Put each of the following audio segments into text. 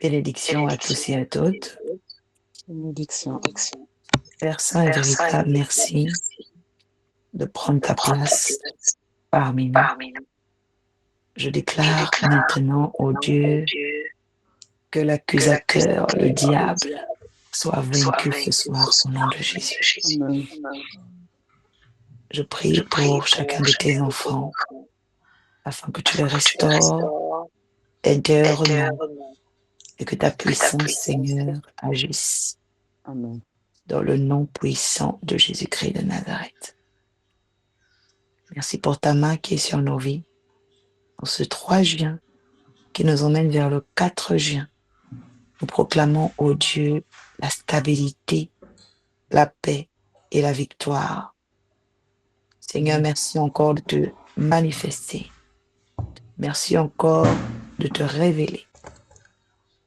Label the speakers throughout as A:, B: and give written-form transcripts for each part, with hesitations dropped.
A: Bénédiction à tous et à toutes.
B: Bénédiction.
A: Père Saint et véritable, merci de prendre ta place parmi nous. Je déclare maintenant, ô Dieu, que l'accusateur, le diable, soit vaincu ce soir au nom de Jésus.
B: Amen.
A: Je prie pour chacun de tes enfants afin que tu les restaures intérieurement et que ta puissance, Seigneur, agisse
B: Amen.
A: dans le nom puissant de Jésus-Christ de Nazareth. Merci pour ta main qui est sur nos vies. En ce 3 juin qui nous emmène vers le 4 juin, nous proclamons, ô Dieu, la stabilité, la paix et la victoire. Seigneur, merci encore de te manifester. Merci encore de te révéler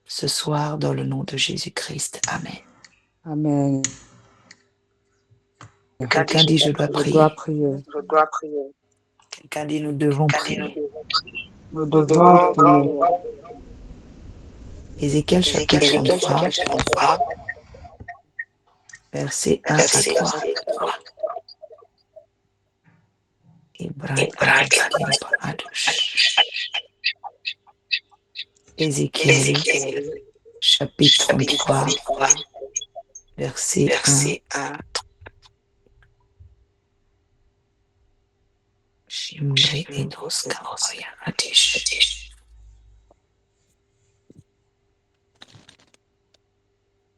A: ce soir dans le nom de Jésus-Christ. Amen.
B: Amen.
A: Quelqu'un dit, je dois
B: Je
A: prier.
B: dois prier.
A: Quelqu'un dit, nous devons prier.
B: Nous devons prier.
A: Ézéchiel chapitre 33, versets 1 à 3. Ézéchiel chapitre 33, verset 1.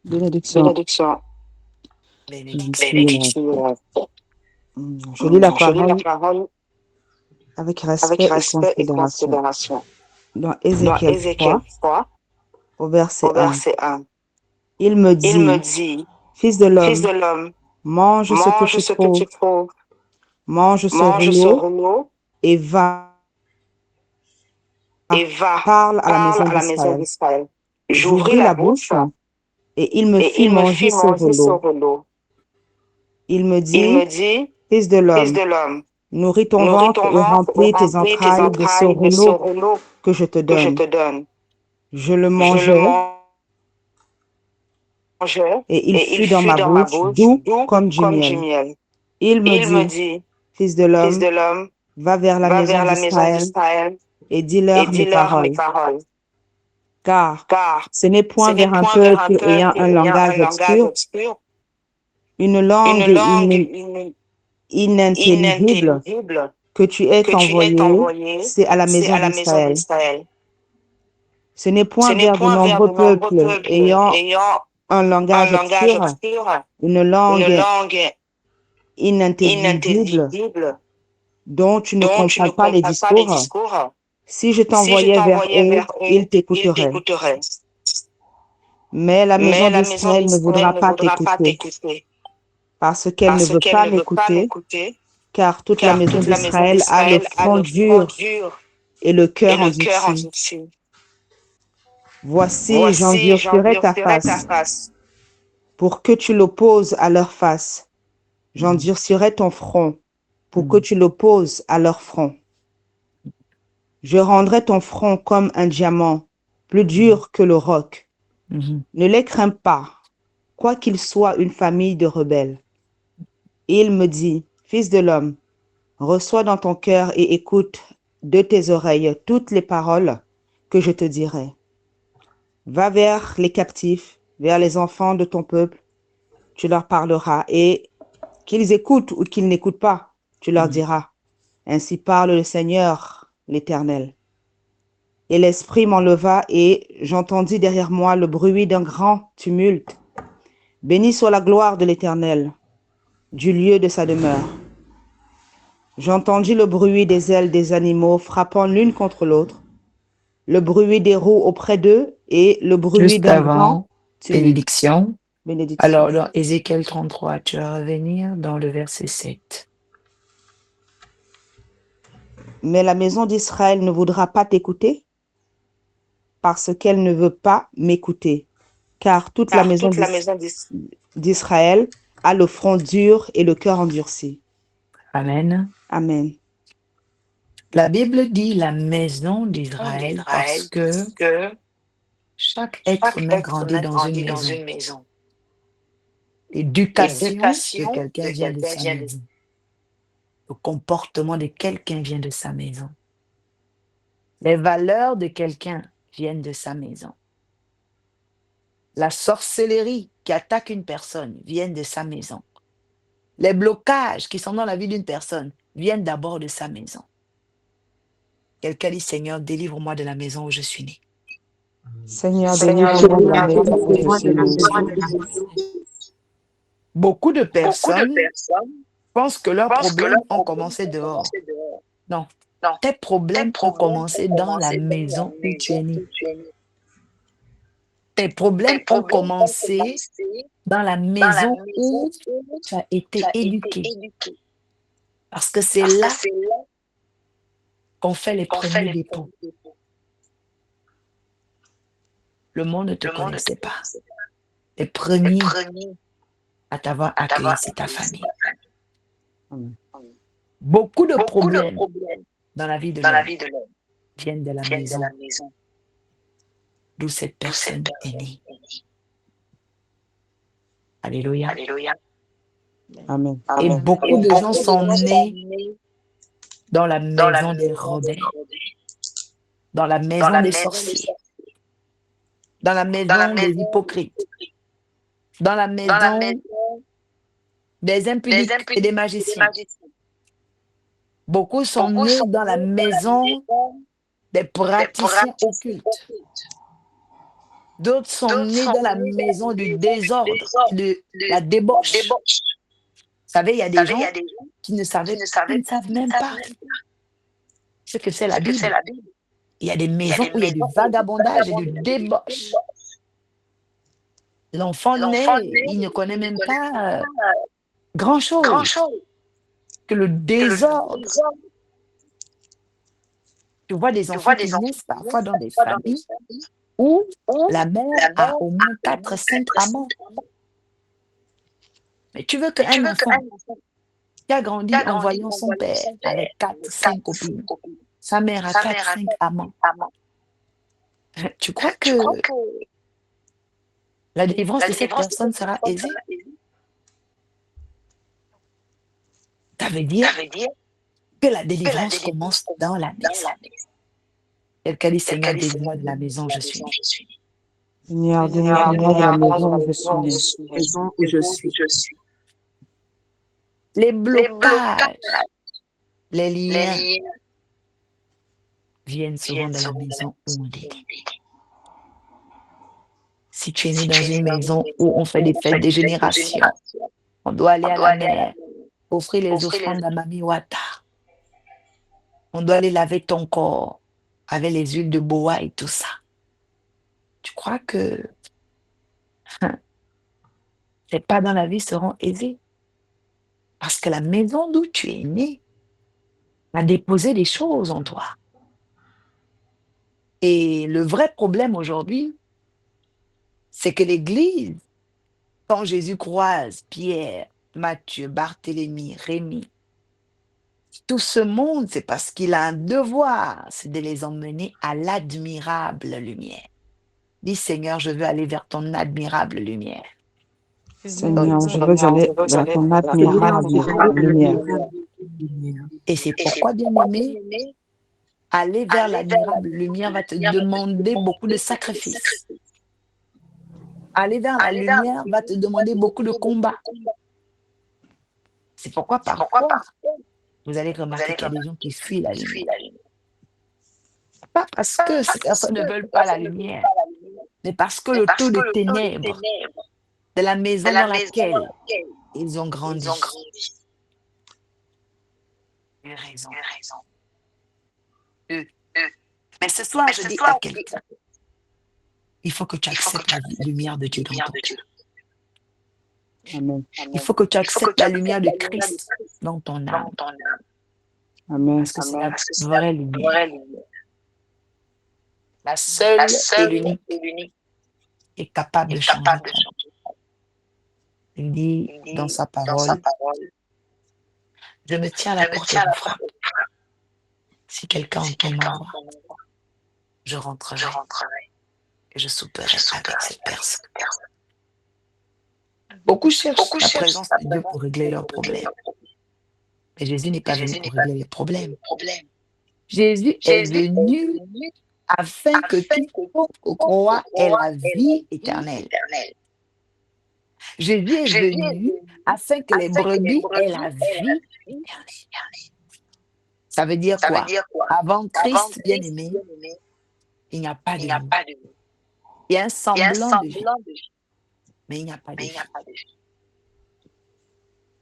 B: Bénédiction.
A: Bénédiction.
B: Je lis la parole avec respect et considération. Dans Ézéchiel 3, au verset 1. Il me dit, Fils de l'homme, mange ce que tu trouves, mange ce rouleau et va, parle à la maison d'Israël. J'ouvris la bouche et il me fit manger ce rouleau. Il me dit, Fils de l'homme, nourris ton ventre et remplis tes entrailles de ce rouleau que je te donne. Je le mangeai et il fut dans ma bouche doux comme du miel. Il me dit, Fils de l'homme, va vers la maison d'Israël et dis-leur mes paroles. Car ce n'est point vers un peuple ayant un langage obscur, une langue inintelligible que tu es envoyé, c'est à la maison d'Israël. Ce n'est point vers de nombreux peuples ayant un langage obscur, une langue inintelligible dont tu ne comprends pas les discours. Si je t'envoyais vers eux, ils t'écouteraient. Mais la maison d'Israël ne voudra pas t'écouter, parce qu'elle ne veut pas m'écouter, car toute la maison d'Israël a le front dur et le cœur endurci. Voici, j'endurcirai ta face, pour que tu l'opposes à leur face. J'endurcirai ton front, pour que tu l'opposes à leur front. Je rendrai ton front comme un diamant, plus dur que le roc. Ne les crains pas, quoiqu'ils soient une famille de rebelles. Il me dit, Fils de l'homme, reçois dans ton cœur et écoute de tes oreilles toutes les paroles que je te dirai. Va vers les captifs, vers les enfants de ton peuple, tu leur parleras, et qu'ils écoutent ou qu'ils n'écoutent pas, tu leur diras. Ainsi parle le Seigneur, l'Éternel. Et l'Esprit m'enleva, et j'entendis derrière moi le bruit d'un grand tumulte. Béni soit la gloire de l'Éternel, du lieu de sa demeure. J'entendis le bruit des ailes des animaux frappant l'une contre l'autre, le bruit des roues auprès d'eux et le bruit
A: Juste
B: d'un grand
A: avant,
B: tumulte.
A: bénédiction.
B: Bénédiction.
A: Alors, dans Ézéchiel 33, tu vas revenir dans le verset 7.
B: Mais la maison d'Israël ne voudra pas t'écouter, parce qu'elle ne veut pas m'écouter, car toute la maison d'Israël a le front dur et le cœur endurci.
A: Amen.
B: Amen.
A: La Bible dit la maison d'Israël parce que Chaque être humain grandit dans une maison. L'éducation de quelqu'un vient de sa maison. Le comportement de quelqu'un vient de sa maison. Les valeurs de quelqu'un viennent de sa maison. La sorcellerie qui attaque une personne vient de sa maison. Les blocages qui sont dans la vie d'une personne viennent d'abord de sa maison. Quelqu'un dit, Seigneur, délivre-moi de la maison où je suis né.
B: Seigneur, délivre-moi de la maison où je suis né.
A: Beaucoup de personnes pensent que leurs problèmes ont commencé dehors. Non, tes problèmes ont commencé dans la maison où tu es né. Tes problèmes ont commencé dans la maison où tu as été éduqué. Parce que c'est là qu'on fait les premiers dépôts. Le monde ne te connaissait pas. Les premiers à t'avoir accueilli, c'est ta famille. Beaucoup de problèmes dans la vie de l'homme viennent de la maison d'où cette personne est née. Alléluia.
B: Amen.
A: Et beaucoup de gens sont nés dans la maison des rebelles, dans la maison des sorciers, dans la maison des hypocrites, dans la maison des impudiques et des magiciens. Beaucoup sont nés dans la maison des praticiens occultes. D'autres sont nés dans la maison du désordre, de la débauche. Vous savez, il y a des gens qui ne savent même pas ce que c'est la Bible. Il y a des maisons où il y a du vagabondage et du débauche. L'enfant naît, il ne connaît même pas grand-chose que le désordre. Tu vois des enfants qui naissent parfois dans des familles où la mère a au moins 4-5 amants. Mais tu veux qu'un enfant qui a grandi en voyant son père avec 4-5 copines, sa mère a 4-5 amants, tu crois que la délivrance de cette personne sera aisée? Ça veut dire que la délivrance commence dans la maison. Quelqu'un dit, Seigneur, délivre-moi de la maison où je suis né.
B: Seigneur, délivre-moi de la maison où je suis né.
C: Maison où je suis.
A: Les blocages, les liens viennent souvent de la maison où on est né. Si tu es né dans une maison où on fait des fêtes de génération, on doit aller à la mer, offrir les offrandes à Mami Wata. On doit aller laver ton corps avec les huiles de bois et tout ça. Tu crois que les pas dans la vie seront aisés? Parce que la maison d'où tu es né a déposé des choses en toi. Et le vrai problème aujourd'hui, c'est que l'Église, quand Jésus croise Pierre, Matthieu, Barthélemy, Rémi, tout ce monde, c'est parce qu'il a un devoir, c'est de les emmener à l'admirable lumière. Dis, Seigneur, je veux aller vers ton admirable lumière.
B: Seigneur, je veux aller vers ton admirable lumière.
A: Et c'est pourquoi, bien-aimé, aller vers l'admirable lumière va te demander beaucoup de sacrifices. Aller vers la lumière va te demander beaucoup de combats. C'est pourquoi, parfois, vous allez remarquer qu'il y a des gens qui fuient la lumière. Pas parce que ces personnes ne veulent pas la lumière, mais parce que le taux de ténèbres de la maison dans laquelle ils ont grandi. Tu as raison. Mais ce soir, je dis à quelqu'un, il faut que tu acceptes la lumière de Dieu dans ton cœur.
B: Amen.
A: Il faut que tu acceptes la lumière de Christ dans ton âme.
B: Amen.
A: Parce que c'est la vraie lumière. La seule et l'unique est capable de changer ta vie. Il dit dans sa parole, je me tiens à la porte et je frappe. Si quelqu'un entend ma voix, je rentrerai et je souperai avec cette personne. Beaucoup cherchent la présence de Dieu pour régler leurs problèmes. Mais Jésus n'est pas venu pour régler les problèmes. Jésus est venu afin que quiconque croit ait la vie éternelle. Jésus est venu afin que les brebis aient la vie éternelle. Ça veut dire quoi? Avant Christ, bien-aimé, il n'y a pas de vie. Il y a un semblant de vie, mais il n'y a pas de vie.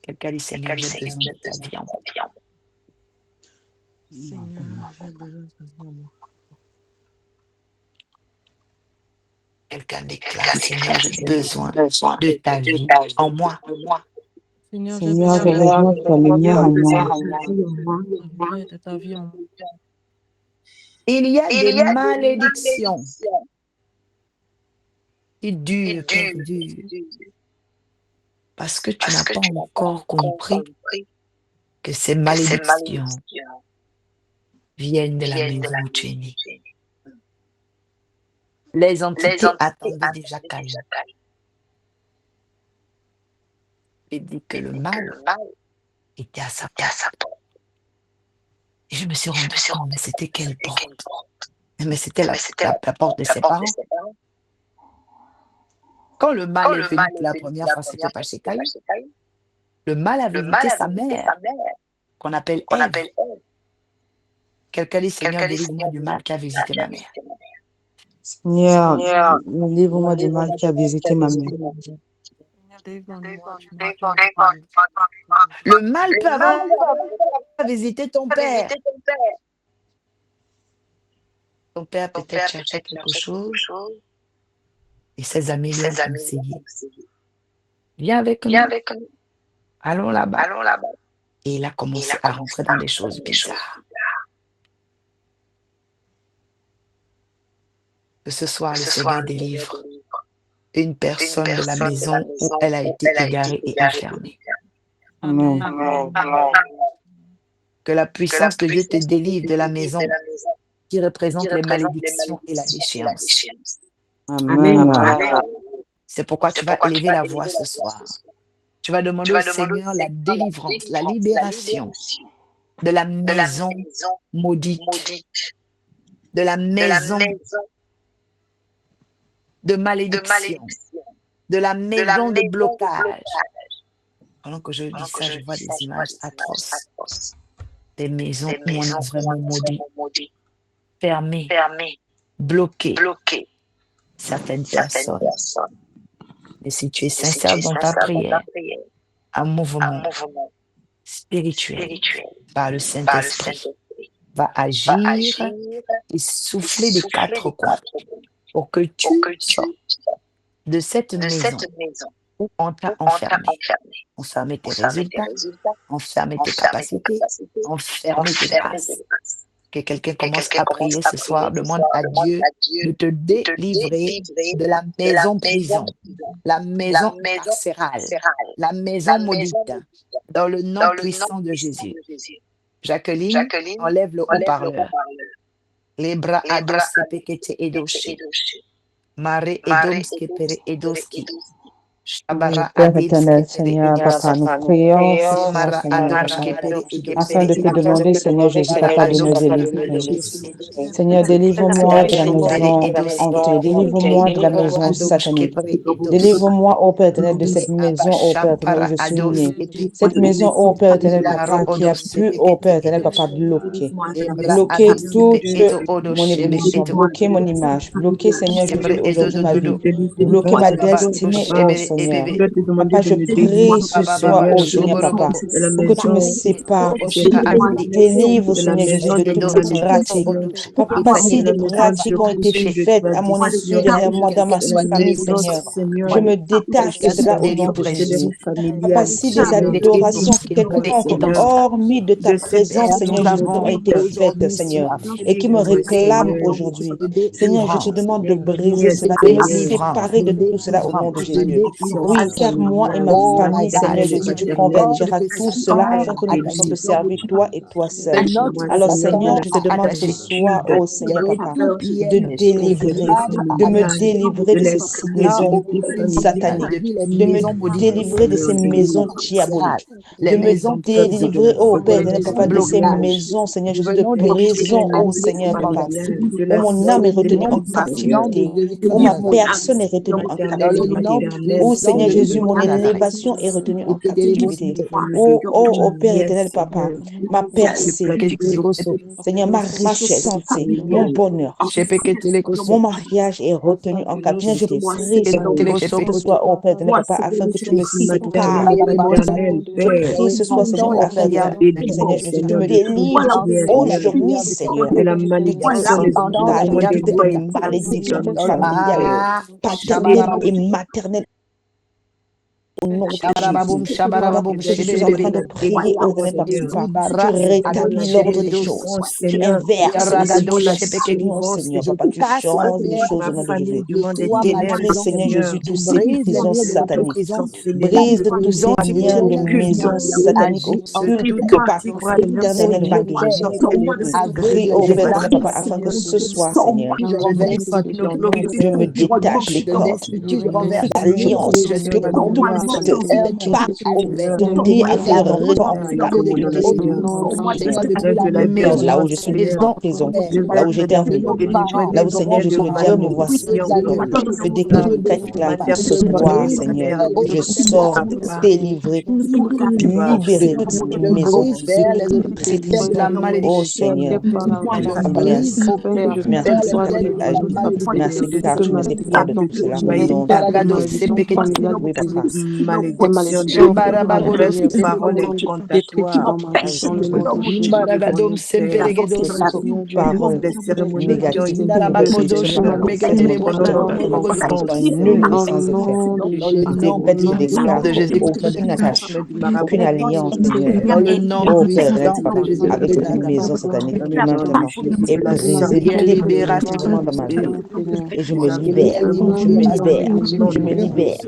A: Quelqu'un dit, Seigneur, j'ai besoin de ta vie en moi.
C: Seigneur, j'ai besoin de ta vie en moi.
A: Quelqu'un déclare, Seigneur, j'ai besoin de ta vie en moi.
C: Seigneur, j'ai
B: Seigneur, j'ai
C: besoin
B: besoin de ta lumière en moi.
C: de ta vie en moi.
A: Il y a des malédictions qui durent, perdurent, parce que tu n'as pas encore compris que ces malédictions viennent de la maison où tu es né. Les entités attendaient déjà Caïn. Il dit que le mal était à sa porte. Et je me suis rendu compte, mais c'était quelle porte? Mais c'était la porte de ses parents. Quand le mal est venu pour la première fois, c'était pas chez Caïn. Le mal a visité sa mère, qu'on appelle Ève. Quelqu'un dit, Seigneur, délivre-moi du mal qui a visité ma mère.
B: Seigneur, délivre-moi du mal qui a visité ma mère.
C: Seigneur, délivre-moi du mal qui a visité ma mère.
A: Le mal peut avoir visité ton père. Ton père peut-être cherchait quelque chose et ses amis lui ont conseillé. Viens avec nous. Allons là-bas. Et il a commencé à rentrer dans des choses bizarres. Que ce soir, le Seigneur délivre une personne de la maison où elle a été égarée et enfermée.
B: Amen.
A: Que la puissance de Dieu te délivre de la maison qui représente les malédictions et la déchéance.
B: Amen.
A: C'est pourquoi tu vas élever la voix ce soir. Tu vas demander au Seigneur la délivrance, la libération de la maison maudite, de la maison de malédiction, de la maison de blocage. Pendant que je dis ça, je vois des images atroces. Des maisons où on a vraiment maudit, fermé, bloqué certaines personnes. Et si tu es sincère dans ta prière, un mouvement spirituel par le Saint-Esprit va agir et souffler des quatre coins pour que tu sortes de cette maison où on t'a enfermé. Enfermer tes résultats, enfermer tes capacités, enfermer tes grâces. Que quelqu'un commence à prier ce soir, demande à Dieu de te délivrer de la maison prison, la maison carcérale, la maison maudite, dans le nom puissant de Jésus. Jacqueline, enlève le haut-parleur. Les bras ados sepekete edoshi. Mare edom skepere edoski.
B: Père éternel, Seigneur, Papa, nous prions ce soir, Seigneur, Papa, afin de te demander, Seigneur Jésus, Papa, de nous délivrer. Seigneur, délivre-moi de la maison hantée, délivre-moi de la maison satanique, délivre-moi, ô Père éternel, de cette maison, ô Père éternel, où je suis né. Cette maison, ô Père éternel, Papa, qui a pu, ô Père éternel, Papa, bloquer toute mon évolution, bloquer mon image, bloquer, Seigneur Jésus, aujourd'hui ma vie, bloquer ma destinée, ô Seigneur. Papa, je prie ce soir, oh Seigneur, Papa, pour que tu me sépares, pour que tu me délivres, Seigneur Jésus, de toutes ces pratiques. Papa, si des pratiques ont été faites à mon insu derrière moi, dans ma famille, Seigneur, je me détache de cela au nom de Jésus. Papa, si des adorations quelconques, hormis de ta présence, Seigneur Jésus, ont été faites, Seigneur, et qui me réclament aujourd'hui, Seigneur, je te demande de briser cela, de me séparer de tout cela au nom de Jésus. Oui, car moi et ma
A: Oh
B: famille,
A: my God,
B: Seigneur
A: je
B: Jésus, tu
A: demande
B: convertiras
A: que
B: tout
A: ce
B: cela
A: sang
B: afin que nous puissions te
A: attaché,
B: servir, toi et toi
A: que
B: seul. Alors,
A: notre
B: Seigneur,
A: sang
B: je te demande ce
A: attaché
B: soir, oh Seigneur Papa,
A: récupère
B: de
A: les choses
B: délivrer,
A: pas
B: de me
A: attachées.
B: délivrer de ces
A: Non,
B: maisons
A: aucune
B: sataniques,
A: depuis les
B: de me
A: maisons modifiées,
B: délivrer de ces
A: les
B: maisons
A: maisons sales,
B: diaboliques,
A: les
B: de me
A: maisons prisons,
B: délivrer, oh
A: les
B: Père éternel,
A: maisons
B: Papa, de ces
A: blocage.
B: maisons, Seigneur
A: Nous
B: Jésus, de
A: venons décréter
B: prison,
A: un
B: oh Seigneur Papa,
A: licenciement
B: où mon
A: dans
B: âme est
A: le
B: retenue
A: nom
B: en
A: puissant de
B: captivité, où
A: Jésus-Christ de
B: ma
A: Nazareth.
B: personne est retenue en
A: Dans le
B: captivité.
A: nom
B: Oh
A: puissant
B: Seigneur
A: de
B: Jésus,
A: Jésus-Christ
B: mon
A: de Nazareth.
B: élévation est retenue en captivité.
A: Etekeribosite,
B: Oh Père éternel, Papa, ma percée,
A: etekeribosite,
B: Seigneur, ma richesse, santé, mon bonheur, mon
A: shepeketelekoso,
B: mariage est retenu en captivité. Je prie, Seigneur, ce
A: etelekosoko,
B: soir, oh Père éternel, Papa, afin que tu me sépares de toutes ces âmes. Je
A: nous
B: prie ce soir,
A: répandons
B: Seigneur,
A: les
B: afin que,
A: prières de
B: Seigneur
A: Paul.
B: Jésus, tu me
A: Nous
B: délivres
A: répandons la
B: aujourd'hui,
A: prière de
B: Seigneur,
A: Paul.
B: de
A: Nous
B: toute
A: répandons la
B: célibataire,
A: prière
B: de
A: de
B: toute
A: Paul.
B: malédiction
A: Dans le
B: familiale, paternelle et
A: Shabarababoum,
B: maternelle. Au nom de Jésus.
A: Shabarababoum,
B: Pendant
A: Shabarababoum,
B: que je suis en train de
A: Shebebebe,
B: prier, oh éternel Papa, tu
A: Zibaras,
B: rétablis l'ordre des
A: Adoshededos,
B: choses. Tu inverses les
A: Yaragado,
B: situations,
A: Shepekedos.
B: Seigneur
A: Je
B: Papa. Tu
A: casse,
B: changes les
A: Père,
B: choses au nom de Jésus.
A: les
B: Tu
A: toits
B: détruis,
A: malédicents.
B: Seigneur Jésus,
A: Tu
B: toutes ces
A: brises les
B: prisons
A: murs de ta
B: sataniques.
A: prison,
B: Brise tous ces
A: prison
B: liens de
A: fictive.
B: maisons sataniques
A: Agis en
B: occultes
A: toute
B: par
A: grâce.
B: l'éternel vague de Jésus.
A: Éclaire,
B: Je prie,
A: aveugle
B: oh
A: les
B: Père éternel, Papa,
A: âmes.
B: afin que ce soir, Seigneur,
A: Je destitue ton
B: je me
A: autorité.
B: détache les
A: Je
B: cordes
A: destitue, je
B: toute
A: renverse et
B: alliance,
A: je
B: que
A: détruis
B: toute
A: heure
B: part
A: adverse.
B: autorité à
A: Et
B: faire
A: apporte
B: rétablir
A: au nom Seigneur depuis la
B: là où
A: maison,
B: je suis en
A: maison
B: prison,
A: mère,
B: là où j'étais
A: de nos
B: enfermé,
A: parents,
B: là où Seigneur Jésus, le diable me voit
A: de
B: seul.
A: nos amis,
B: Je
A: de
B: décrète
A: nos
B: que
A: femmes.
B: ce
A: Je
B: soir,
A: brise,
B: Seigneur,
A: Père,
B: je
A: autorité
B: sors
A: maléfique.
B: délivré, libéré de toutes ces
A: Je
B: maisons,
A: brise,
B: de
A: Père, les
B: toutes ces
A: autorités de la
B: prisons. Oh
A: malédiction.
B: Seigneur,
A: Je
B: Papa,
A: brise,
B: merci.
A: oh Père,
B: Merci
A: Père, les
B: car
A: ailes
B: tu
A: de la
B: agis. Merci
A: malédiction.
B: car tu me sépares de tout cela au
A: Et
B: nom de
A: Paragado,
B: Jésus.
A: Sepeket,
B: Oui, Papa.
A: Shabarabagodo, Sepeket,
C: détruite dans ma vie dans le nom de Jésus.
A: Zimbaragados, Semperegedos,
C: Toute
B: Parole négative,
A: Indarabagodo,
B: positionnement
A: Shepeketelebo,
B: de ma
A: Sotorobogodo.
B: famille soit nul et
C: dans le
B: sans effet.
C: nom de
A: Dans le
B: Je
C: Jésus,
A: nom
C: au
B: décrète et je
C: nom
A: puissant
B: déclare
A: de
C: de
A: Jésus-Christ de
B: qu'aucune
A: Nazareth.
B: attache, aucune alliance, Seigneur,
A: Dans le nom
B: oh Père éternel,
A: puissant de
B: Papa, avec
A: Jésus-Christ de
B: cette
A: Nazareth.
B: maison satanique maintenant est brisée
A: Il y a
B: définitivement
A: libération.
B: dans ma vie. Et je me
A: Il y a
B: libère, je me
A: libération.
B: libère, je me libère,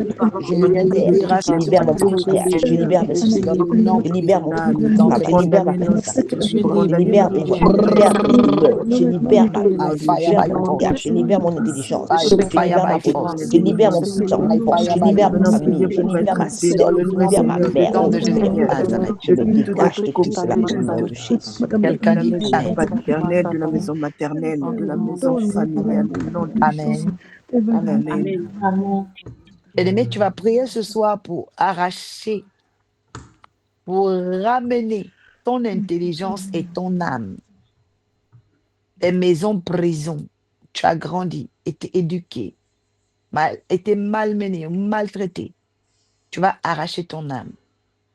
B: je me
A: Il y a
B: libère. Je
A: libération.
B: libère mon mariage, je libère mes
A: Dans
B: filles,
A: le nom
B: je libère mon
A: puissant
B: femme,
A: de
B: je libère ma petite femme, je libère mes voix, je libère mes leurs, je libère ma
A: by
B: vie, je
A: fire,
B: libère
A: by
B: mon
A: force.
B: mariage, je libère mon intelligence,
A: By
B: je
A: fire,
B: libère
A: by
B: ma beauté,
A: force.
B: je libère mon petit
A: By
B: enfant,
A: fire,
B: je
A: by
B: libère ma
A: force.
B: famille, je libère ma
A: Dans
B: sœur,
A: le
B: je
A: nom
B: libère ma mère,
A: puissant
B: oh
A: de
B: Seigneur
A: Jésus-Christ de
B: Papa.
A: Nazareth.
B: Je me détache de tout cela au nom de Jésus.
A: Quelqu'un dit
B: Amen.
A: Amen. Amen. Bien-aimé, tu vas prier ce soir pour arracher, pour ramener ton intelligence et ton âme des maisons prisons. Tu as grandi, été éduqué, été malmené ou maltraité. Tu vas arracher ton âme.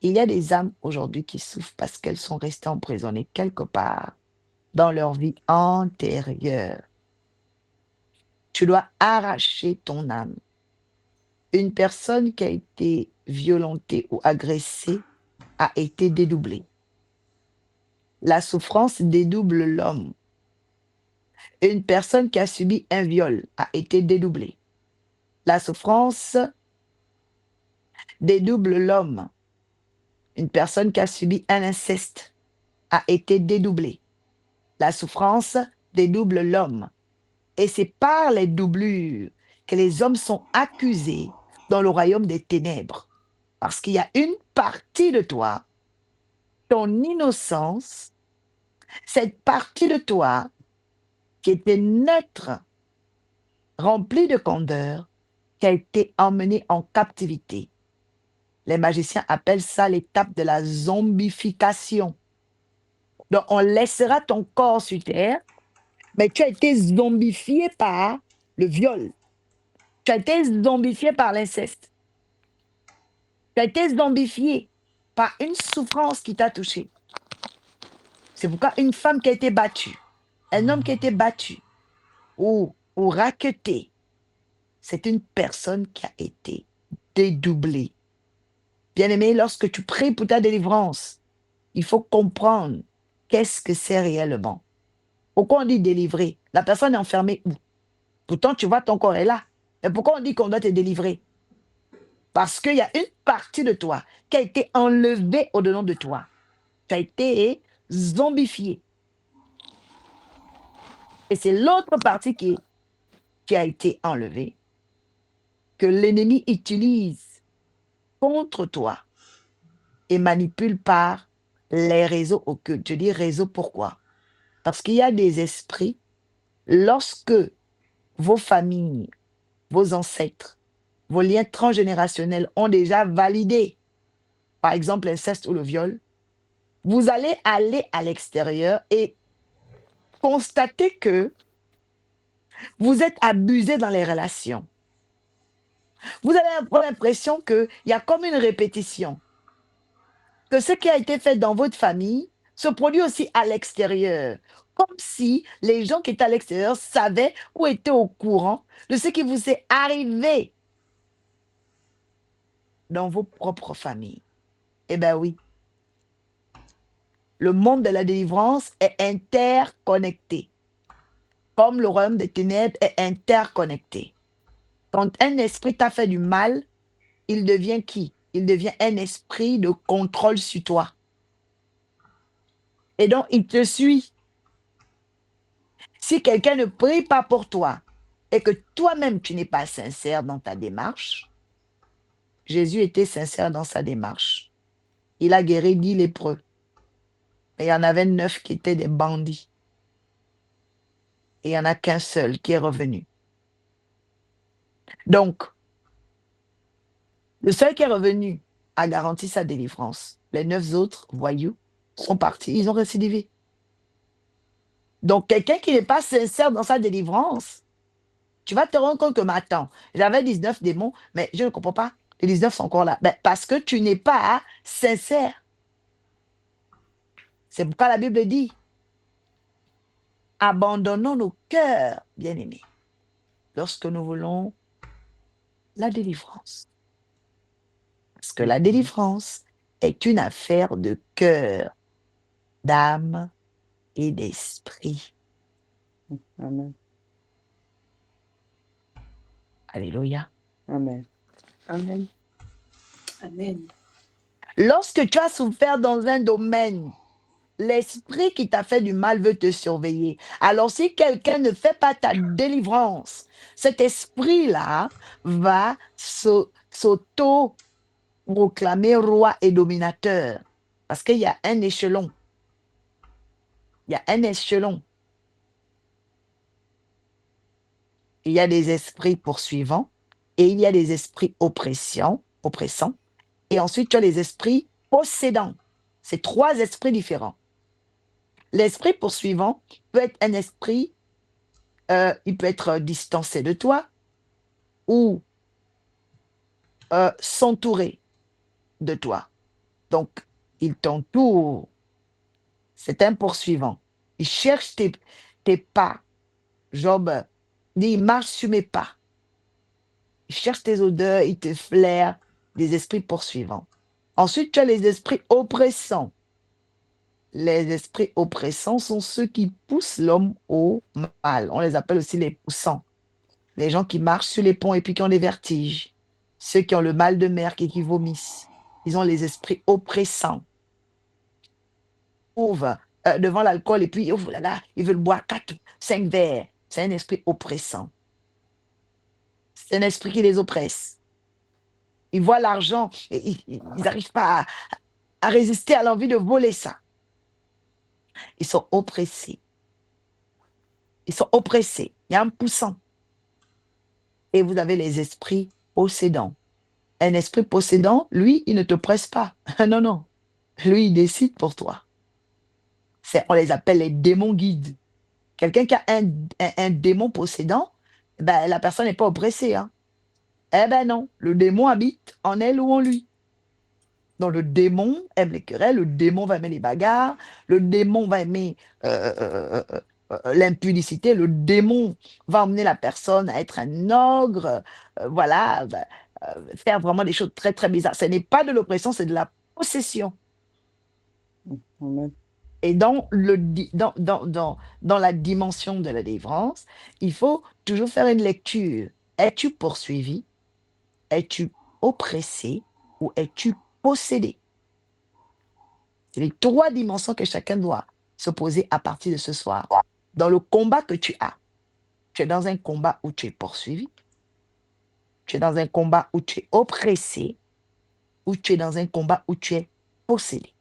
A: Il y a des âmes aujourd'hui qui souffrent parce qu'elles sont restées emprisonnées quelque part dans leur vie antérieure. Tu dois arracher ton âme. Une personne qui a été violentée ou agressée a été dédoublée. La souffrance dédouble l'homme. Une personne qui a subi un viol a été dédoublée. La souffrance dédouble l'homme. Une personne qui a subi un inceste a été dédoublée. La souffrance dédouble l'homme. Et c'est par les doublures que les hommes sont accusés dans le royaume des ténèbres. Parce qu'il y a une partie de toi, ton innocence, cette partie de toi qui était neutre, remplie de candeur, qui a été emmenée en captivité. Les magiciens appellent ça l'étape de la zombification. Donc, on laissera ton corps sur terre, mais tu as été zombifié par le viol. Tu as été zombifié par l'inceste. Tu as été zombifié par une souffrance qui t'a touché. C'est pourquoi une femme qui a été battue, un homme qui a été battu ou raquetté, c'est une personne qui a été dédoublée. Bien-aimé, lorsque tu pries pour ta délivrance, il faut comprendre qu'est-ce que c'est réellement. Pourquoi on dit délivrer? La personne est enfermée où? Pourtant, tu vois, ton corps est là. Mais pourquoi on dit qu'on doit te délivrer? Parce qu'il y a une partie de toi qui a été enlevée au-dedans de toi. Tu as été zombifié. Et c'est l'autre partie qui a été enlevée, que l'ennemi utilise contre toi et manipule par les réseaux occultes. Je dis réseau pourquoi? Parce qu'il y a des esprits, lorsque vos familles, vos ancêtres, vos liens transgénérationnels ont déjà validé, par exemple l'inceste ou le viol, vous allez aller à l'extérieur et constater que vous êtes abusé dans les relations. Vous allez avoir l'impression qu'il y a comme une répétition, que ce qui a été fait dans votre famille se produit aussi à l'extérieur. Comme si les gens qui étaient à l'extérieur savaient ou étaient au courant de ce qui vous est arrivé dans vos propres familles. Eh bien oui, le monde de la délivrance est interconnecté, comme le royaume des ténèbres est interconnecté. Quand un esprit t'a fait du mal, il devient qui? Il devient un esprit de contrôle sur toi. Et donc, il te suit. Si quelqu'un ne prie pas pour toi et que toi-même, tu n'es pas sincère dans ta démarche, Jésus était sincère dans sa démarche. Il a guéri 10 lépreux. Mais il y en avait 9 qui étaient des bandits. Et il n'y en a qu'un seul qui est revenu. Donc, le seul qui est revenu a garanti sa délivrance. Les 9 autres voyous sont partis, ils ont récidivé. Donc, quelqu'un qui n'est pas sincère dans sa délivrance, tu vas te rendre compte que, mais attends, j'avais 19 démons, mais je ne comprends pas. Les 19 sont encore là. Ben, parce que tu n'es pas sincère. C'est pourquoi la Bible dit, abandonnons nos cœurs, bien-aimés, lorsque nous voulons la délivrance. Parce que la délivrance est une affaire de cœur, d'âme et d'esprit.
B: Amen.
A: Alléluia.
B: Amen.
C: Amen. Amen.
A: Lorsque tu as souffert dans un domaine, l'esprit qui t'a fait du mal veut te surveiller. Alors si quelqu'un ne fait pas ta délivrance, cet esprit-là va s'auto-proclamer roi et dominateur. Parce qu'il y a un échelon. Il y a un échelon. Il y a des esprits poursuivants et il y a des esprits oppressants. Et ensuite, tu as les esprits possédants. C'est 3 esprits différents. L'esprit poursuivant peut être un esprit, il peut être distancé de toi ou s'entourer de toi. Donc, il t'entoure. C'est un poursuivant. Il cherche tes pas. Job dit, il marche sur mes pas. Il cherche tes odeurs, il te flaire, des esprits poursuivants. Ensuite, tu as les esprits oppressants. Les esprits oppressants sont ceux qui poussent l'homme au mal. On les appelle aussi les poussants. Les gens qui marchent sur les ponts et puis qui ont des vertiges. Ceux qui ont le mal de mer et qui vomissent. Ils ont les esprits oppressants. Ils trouvent devant l'alcool et puis, oh là là, ils veulent boire 4, 5 verres. C'est un esprit oppressant. C'est un esprit qui les oppresse. Ils voient l'argent et ils n'arrivent pas à résister à l'envie de voler ça. Ils sont oppressés. Ils sont oppressés. Il y a un poussant. Et vous avez les esprits possédants. Un esprit possédant, lui, il ne te presse pas. Non, non. Lui, il décide pour toi. On les appelle les démons guides. Quelqu'un qui a un démon possédant, ben, la personne n'est pas oppressée. Hein. Eh ben non, le démon habite en elle ou en lui. Donc le démon aime les querelles, le démon va aimer les bagarres, le démon va aimer l'impudicité, le démon va emmener la personne à être un ogre, voilà, faire vraiment des choses très très bizarres. Ce n'est pas de l'oppression, c'est de la possession.
B: Amen.
A: Et dans la dimension de la délivrance, il faut toujours faire une lecture. Es-tu poursuivi? Es-tu oppressé ou es-tu possédé? C'est les 3 dimensions que chacun doit se poser à partir de ce soir. Dans le combat que tu es dans un combat où tu es poursuivi, tu es dans un combat où tu es oppressé, ou tu es dans un combat où tu es possédé.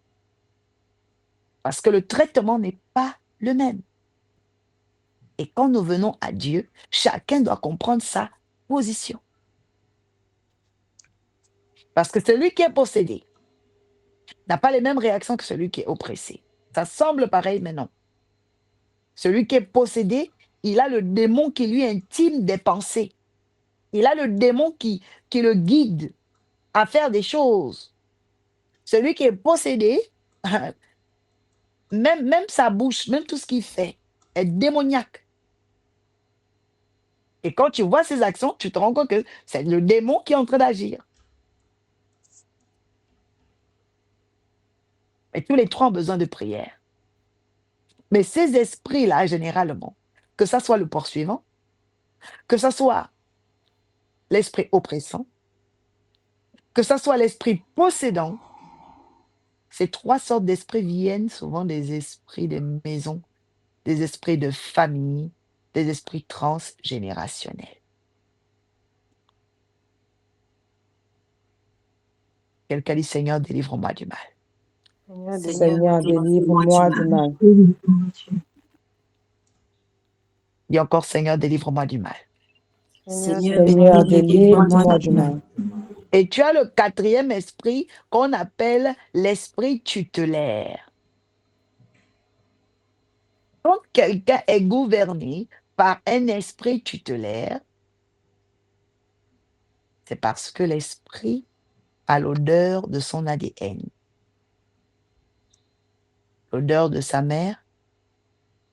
A: Parce que le traitement n'est pas le même. Et quand nous venons à Dieu, chacun doit comprendre sa position. Parce que celui qui est possédé n'a pas les mêmes réactions que celui qui est oppressé. Ça semble pareil, mais non. Celui qui est possédé, il a le démon qui lui intime des pensées. Il a le démon qui le guide à faire des choses. Celui qui est possédé, même sa bouche, même tout ce qu'il fait est démoniaque. Et quand tu vois ces actions, tu te rends compte que c'est le démon qui est en train d'agir. Et tous les 3 ont besoin de prière. Mais ces esprits-là, généralement, que ça soit le poursuivant, que ça soit l'esprit oppressant, que ça soit l'esprit possédant, ces 3 sortes d'esprits viennent souvent des esprits de maison, des esprits de famille, des esprits transgénérationnels. Quelqu'un dit, Seigneur, délivre-moi du mal.
B: Seigneur, délivre-moi du mal.
A: Dis encore, Seigneur, délivre-moi du mal.
B: Seigneur, délivre-moi du mal.
A: Et tu as le 4e esprit qu'on appelle l'esprit tutélaire. Quand quelqu'un est gouverné par un esprit tutélaire, c'est parce que l'esprit a l'odeur de son ADN, l'odeur de sa mère,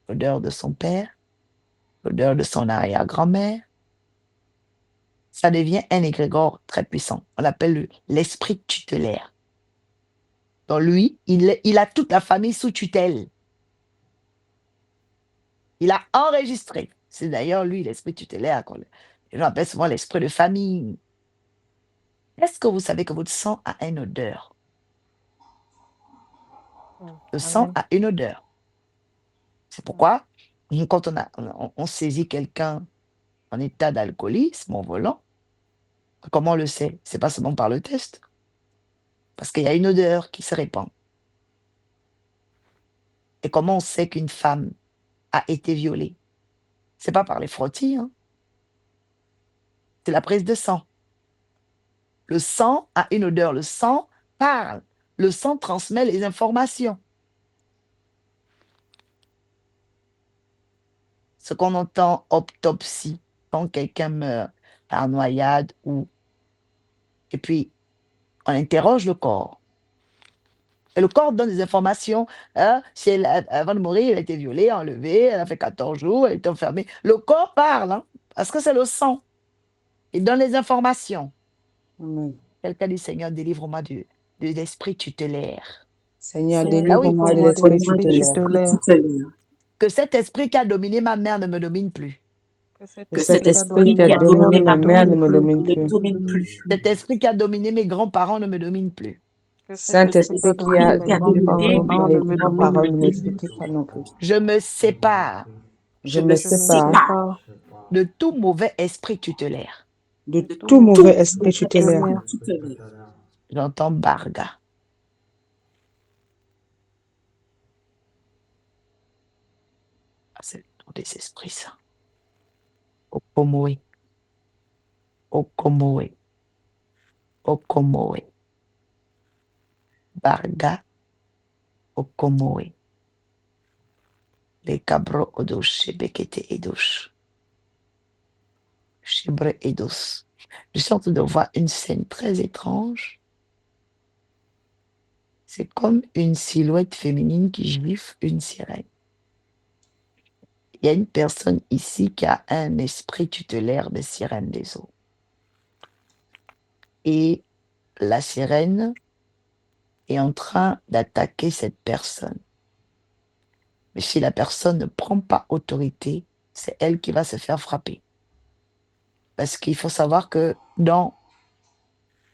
A: l'odeur de son père, l'odeur de son arrière-grand-mère. Ça devient un égrégore très puissant. On l'appelle l'esprit tutélaire. Dans lui, il a toute la famille sous tutelle. Il a enregistré. C'est d'ailleurs lui, l'esprit tutélaire. Les gens appellent souvent l'esprit de famille. Est-ce que vous savez que votre sang a une odeur? Le sang a une odeur. C'est pourquoi, quand on saisit quelqu'un en état d'alcoolisme, en volant, comment on le sait? C'est pas seulement par le test. Parce qu'il y a une odeur qui se répand. Et comment on sait qu'une femme a été violée? C'est pas par les frottis, hein. C'est la prise de sang. Le sang a une odeur. Le sang parle. Le sang transmet les informations. Ce qu'on entend autopsie, quand quelqu'un meurt par noyade et puis on interroge le corps. Et le corps donne des informations. Hein, si avant de mourir, elle a été violée, enlevée, elle a fait 14 jours, elle est enfermée. Le corps parle, hein, parce que c'est le sang. Il donne les informations.
B: Amen.
A: Quelqu'un dit, Seigneur, délivre-moi de l'esprit tutélaire.
B: Seigneur,
A: Ah oui,
B: délivre-moi de l'esprit tutélaire.
A: que cet esprit qui a dominé ma mère ne me domine plus.
B: Que cet esprit qui a dominé ma mère ne me domine plus.
A: Cet esprit qui a dominé mes grands-parents ne me domine plus.
B: Saint-Esprit qui a dominé mes grands-parents ne me suffit pas non plus.
A: Je me sépare
B: Je me sépare
A: de tout mauvais esprit tutélaire.
B: de tout mauvais esprit tutélaire.
A: J'entends Barga. Ah, c'est le nom des esprits saints. Okomoe. Okomoe. Okomoe. Barga. Okomoe. Les cabros odosh, shebekete edosh. Chebre edos. Je suis en train de voir une scène très étrange. C'est comme une silhouette féminine qui gifle une sirène. Il y a une personne ici qui a un esprit tutélaire de sirène des eaux. Et la sirène est en train d'attaquer cette personne. Mais si la personne ne prend pas autorité, c'est elle qui va se faire frapper. Parce qu'il faut savoir que dans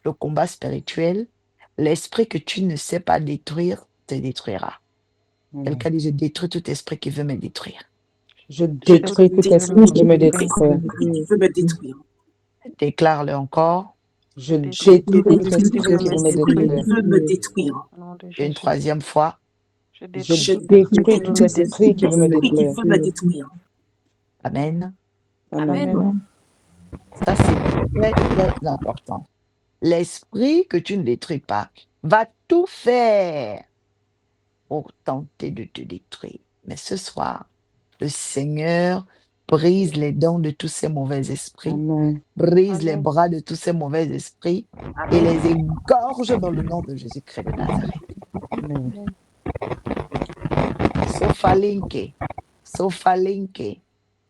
A: le combat spirituel, l'esprit que tu ne sais pas détruire te détruira.
B: Amen.
A: Quelqu'un dit, je détruis tout esprit qui veut me détruire.
B: Je détruis tout esprit qui veut me détruire.
D: veut me détruire.
A: Déclare-le encore.
B: Je détruis tout esprit qui veut me détruire.
D: veut me détruire.
C: Au nom de
A: Une
C: Jésus.
A: troisième fois.
C: Je
B: Je
C: détruis
B: détruis tout esprit qui veut me détruire.
D: veut me détruire.
A: Amen.
B: Amen.
C: Amen.
A: Ça, c'est très, très important. L'esprit que tu ne détruis pas va tout faire pour tenter de te détruire. Mais ce soir, le Seigneur brise les dents de tous ces mauvais esprits,
B: Amen.
A: brise les
C: Amen.
A: bras de tous ces mauvais esprits et les égorge dans le nom de Jésus-Christ de Nazareth.
B: Amen.
A: Sofalinke. Sofalinke.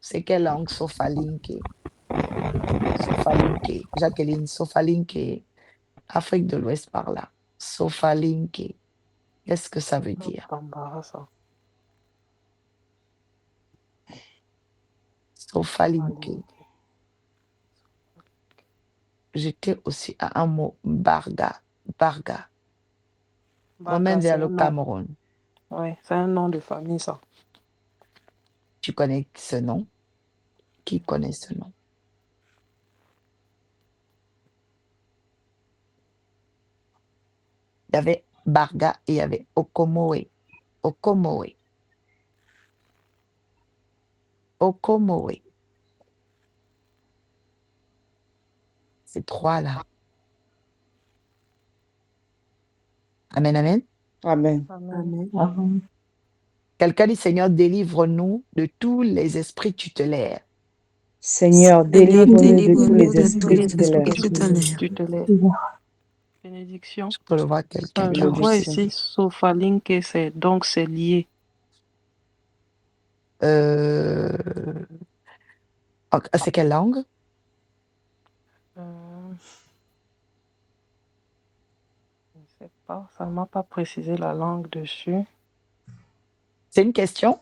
A: C'est quelle langue, Sofalinke? Sofalinke. Jacqueline, Sofalinke. Afrique de l'Ouest par là. Sofalinke. Qu'est-ce que ça veut dire?
C: T'embarrassant.
A: Sofalinke. J'étais aussi à un mot, Barga. Barga. M'emmène vers le Cameroun.
C: Oui, c'est un nom de famille, ça.
A: Tu connais ce nom? Qui connaît ce nom? Il y avait Barga et il y avait Okomoe. Okomoe. Okomoe. Ces trois-là. Amen, amen.
B: Amen.
C: Amen.
A: Quelqu'un dit, Seigneur, délivre-nous de tous les esprits tutélaires.
B: Seigneur, délivre-nous de tous les esprits
C: Tutélaires. Bénédiction.
A: Je peux le voir quelqu'un.
C: Je vois ici Sofalinke, donc c'est lié.
A: C'est quelle langue?
C: Je ne sais pas, ça ne m'a pas précisé la langue dessus.
A: C'est une question?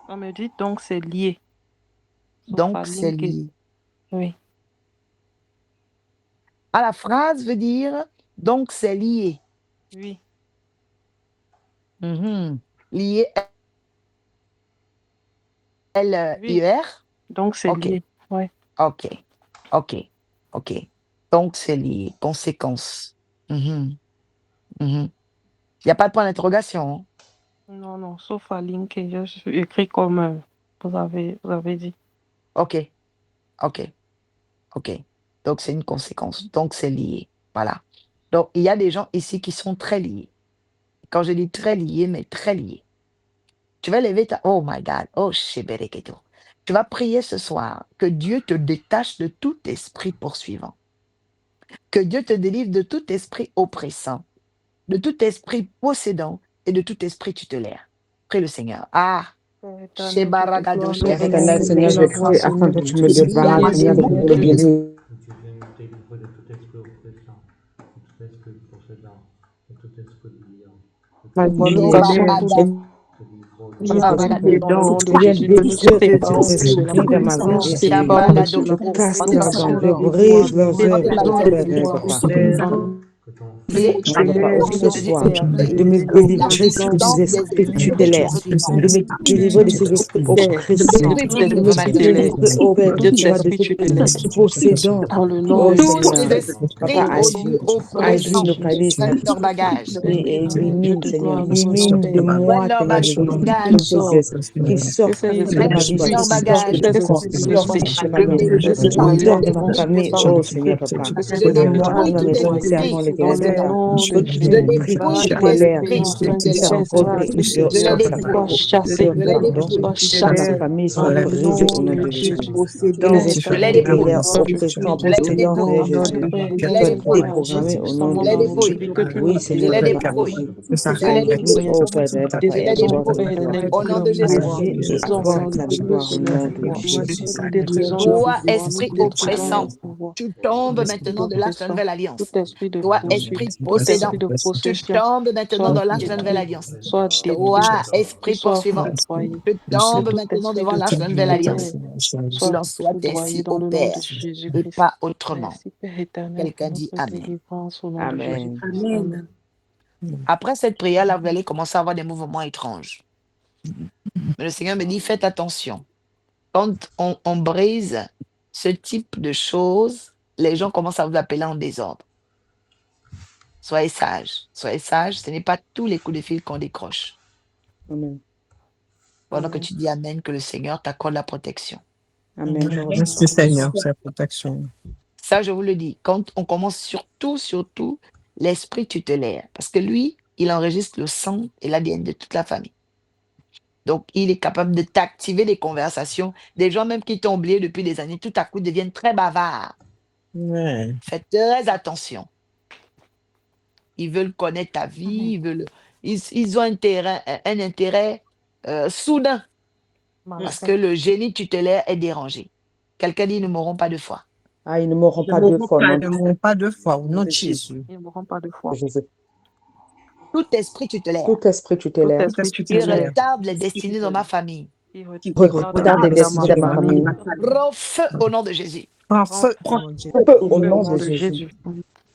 C: On me dit donc c'est lié.
A: Donc c'est
C: Sofalinke.
A: lié.
C: Oui.
A: Ah, la phrase veut dire donc c'est lié.
C: Oui.
A: Lié, L-I-E-R?
C: Donc c'est
A: Ok.
C: lié. Ouais.
A: Ok. Donc c'est lié. Conséquence. Il n'y a pas de point d'interrogation. Hein?
C: Non, Sofalinke, je suis écrit comme vous avez dit.
A: Ok. Donc c'est une conséquence. Donc c'est lié. Voilà. Donc il y a des gens ici qui sont très liés. Quand je dis très liés, mais très liés. Tu vas lever ta... Oh my God. Oh, Shebereketo. Tu vas prier ce soir que Dieu te détache de tout esprit poursuivant. Que Dieu te délivre de tout esprit oppressant, de tout esprit possédant et de tout esprit tutélaire. Prie le Seigneur. Ah, Shebaragado,
B: Père éternel, Seigneur, je prie afin que tu me débarrasses, Seigneur, de tout le guérir.
E: Tu viens me délivrer de tout esprit oppressant, de tout esprit possédant, de tout esprit liant,
B: Seigneur, détruire tout esprit dans ma vie et je casse leurs dents, je brise leurs œuvres, oh Père, papa. Ce soir, de me délivrer de ces esprits tutélaires, de me délivrer de ces esprits oppressants, de me délivrer, oh Père, de ces esprits possédants, oh Seigneur. Papa, agis nos familles, Seigneur.
A: leur bagage.
B: Et élimine, Seigneur, élimine de moi, Seigneur, de tous ces esprits. Qu'ils sortent de ma vie, qu'ils sortent de mon corps, qu'ils sortent de ma maison, qu'ils sortent de ma famille, oh Seigneur, papa. De moi et ma maison, servons l'Éternel, papa. Que tout esprit tutélaire qui s'est rencontré sur ma famille soit brisé au nom de Jésus. Que les esprits tutélaires oppressants, possédants, Seigneur Jésus, soient déprogrammés au nom de Jésus. Oui, Seigneur, papa, agis. Agis, oh Père, papa, et accorde la victoire.
A: Au nom de Jésus.
B: Agis et accorde la victoire au nom de Jésus.
A: Toi, esprit oppressant, tu tombes maintenant de la nouvelle alliance. Toi, esprit
C: Tout
A: possédant,
C: esprit de
A: tu
C: possession
A: tombes maintenant
C: soit
A: dans l'arche de la Nouvelle
C: détruit,
A: Alliance.
C: soit détruit,
A: Toi, esprit
C: soit
A: poursuivant,
C: foudroyé.
A: tu
C: Que
A: tombes
C: tout
A: maintenant
C: esprit
A: devant
C: de
A: l'arche de la Nouvelle
C: turbulence
A: Alliance. Il
C: soit
A: en soit
C: foudroyé
A: ainsi
C: dans
A: au
C: le nom de
A: Père et
C: Jésus-Christ.
A: pas autrement.
C: Merci, Père éternel, pour
A: Quelqu'un dit
C: notre
A: Amen.
C: délivrance au nom de
B: Amen.
C: Jésus-Christ.
D: Amen.
C: Amen.
A: Après cette prière-là, vous allez commencer à avoir des mouvements étranges. Mais le Seigneur me dit, faites attention. Quand on brise ce type de choses, les gens commencent à vous appeler en désordre. Soyez sages. Soyez sages. Ce n'est pas tous les coups de fil qu'on décroche.
B: Amen.
A: Pendant que
C: Amen.
A: tu dis Amen, que le Seigneur t'accorde la protection.
B: Amen. Je reçois.
F: Merci Seigneur, c'est la protection.
A: Ça, je vous le dis. Quand on commence surtout, l'esprit tutélaire. Parce que lui, il enregistre le sang et l'ADN de toute la famille. Donc, il est capable de t'activer des conversations. Des gens même qui t'ont oublié depuis des années, tout à coup deviennent très bavards.
F: Ouais.
A: Faites très attention. Ils veulent connaître ta vie, ils ont un intérêt soudain parce que
C: Malsain.
A: le génie tutélaire est dérangé. Quelqu'un dit, ils ne mourront pas de foi.
B: Ah, ils ne mourront
D: Je
B: pas
D: ne
B: deux
D: mourrai
B: fois,
D: pas
B: non,
F: Ne mourons pas deux fois au nom de
D: Jésus.
F: Jésus.
C: Ils ne mourront pas de
B: de
C: foi.
B: Jésus.
A: Tout esprit tutélaire
B: Tout esprit
C: Tout
B: tutélaire
C: esprit
F: Tout esprit
A: qui
C: tutélaire
A: retarde les destinées dans ma famille,
C: qui
B: qui
C: retarde
B: retarde les
C: les dans
B: destinées
C: ma
B: de ma
C: famille,
B: famille,
A: prends feu au nom de Jésus.
F: en
C: prends
F: feu
C: feu
F: au nom de Jésus.
B: feu
C: au
B: au nom
C: nom
B: de
C: de
B: Jésus.
C: Jésus.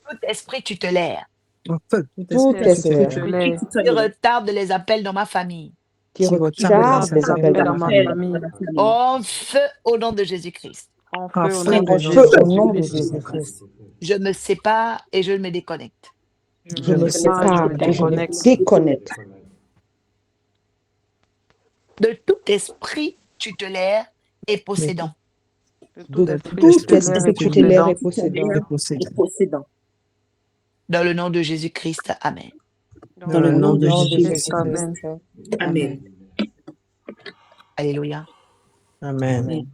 A: Tout esprit tutélaire
F: En feu.
B: Tout
C: Esprit
B: esprit
C: tutélaire
A: qui retarde les appels dans ma famille,
B: qui
F: Qui
C: qui
B: retarde
C: retarde
F: retarde
B: les
C: les
B: appels
C: appels
B: de
C: dans
B: ma
C: ma
B: famille,
C: famille,
A: en feu au nom de Jésus-Christ.
C: prends
F: En
C: feu au
F: feu
C: nom de
F: au
B: en
F: nom de
B: feu au
F: Jésus.
B: nom de
C: Jésus-Christ.
B: Jésus-Christ.
A: Je me sépare et je me déconnecte.
C: Je
B: Je
C: me
B: me
C: sépare et je
B: sépare
C: me
B: et je me
C: déconnecte
B: déconnecte
A: De tout esprit tutélaire et possédant.
C: de tout
B: de
C: esprit
B: tout
C: tutélaire et
B: esprit tutélaire et
C: possédant.
B: possédant.
F: Et possédant.
D: possédant.
A: Dans le nom de Jésus-Christ, Amen.
C: Dans
F: Dans
C: le
F: le
B: Au
F: nom
C: nom
F: de
C: de
B: nom de
C: Jésus-Christ.
F: Jésus-Christ.
C: Amen.
B: Jésus-Christ.
D: Amen.
A: Alléluia.
F: Amen.
B: Amen.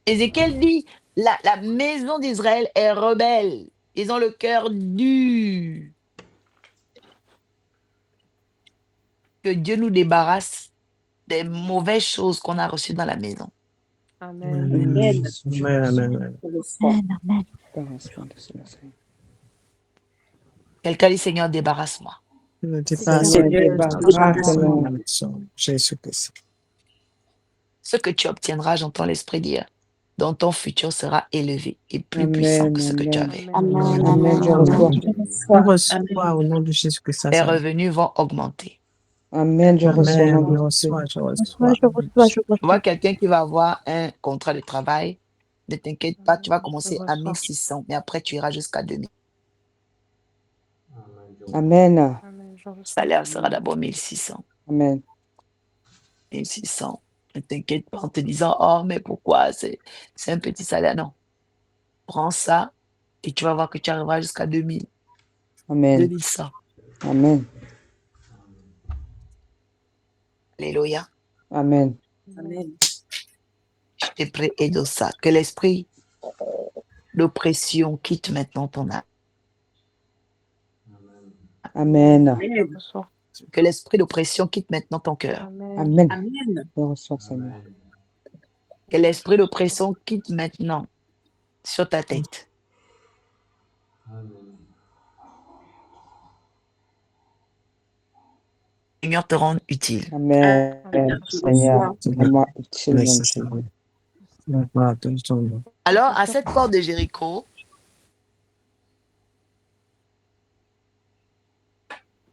A: Ézéchiel dit, la maison d'Israël est rebelle. Ils ont le cœur dur. Que Dieu nous débarrasse des mauvaises choses qu'on a reçues dans la maison.
C: Amen.
D: Amen.
F: Amen. Amen.
D: Je reçois.
B: Débarrasse-moi de cela, Seigneur.
A: Quelqu'un dit, Seigneur, débarrasse-moi.
F: Ne dis pas
B: Seigneur,
D: Seigneur,
B: débarrasse-moi.
F: Jésus-Christ.
A: Ce que tu obtiendras, j'entends l'Esprit dire, dans ton futur sera élevé et plus puissant
B: Amen,
A: que ce que tu
B: amen.
A: avais.
C: Amen.
B: Amen, je reçois.
D: je
F: On
D: reçois.
F: reçoit au nom de Jésus-Christ.
A: Tes revenus vont augmenter.
B: Amen, je reçois au nom
F: Amen. Je
B: de Jésus.
F: reçois, je reçois.
A: Tu vois quelqu'un qui va avoir un contrat de travail, ne t'inquiète pas, tu vas commencer à 1600, mais après tu iras jusqu'à 2000.
B: Amen.
C: Amen. Je
A: Le
C: reçois.
A: salaire sera d'abord 1600.
B: Amen.
A: 1600. Ne t'inquiète pas en te disant, oh, mais pourquoi c'est un petit salaire. Non. Prends ça et tu vas voir que tu arriveras jusqu'à 2000,
B: Amen.
A: 2100.
B: Amen.
A: Alléluia.
B: Amen.
D: Amen.
A: Je te prie, Edosa, que l'esprit d'oppression quitte maintenant ton âme.
B: Amen.
C: Je
D: Amen.
C: reçois.
A: Que l'esprit d'oppression quitte maintenant ton cœur.
C: Amen.
B: Amen.
D: Amen.
B: Je reçois, Seigneur.
A: Que l'esprit d'oppression quitte maintenant sur ta tête. Le Seigneur te rende utile.
B: Amen. Seigneur, rends-moi utile.
F: Merci, Seigneur. Voilà, tout le temps.
A: Alors, à cette porte de Jéricho,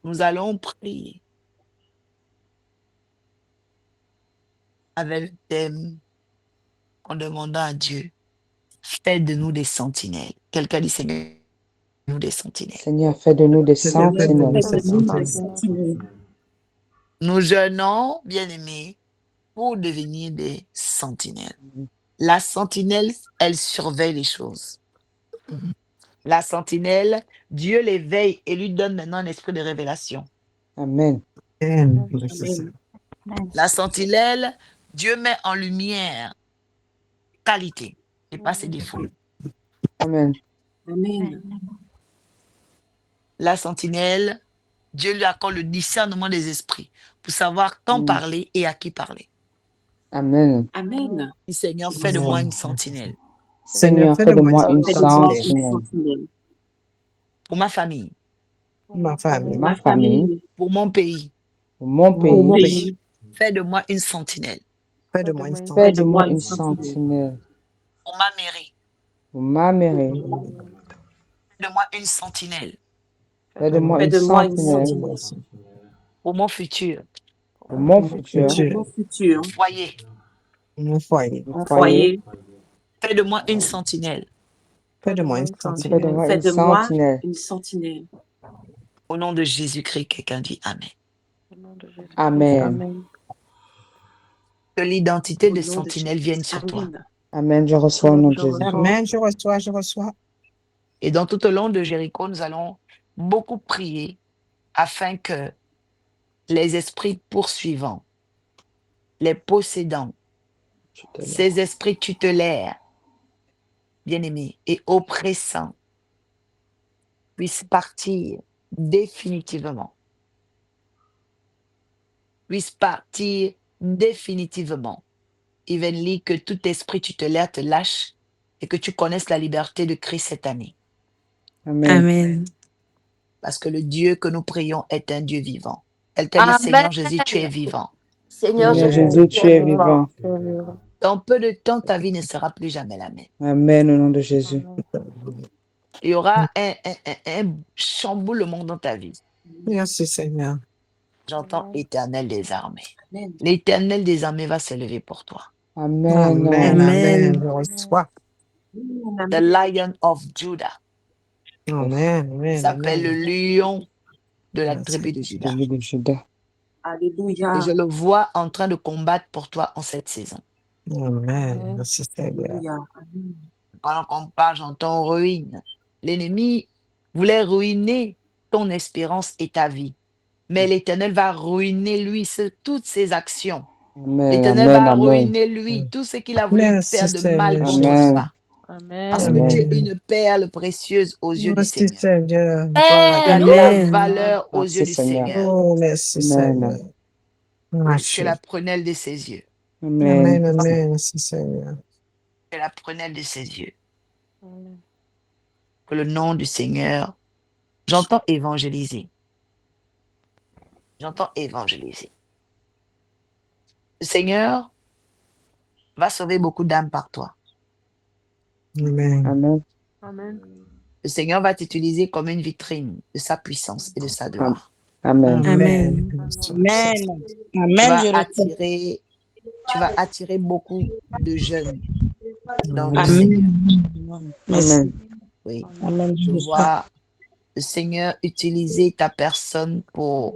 A: nous allons prier avec le thème en demandant à Dieu, fais de nous des sentinelles. Quelqu'un dit, Seigneur, nous des sentinelles.
B: Seigneur, fais de nous des
F: Seigneur, fais de
B: sentinelles.
F: nous
D: Faites-nous
F: sentinelles.
D: des sentinelles.
A: Nous jeûnons, bien-aimés, pour devenir des sentinelles. La sentinelle, elle surveille les choses. La sentinelle, Dieu l'éveille et lui donne maintenant un esprit de révélation.
B: Amen.
F: Amen. Merci, Seigneur.
A: La sentinelle, Dieu met en lumière qualité et pas ses défauts.
B: Amen.
D: Amen.
A: La sentinelle, Dieu lui accorde le discernement des esprits pour savoir quand parler et à qui parler.
B: Amen.
D: Amen.
A: Le Seigneur, fais de moi une sentinelle.
B: Seigneur, fais de moi une
D: Faites-nous une
B: sentinelle.
D: sentinelle.
A: pour ma famille,
F: Ma
B: pour
F: famille.
B: ma famille,
A: pour mon pays.
B: pour mon
F: Mon
B: pays.
F: pays.
A: Fais de moi une sentinelle
F: Fais de moi une
B: Fais
F: sentinelle.
B: de moi une sentinelle
A: pour ma mairie.
B: pour ma mairie.
A: Fais de moi une sentinelle
B: Fais de moi une sentinelle
A: pour mon futur,
B: pour mon
F: Mon
B: futur,
F: futur.
A: mon foyer.
F: Mon foyer.
B: mon foyer.
A: Fais de moi une sentinelle
F: Fais de moi une
B: Fais de
F: sentinelle.
B: moi une sentinelle.
A: au nom de Jésus-Christ. Quelqu'un dit Amen.
C: Au nom de Jésus.
B: Amen.
C: Amen.
A: Que l'identité de sentinelle vienne sur toi.
B: Amen. Je reçois au nom de Jésus.
F: Amen. Je reçois, je reçois.
A: Et dans tout au long de Jéricho, nous allons beaucoup prier afin que les esprits poursuivants, les possédants, ces esprits tutélaires, bien-aimés et oppressants, puissent partir définitivement. Puissent partir définitivement. Evenly, que tout esprit tutélaire te lâche et que tu connaisses la liberté de Christ cette année.
B: Amen.
G: Amen.
A: Parce que le Dieu que nous prions est un Dieu vivant. Tel est le Seigneur Jésus, tu es vivant.
G: Seigneur
B: Seigneur Jésus, tu es vivant.
A: Dans peu de temps, ta vie ne sera plus jamais la même.
B: Amen au nom de Jésus.
A: Il y aura un chamboulement dans ta vie.
F: Merci Seigneur.
A: J'entends l'Éternel des armées. L'Éternel des armées va s'élever pour toi.
B: Amen.
F: Amen.
G: Amen.
F: Amen. Je reçois.
A: The Lion of Judah
F: Amen. Amen.
A: s'appelle le
F: Amen.
A: lion de la
F: Merci.
A: tribu de Judas.
B: Celui de Judas.
A: Et je le vois en train de combattre pour toi en cette saison.
F: Amen. Merci Seigneur.
A: Pendant qu'on parle, j'entends ruine. L'ennemi voulait ruiner ton espérance et ta vie. Mais l'Éternel va ruiner, lui, toutes ses actions.
B: Amen.
A: L'Éternel
B: Amen.
A: va
B: Amen.
A: ruiner, lui, tout ce qu'il a voulu
F: Merci,
A: faire de mal
F: Seigneur.
A: contre
B: Amen.
A: toi.
C: Amen.
A: Parce que
F: Amen.
A: tu es une perle précieuse aux yeux du
F: Merci
A: Seigneur.
F: Seigneur.
A: Tu as de la
G: Amen.
A: valeur aux
B: Merci,
A: yeux du
B: Seigneur.
A: Seigneur.
F: Oh, merci
B: Amen.
F: Seigneur.
A: Tu es
F: Merci.
A: la prunelle de ses yeux.
F: Amen.
B: Amen.
F: Amen. Merci Seigneur.
A: Tu es la prunelle de ses yeux.
C: Amen.
A: Que le nom du Seigneur, j'entends évangéliser. J'entends évangéliser. Le Seigneur va sauver beaucoup d'âmes par toi.
F: Amen.
B: Amen.
C: Amen.
A: Le Seigneur va t'utiliser comme une vitrine de sa puissance et de sa gloire.
B: Amen.
F: Amen.
G: Amen.
A: Tu vas attirer beaucoup de jeunes dans le
F: Amen.
A: Seigneur.
B: Amen.
A: Oui.
G: Amen.
A: Je vois le Seigneur utiliser ta personne pour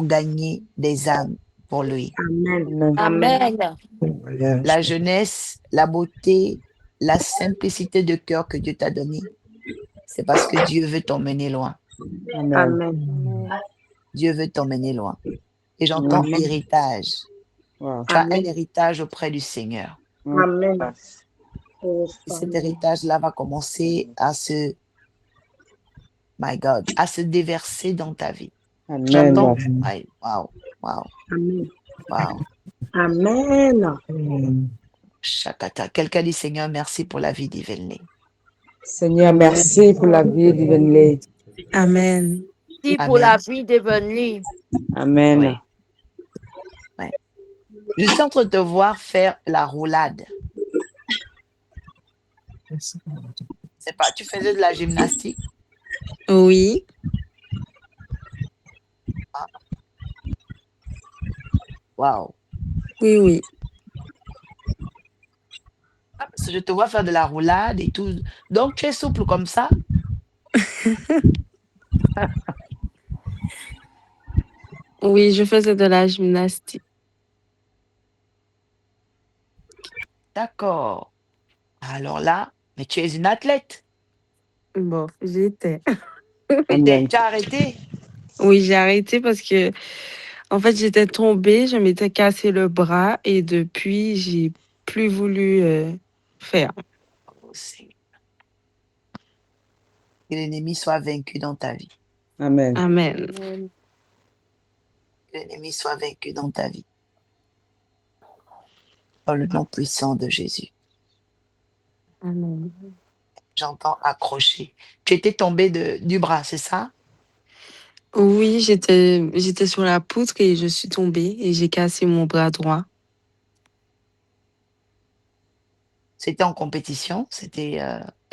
A: gagner des âmes pour lui.
B: Amen.
G: Amen.
F: Yes.
A: La jeunesse, la beauté, la simplicité de cœur que Dieu t'a donné, c'est parce que Dieu veut t'emmener loin.
B: Amen.
A: Dieu veut t'emmener loin. Et j'entends héritage.
B: Wow.
A: Tu as un héritage auprès du Seigneur.
B: Amen.
A: Et cet héritage-là va commencer à se déverser dans ta vie. J'entends.
B: Amen.
A: Wow.
F: Amen.
A: Shakata. Quelqu'un dit Seigneur, merci pour la vie d'Ivelné.
B: Seigneur, merci pour la vie d'Ivenley.
G: Amen.
A: Amen.
G: Pour la vie devenue.
B: Amen.
A: Oui. Ouais. Je suis en train de te voir faire la roulade.
F: Merci.
A: C'est pas, tu faisais de la gymnastique?
G: Oui.
A: Wow.
G: Oui.
A: Ah, parce que je te vois faire de la roulade et tout. Donc, tu es souple comme ça?
G: Oui, je faisais de la gymnastique.
A: D'accord. Alors là, mais tu es une athlète.
G: Bon, j'étais.
B: Amen.
A: Tu as arrêté?
G: Oui, j'ai arrêté parce que, en fait, j'étais tombée, je m'étais cassé le bras et depuis, j'ai plus voulu faire.
A: Oh, Seigneur. Que l'ennemi soit vaincu dans ta vie.
B: Amen.
G: Amen.
A: Que l'ennemi soit vaincu dans ta vie. Dans le nom puissant de Jésus.
G: Amen.
A: J'entends accroché. Tu étais tombée du bras, c'est ça?
G: Oui, j'étais sur la poutre et je suis tombée et j'ai cassé mon bras droit.
A: C'était en compétition? C'était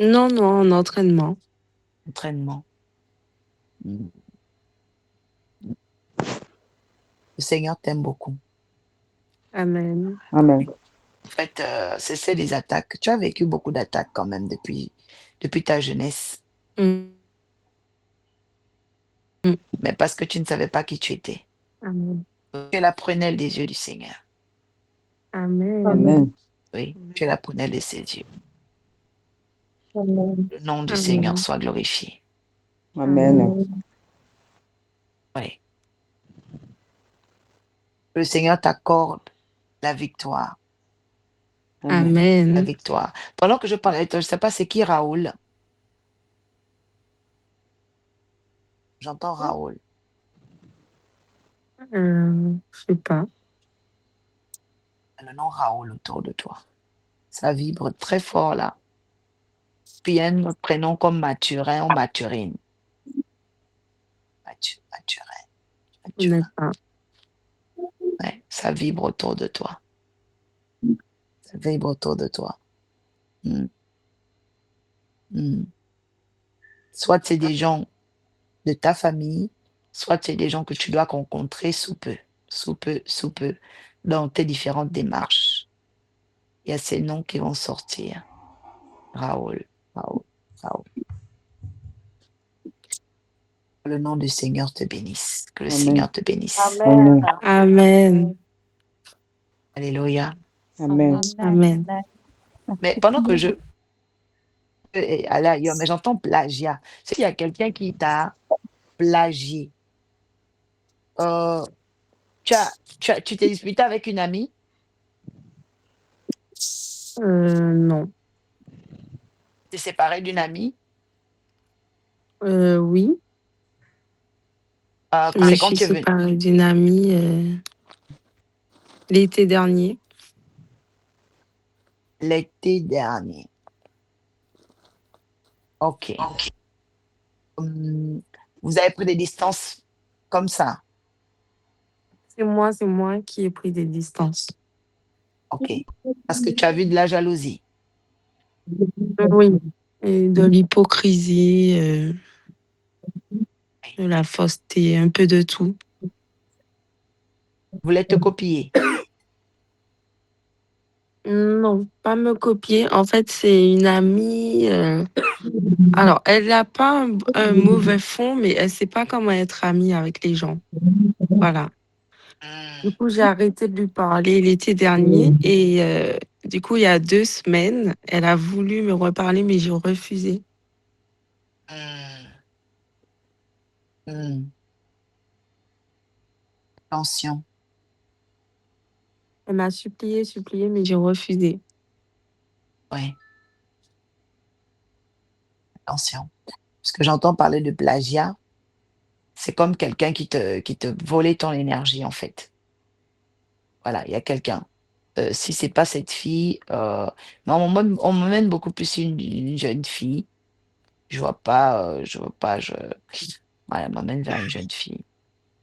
G: Non, non, en entraînement.
A: entraînement? Mm. Le Seigneur t'aime beaucoup.
G: Amen.
B: Amen.
A: En fait, c'est des attaques. Tu as vécu beaucoup d'attaques quand même depuis ta jeunesse,
G: Mm. Mm.
A: mais parce que tu ne savais pas qui tu étais.
G: Amen.
A: Tu es la prunelle des yeux du Seigneur.
G: Amen.
B: Amen.
A: Oui, tu es la prunelle de ses yeux.
C: Amen.
A: Le nom du Seigneur
G: Amen.
A: soit glorifié.
B: Amen.
A: Oui. Le Seigneur t'accorde la victoire.
B: Amen.
A: La
G: Amen.
A: victoire. Pendant que je parlais avec toi, je ne sais pas c'est qui Raoul. J'entends Raoul.
G: Je sais pas.
A: Le nom Raoul autour de toi. Ça vibre très fort là. Puis il y a un autre prénom comme Mathurin ou Mathurine. Mathurin.
G: Je n'ai
A: Mathurin.
G: pas.
A: Ouais, ça vibre autour de toi. Ça vibre autour de toi. Mm, mm. Soit c'est des gens de ta famille, soit c'est des gens que tu dois rencontrer sous peu, dans tes différentes démarches. Il y a ces noms qui vont sortir. Raoul, Raoul, Raoul. Que le nom du Seigneur te bénisse. Que le
B: Amen.
A: Seigneur te bénisse.
C: Amen.
G: Amen.
A: Alléluia.
B: Amen.
G: Amen.
A: Mais pendant que je allez ailleurs, mais j'entends plagiat. C'est qu'il y a quelqu'un qui t'a plagié. Euh, tu t'es disputé avec une amie,
G: Non.
A: t'es séparé d'une amie.
G: Oui, je me
A: C'est quand
G: suis
A: tu es venu.
G: séparée d'une amie l'été dernier.
A: L'été dernier. OK. Vous avez pris des distances comme ça.
G: C'est moi qui ai pris des distances.
A: OK. Parce que tu as vu de la jalousie.
G: Oui. Et de l'hypocrisie, de la fausseté, un peu de tout.
A: Vous voulez te copier.
G: Non, pas me copier. En fait, c'est une amie. Alors, elle n'a pas un mauvais fond, mais elle ne sait pas comment être amie avec les gens. Voilà. Du
A: Hmm,
G: coup, j'ai arrêté de lui parler l'été dernier et du coup, il y a 2 semaines, elle a voulu me reparler, mais j'ai refusé.
A: hmm, hmm. Attention.
G: Elle m'a supplié, supplié, mais j'ai refusé.
A: Oui, attention. Parce que j'entends parler de plagiat. C'est comme quelqu'un qui te volait ton énergie, en fait. Voilà, il y a quelqu'un. Si c'est pas cette fille, non, on me mène beaucoup plus une jeune fille. Voilà, on m'emmène vers une jeune fille.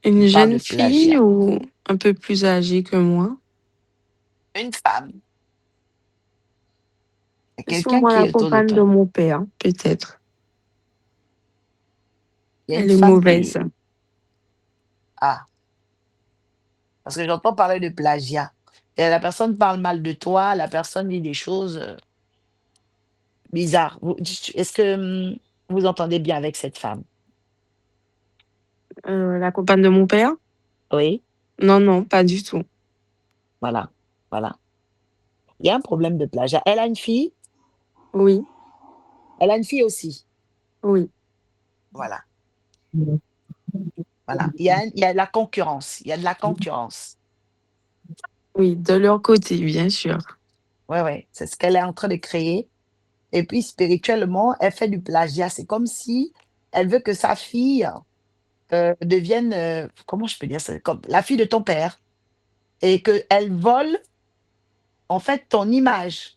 G: Une
A: Il parle de
G: jeune fille
A: plagiat.
G: ou un peu plus âgée que moi?
A: Une femme, il y a quelqu'un
G: Sûrement
A: qui
G: la
A: est autour de
G: compagne de
A: toi.
G: mon père, peut-être.
A: Il y a une
G: Elle est
A: femme
G: mauvaise.
A: qui, ah, parce que j'entends parler de plagiat. Et la personne parle mal de toi, la personne dit des choses bizarres. Est-ce que vous entendez bien avec cette femme?
G: La compagne de mon père?
A: Oui,
G: Non, non, pas du tout.
A: voilà, voilà. Il y a un problème de plagiat. Elle a une fille,
G: Oui,
A: elle a une fille aussi.
G: oui,
A: Voilà, voilà. Il y a de la concurrence. Il y a de la concurrence.
G: oui, de leur côté, bien sûr.
A: Ouais, ouais. C'est ce qu'elle est en train de créer. Et puis, spirituellement, elle fait du plagiat. C'est comme si elle veut que sa fille devienne, comment je peux dire ça, comme la fille de ton père. Et qu'elle vole, en fait, ton image.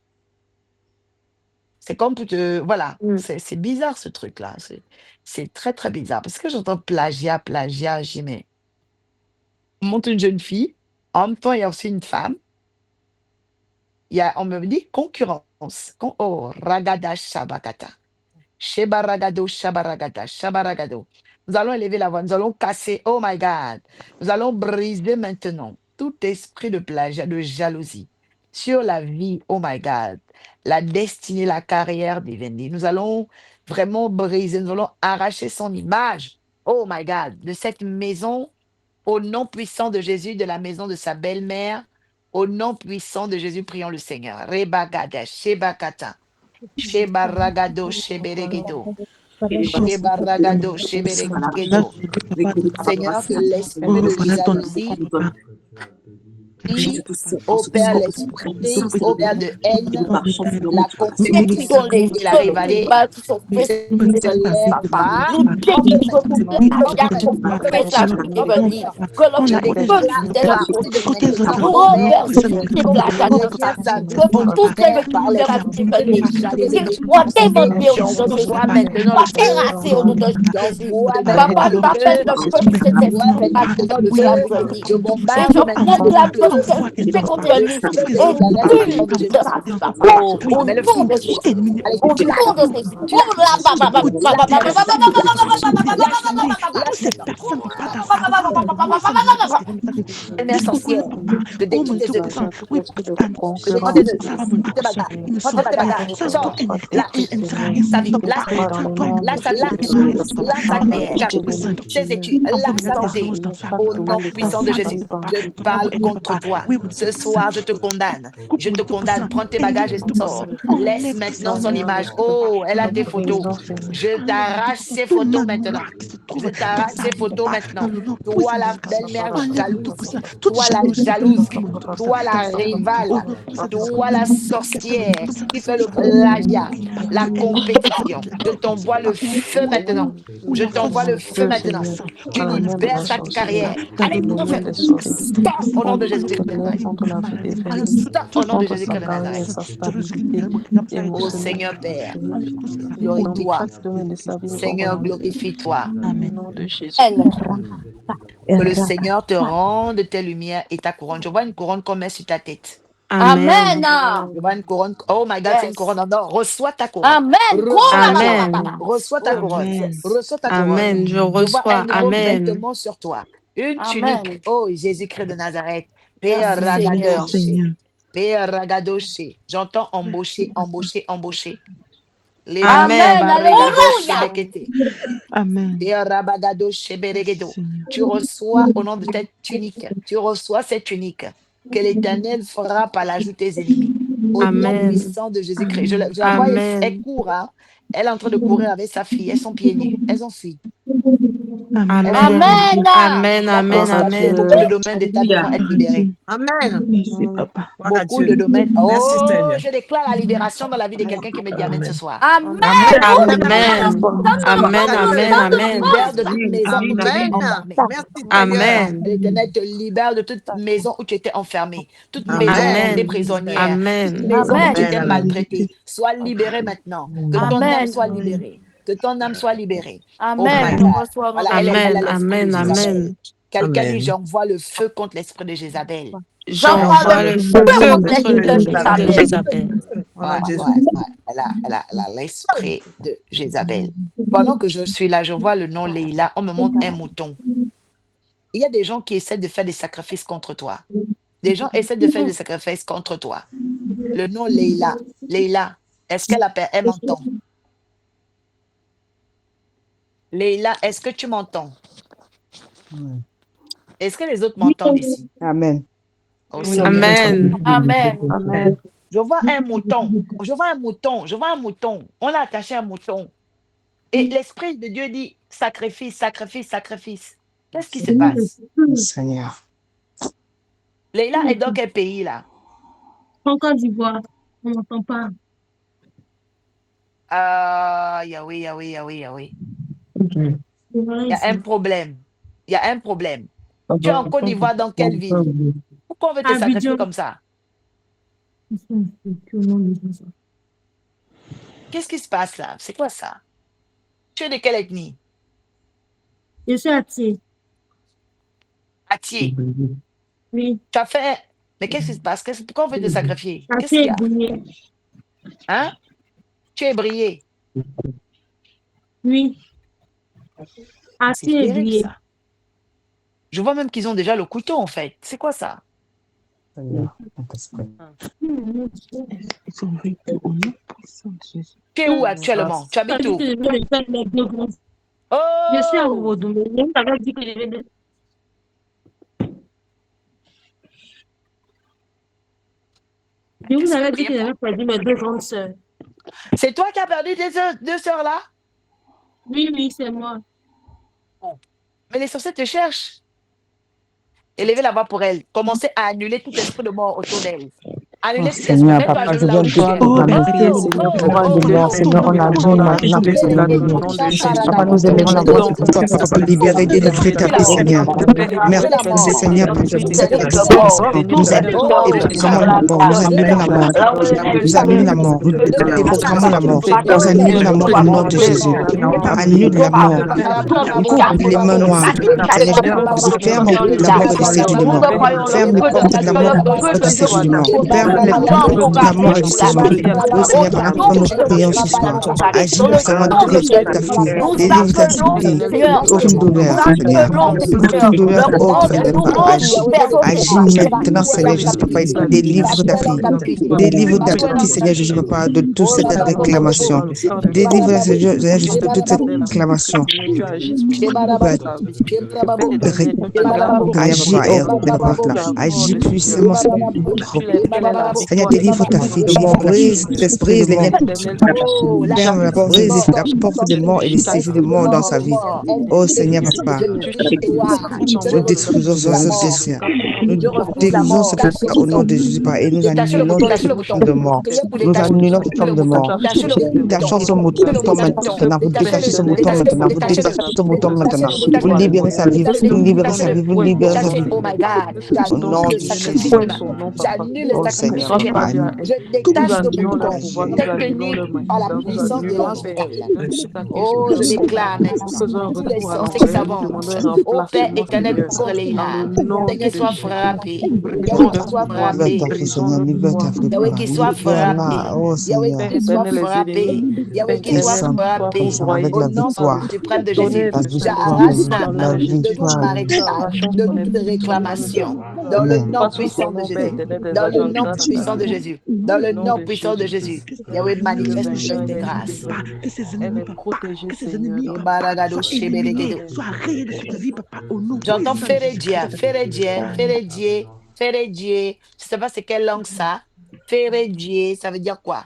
A: C'est comme pour te... Voilà,
G: Mm.
A: c'est bizarre ce truc-là. C'est très, très bizarre. Parce que j'entends plagiat, plagiat, j'ai dit, mais on monte une jeune fille, en même temps, il y a aussi une femme. On me dit concurrence. Oh, ragada shabakata. Shebaragado, shabaragada, shabaragado. Nous allons élever la voix, nous allons casser, oh my God. Nous allons briser maintenant tout esprit de plagiat, de jalousie sur la vie, oh my God, la destinée, la carrière d'Evendi. Nous allons vraiment briser, nous allons arracher son image, oh my God, de cette maison, au nom puissant de Jésus, de la maison de sa belle-mère. Au nom puissant de Jésus, prions le Seigneur. Rebagada, shebakata. Shebaragado, sheberegedo. Shebaragado, sheberegedo. Seigneur, que l'esprit de jalousie qui opère l'esprit, opère de haine, la compétition et la rivalité, se lève pas.
H: Nous détruisons tout plagiat
A: Entre
H: qu'on
A: maintenant,
H: fait la vie d'Eveline. Que
A: je
H: le feu du
A: déclare
H: ciel
A: partir de maintenant,
H: nous
A: oh Père,
H: renverse tous ces plagiats de
A: revient
H: ça.
A: sa vie
H: Que
A: au
H: toutes les
A: Père par
H: études de la vie
A: l'esprit de
H: d'Eveline, qu'ils
A: jalousie.
H: soient
A: Et
H: démontés au nom de
A: j'envoie
H: Jésus-Christ,
A: maintenant le
H: soient
A: feu.
H: terrassés au nom de Jésus.
A: J'envoie maintenant
H: Papa,
A: le
H: j'appelle le
A: feu.
H: feu sur cet
A: J'envoie
H: esprit de
A: maintenant le
H: plagiat pour la
A: feu.
H: vie.
A: Je
H: Et
A: bombarde
H: je
A: maintenant
H: proclame
A: le
H: que
A: feu.
H: c'est contre
A: Le
H: lui
A: feu de
H: et
A: Jérusalem dans le nom
H: tue
A: de
H: de
A: Jésus.
H: la vie, papa.
A: Oh,
H: Au
A: mets le
H: nom
A: feu.
H: de Jésus.
A: Allez,
H: Au
A: tu
H: nom
A: lâches.
H: de Jésus.
A: Tu
H: Oh
A: lâches.
H: là, papa, papa,
A: Lâche
H: papa,
A: maintenant.
H: papa,
A: Lâche maintenant. Lâche maintenant. Mère sorcière, je détruis tes œuvres.
C: plagiat, tout esprit de
A: Je détruis tes
C: concurrence,
A: œuvres. Tes bagages. Prends tes bagages. Sors. Lâche.
C: Seigneur,
A: Sa vie.
C: je
A: Lâche
C: prie dans le nom de
A: sa lâche.
C: Jésus-Christ,
A: Lâche sa carrière.
C: arrache Eveline,
A: Ses études. Lâche sa santé.
C: chaque
A: Au nom
C: demande de sa
A: puissant de
C: vie
A: Jésus,
C: passe par
A: je parle contre toi. Ce soir, je te condamne. Je te condamne. Prends tes bagages et sors. Laisse maintenant son
C: Seigneur,
A: image. Oh, elle a
C: de
A: tes photos.
C: guérison, Seigneur.
A: Je t'arrache ses photos maintenant. Je t'arrache ses photos maintenant. Toi, la belle-mère jalouse. Toi, la jalouse. Toi, la rivale. Toi, la sorcière qui fait le plagiat, la compétition. Je t'envoie le feu maintenant. Je t'envoie le feu
C: Dieu,
A: maintenant.
C: Seigneur,
A: Tu
C: à la main de
A: libères
C: la
A: sa
C: sorcellerie,
A: carrière. Allez,
C: le
A: feu.
C: lien des sorcelleries,
A: Stop au nom de Jésus-Christ de
C: contre
A: Nazareth.
C: contre la vie d'Eveline,
A: Stop au nom de
C: contre sa
A: Jésus-Christ de
C: carrière,
A: Nazareth.
C: sa stabilité
A: Oh
C: émotionnelle,
A: Seigneur Père,
C: dans
A: glorifie-toi.
C: chaque domaine de sa vie, nous
A: Seigneur,
C: commandons.
A: glorifie-toi.
C: Au nom de Jésus.
H: Amen.
A: Que le Seigneur te rende tes lumières et ta couronne. Je vois une couronne qu'on met sur ta tête.
H: Amen.
G: Amen.
A: Je vois une couronne. Oh my God, c'est une
H: Yes.
A: couronne en or. Reçois ta couronne.
H: Amen.
A: Reçois ta couronne.
G: Amen.
A: Reçois ta
H: Oh,
A: couronne.
H: yes.
A: Reçois ta couronne.
G: Amen. Je
A: Je vois un
G: reçois.
A: nouveau
G: Amen.
A: vêtement sur toi. Une tunique.
H: Amen.
A: Oh, Jésus-Christ de Nazareth. Père
H: Merci, Seigneur.
A: Ragadoché. Père Ragadoché. J'entends embaucher, embaucher, embaucher. Les
G: Amen.
H: Amen. Alléluia.
A: Père Rabagadoché, Beregedo. Tu reçois au nom de cette tunique. Tu reçois cette tunique. Que l'Éternel frappe à la joue tes ennemis. Au nom
G: Amen.
A: puissant de Jésus-Christ. Je la vois, elle
G: Amen.
A: court. Hein. Elle est en train de courir avec sa fille. Elles sont pieds nus. Elles ont fui.
G: Amen.
H: Amen.
G: Amen. Amen.
C: Gloire à
A: Parce que
C: Dieu.
A: beaucoup de domaines de ta vie vont être libérés.
F: Amen.
A: Beaucoup de domaines.
F: Merci,
A: Oh,
F: Seigneur.
A: je déclare la libération dans la vie de quelqu'un qui me dit Amen ce soir.
H: Amen.
G: Amen.
A: L'Éternel
G: Amen.
A: te
G: Amen.
A: libère de toute maison où tu étais
F: Amen.
A: enfermé.
F: Merci, Seigneur.
G: Amen.
A: L'Éternel te libère de toute maison où tu étais enfermé. Toute
F: Amen.
A: maison où tu étais
G: Amen.
A: prisonnière. Toute
G: Amen.
A: maison où tu
H: Amen.
A: étais
F: Amen.
A: maltraité. Sois libéré maintenant. Que ton âme
H: Amen.
A: soit libérée. Que ton âme soit libérée. Oh
H: Amen.
A: my
H: Je
A: God.
H: reçois mon
A: Voilà, elle a
G: Amen.
A: l'esprit de
G: Amen.
A: Jézabel.
G: Amen.
A: Quelqu'un dit,
F: Amen.
A: j'envoie le feu contre l'esprit de Jézabel.
H: J'envoie
G: J'envoie
H: le
G: le
H: feu
G: feu
H: contre
G: contre
H: l'esprit de
G: l'esprit de
H: Jézabel.
G: Jézabel.
F: Au nom de Jésus.
A: Ouais. Elle a l'esprit de Jézabel. Pendant que je suis là, je vois le nom Leïla, on me montre un mouton. Il y a des gens qui essaient de faire des sacrifices contre toi. Des gens essaient de faire des sacrifices contre toi. Le nom Leïla. Leïla, est-ce elle m'entend? Leïla, est-ce que tu m'entends? Est-ce que les autres m'entendent ici?
B: Amen.
A: Oh,
H: Oui.
A: Seigneur.
G: Amen.
H: Amen.
C: Amen.
A: Je vois un mouton. Je vois un mouton. Je vois un mouton. On a attaché un mouton. Et l'Esprit de Dieu dit sacrifice, sacrifice, sacrifice. Qu'est-ce qui se passe?
B: Seigneur.
A: Leïla est dans quel pays là?
I: En Côte d'Ivoire, on n'entend pas.
A: Yahweh, Yahweh, Yahweh, Yahweh.
I: C'est
A: Il
I: vrai
A: y a un
I: ici.
A: problème. Il y a un problème. Tu es en Côte d'Ivoire dans quelle ville? Pourquoi on veut te sacrifier
I: Abidjan.
A: comme ça? qu'est-ce qui se passe là? C'est quoi ça? Tu es de quelle ethnie?
I: Je suis Ati.
A: Atier.
I: Oui.
A: Tu as fait... Mais qu'est-ce qui se passe? Pourquoi on veut te sacrifier? Qu'est-ce
I: Ati
A: qu'il y
I: est
A: a?
I: brillé.
A: Hein? Tu es brillé.
I: Oui.
A: C'est
I: Ati est
A: terrible
I: brillé.
A: ça. Je vois même qu'ils ont déjà le couteau en fait. C'est quoi ça?
B: Seigneur, Saint-Esprit.
A: Tu es où actuellement? Tu habites où?
I: Je vais le faire les deux grands.
A: Oh!
I: Je suis à Ouroudou, mais je t'avais dit que je vais le... Je vous avais dit que j'avais perdu mes deux grandes sœurs.
A: C'est toi qui as perdu deux sœurs là?
I: Oui, oui, c'est moi.
A: Mais les sorciers te cherchent. Élevez la voix pour elles. Commencez à annuler tout esprit de mort autour d'elles. Annulez tout esprit.
B: Seigneur,
A: Mets-toi à
B: papa,
A: genoux
B: je
A: là
B: viens
A: où
B: de
A: tu es.
B: prier, Seigneur, pour de mort, Seigneur, on annule maintenant tout Seigneur de mort. Papa, nous aimons la voix de toi, papa, pour libérer, délivrer ta vie, Seigneur. Merci, Seigneur, pour ce sacrifice. Nous proclamons la mort, nous annulons la mort. Nous annulons la mort, nous proclamons la mort. Nous annulons la mort au nom de Jésus. Annule la mort. Coupe les mains noires. Seigneur, je ferme la porte des sédiments. Ferme les portes de la mort et du sédiment. Ferme les portes de la mort et du sédiment. Oui, Seigneur, par la foi, nous prions ce soir. Agis puissamment, délivre ta fille. Délivre ta fille. Aucune douleur, Seigneur. Aucune douleur autre, Seigneur. Agis maintenant, Seigneur Jésus, papa, et délivre ta fille. Délivre ta fille, Seigneur Jésus, papa, de toute cette réclamation. Délivre, Seigneur Jésus, de toute cette réclamation. Agis puissamment, Seigneur, délivre ta fille, brise l'esprit, ferme la porte des morts et les séjours des morts dans sa vie. Oh Seigneur, papa, nous détruisons ce désir. Nous détruisons ce péché au nom de Jésus, et nous annulons toute forme de mort. Nous annulons toute forme de mort. Détachons ce mouton maintenant. Vous détachez ce mouton maintenant. Vous détachez ce mouton maintenant. Vous libérez sa vie. Vous libérez sa vie. Vous libérez sa vie.
A: Oh my God.
B: Au nom de Jésus.
A: J'annule le
B: Oh
A: sacrifice.
B: Seigneur, papa.
A: Je détache ce mouton. Tenu par la puissance de l'ange d'elle. Oh, je déclare maintenant tous les sorciers qui s'avancent. Oh Père éternel, pour les là. Seigneur, soit frappé. Yahweh, qui soit frappé. Yahweh, qui soit frappé.
B: Oh
A: Yahweh, qui soit frappé. Yahweh, qui soit frappé. Au nom suprême de Jésus, j'arrache de tout mariage, de toute réclamation. Dans le nom puissant de Jésus. Dans le nom puissant de Jésus. Dans le nom puissant de Jésus. Yahweh manifeste tes grâces. J'entends Férédia, Férédia, Férédia, Férédia. Je ne sais pas c'est quelle langue ça. Férédia, ça veut dire quoi?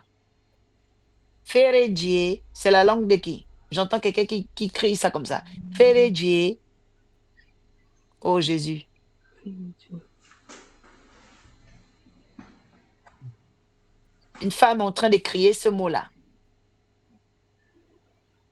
A: Férédia, c'est la langue de qui? J'entends quelqu'un qui crie ça comme ça. Férédia. Oh Jésus. Une femme est en train de crier ce mot-là.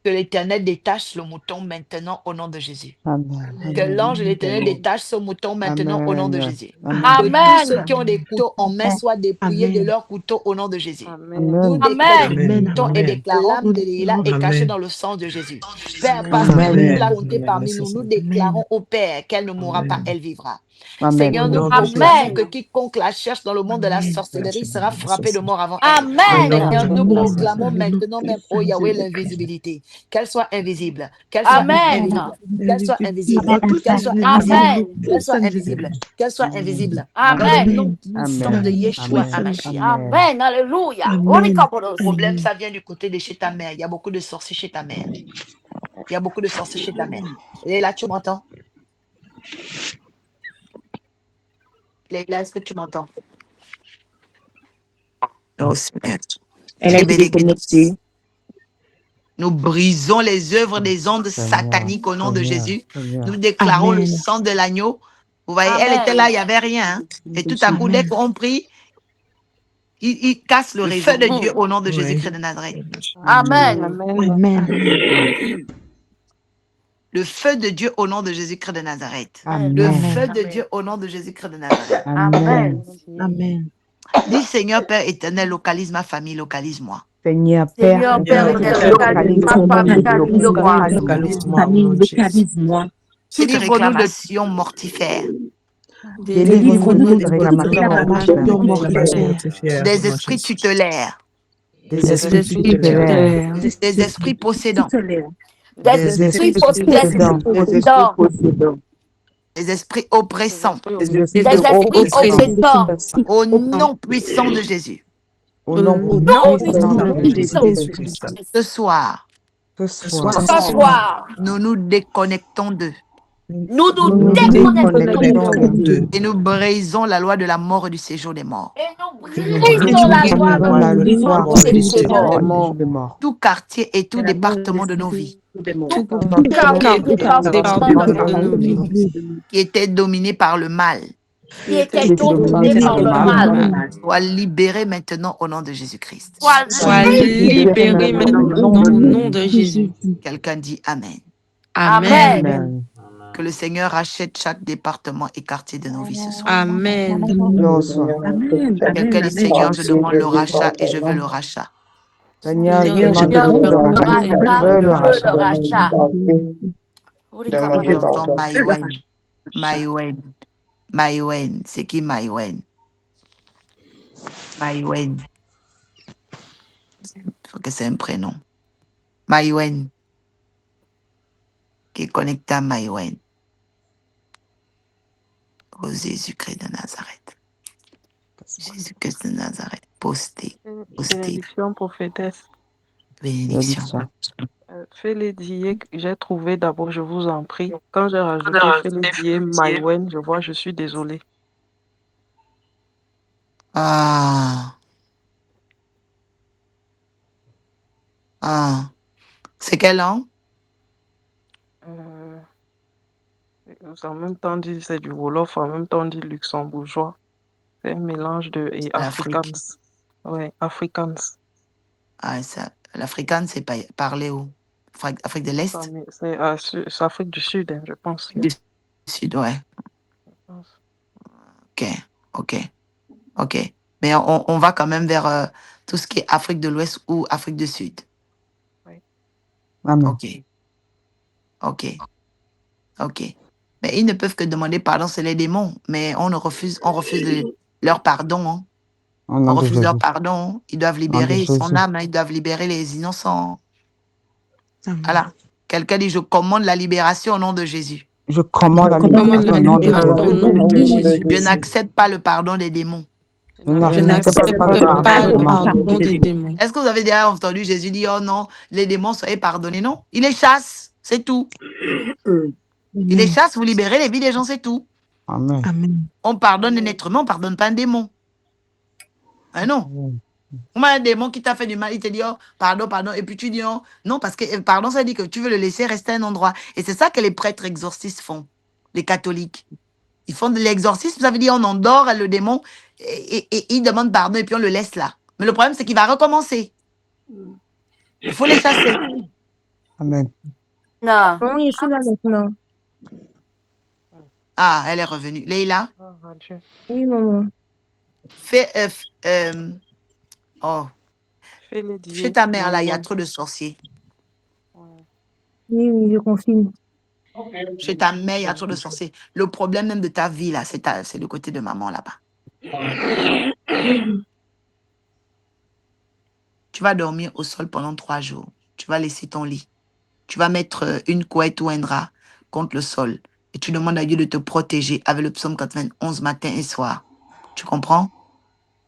A: Que l'Éternel détache le mouton maintenant au nom de Jésus.
B: Amen.
A: Que l'ange de l'Éternel détache ce mouton maintenant au nom de Jésus.
H: Amen.
A: Que tous ceux qui ont des couteaux en main soient dépouillés de leurs couteaux au nom de Jésus. Nous déclarons le mouton et déclarons l'âme de Léla est cachée dans le sang de Jésus. Père, parce que tu l'as compté parmi nous, nous déclarons au Père qu'elle ne mourra pas, elle vivra.
B: Amen.
A: Seigneur, nous
H: Amen.
A: proclamons que quiconque la cherche dans le monde de la sorcellerie sera frappé de mort avant elle.
H: Amen.
A: Seigneur, nous proclamons maintenant même, oh Yahweh, l'invisibilité. Qu'elle soit invisible. Qu'elle soit
H: Amen.
A: invisible. Qu'elle soit invisible. Qu'elle soit
H: Amen.
A: invisible. Qu'elle soit invisible. Qu'elle soit invisible. Dans
H: Amen.
A: le nom puissant de Yeshua
B: Amen.
A: HaMashiach.
H: Amen. Alléluia.
A: Le problème, ça vient du côté de chez ta mère. Il y a beaucoup de sorciers chez ta mère. Il y a beaucoup de sorciers chez ta mère. Et là, tu m'entends? Là, est-ce que tu m'entends? Oh, Seigneur.
B: Elle a été déconnectée.
A: Nous brisons les œuvres des ondes sataniques au nom de Jésus. Nous déclarons le sang de l'agneau. Vous voyez, elle
H: Amen.
A: était là, il n'y avait rien. Hein. Et tout à coup, dès qu'on prie, il casse le feu de Dieu au nom de Jésus-Christ de Nazareth.
H: Amen.
A: Le feu de Dieu au nom de Jésus-Christ de Nazareth. Le
B: Amen.
A: feu de Dieu au nom de Jésus-Christ de Nazareth.
H: Amen.
B: Amen.
A: Dis Seigneur Père éternel, localise ma famille, localise-moi.
B: Seigneur Père
H: Seigneur Père
B: éternel,
H: éternel,
B: localise
H: ma
B: ma
H: famille,
B: famille,
H: localise-moi.
F: Localise-moi au nom de Jésus.
I: Localise-moi.
A: Toute
G: Toute
A: réclamation mortifère,
B: délivre-nous de toute réclamation
G: réclamation
B: mortifère,
G: mortifère,
A: des esprits tutelaires,
B: des esprits
G: des esprits
B: tutélaires,
G: tutélaires,
A: des esprits possédants,
H: Des
B: des
H: esprits
B: esprits
H: possédants,
B: possédants,
A: des esprits oppressants,
B: des esprits
H: des esprits
B: oppressants,
H: oppressants,
A: au nom puissant de Jésus.
B: au nom
H: non
B: puissant
H: puissant
B: de
H: de
B: Jésus.
H: Jésus.
A: Ce soir,
B: Ce soir,
H: Ce soir,
A: nous nous déconnectons d'eux
H: nous
B: nous
H: nous
B: nous
H: déconnectons
B: déconnectons d'eux
A: et nous brisons la loi de la mort et du séjour des morts.
H: et nous
B: et nous
H: brisons la loi
B: brisons la
H: du
B: loi
H: mort et
B: du
H: du
B: séjour
H: mort.
B: des morts.
A: Tout quartier et tout département de nos vies
G: tout
H: Tout quartier, département
G: département
H: de
G: de nos
H: nos
G: vies
H: vies
A: qui étaient dominés par le mal
H: qui étaient dominés par le mal
A: soient libérés maintenant au nom de Jésus-Christ.
H: soient
G: soient libérés maintenant au nom de Jésus.
A: Quelqu'un dit Amen.
G: Amen.
B: Amen.
A: Que le Seigneur achète chaque département et quartier de nos vies ce soir.
G: Amen.
B: Bonsoir.
D: Amen.
A: Quelqu'un dit Seigneur, je demande le rachat et je veux le rachat.
B: Seigneur, je
G: Seigneur, je
B: demande
H: Seigneur,
B: le
H: je
B: rachat. Je veux
H: je
B: le
H: veux
B: rachat.
H: le rachat.
A: J'entends Maïwen. Maïwen. Maïwen. C'est qui Maïwen? Maïwen. Il faut que c'est un prénom. Maïwen. Qui est connecté à Maïwen. Au Jésus-Christ de Nazareth. Jésus-Christ de Nazareth. Posté. Posté.
C: Bénédiction prophétesse.
A: Bénédiction.
C: Félix Dié, j'ai trouvé d'abord, je vous en prie. Quand j'ai rajouté Félix Dié, Maïwen, je vois, je suis désolée.
A: Ah. Ah. C'est quelle langue?
C: Euh, en même temps dit c'est du Wolof, en même temps dit luxembourgeois. C'est un mélange de et
A: L'Afrique.
C: Afrikaans. Ouais, Afrikaans.
A: Ah, ça. L'Africain, c'est pas parler où? Afrique de l'Est?
C: C'est Afrique du Sud, hein, je pense.
A: Du Sud, ouais.
C: Je pense.
A: Ok, ok, ok. Mais on va quand même vers tout ce qui est Afrique de l'Ouest ou Afrique du Sud.
C: Oui.
B: Amen.
A: Ok, ok, ok. Mais ils ne peuvent que demander pardon, c'est les démons. Mais on refuse leur pardon. Hein.
B: Au
A: On
B: nom de
A: refuse leur
B: Jésus.
A: pardon. Ils doivent
B: Au nom de
A: libérer son
B: Jésus.
A: âme, hein, ils doivent libérer les innocents. Voilà. Quelqu'un dit, je commande la libération au nom de Jésus.
B: Je commande la
G: Commande
B: libération
G: la
B: au nom de
G: libération au
B: Jésus.
G: nom de Jésus.
A: Je n'accepte pas le pardon des démons.
B: Je
G: Je
B: n'accepte
G: n'accepte
B: pas le
G: pas
B: pardon
G: le
B: des
G: pardon
B: démons.
G: des démons.
A: Est-ce que vous avez déjà entendu Jésus dire, oh non, les démons soyez pardonnés? Non, il les chasse, c'est tout. Il les chasse, vous libérez les vies des gens, c'est tout.
B: Amen.
A: On pardonne un être humain, on ne pardonne pas un démon. Ah non. Comment un démon qui t'a fait du mal, il te dit, oh, pardon, pardon, et puis tu dis, oh, non, parce que pardon, ça dit que tu veux le laisser rester à un endroit. Et c'est ça que les prêtres exorcistes font, les catholiques. Ils font de l'exorcisme, ça veut dire on endort le démon et il demande pardon et puis on le laisse là. Mais le problème, c'est qu'il va recommencer. Il faut les chasser.
B: Amen.
H: Non.
I: Oui, je suis là maintenant.
A: Ah, elle est revenue. Leïla,
C: Oh, mon Dieu.
I: Oui, maman.
A: fais... oh,
C: Félix
A: chez
C: Dié,
A: ta mère, là, il y a
C: Maïwen.
A: trop de sorciers.
C: Ouais.
I: Oui, oui, je confirme.
A: Chez ta mère, il y a trop de sorciers. Le problème même de ta vie, là, c'est le côté de maman, là-bas. Tu vas dormir au sol pendant 3 jours. Tu vas laisser ton lit. Tu vas mettre une couette ou un drap contre le sol. Et tu demandes à Dieu de te protéger avec le psaume 91 matin et soir. Tu comprends?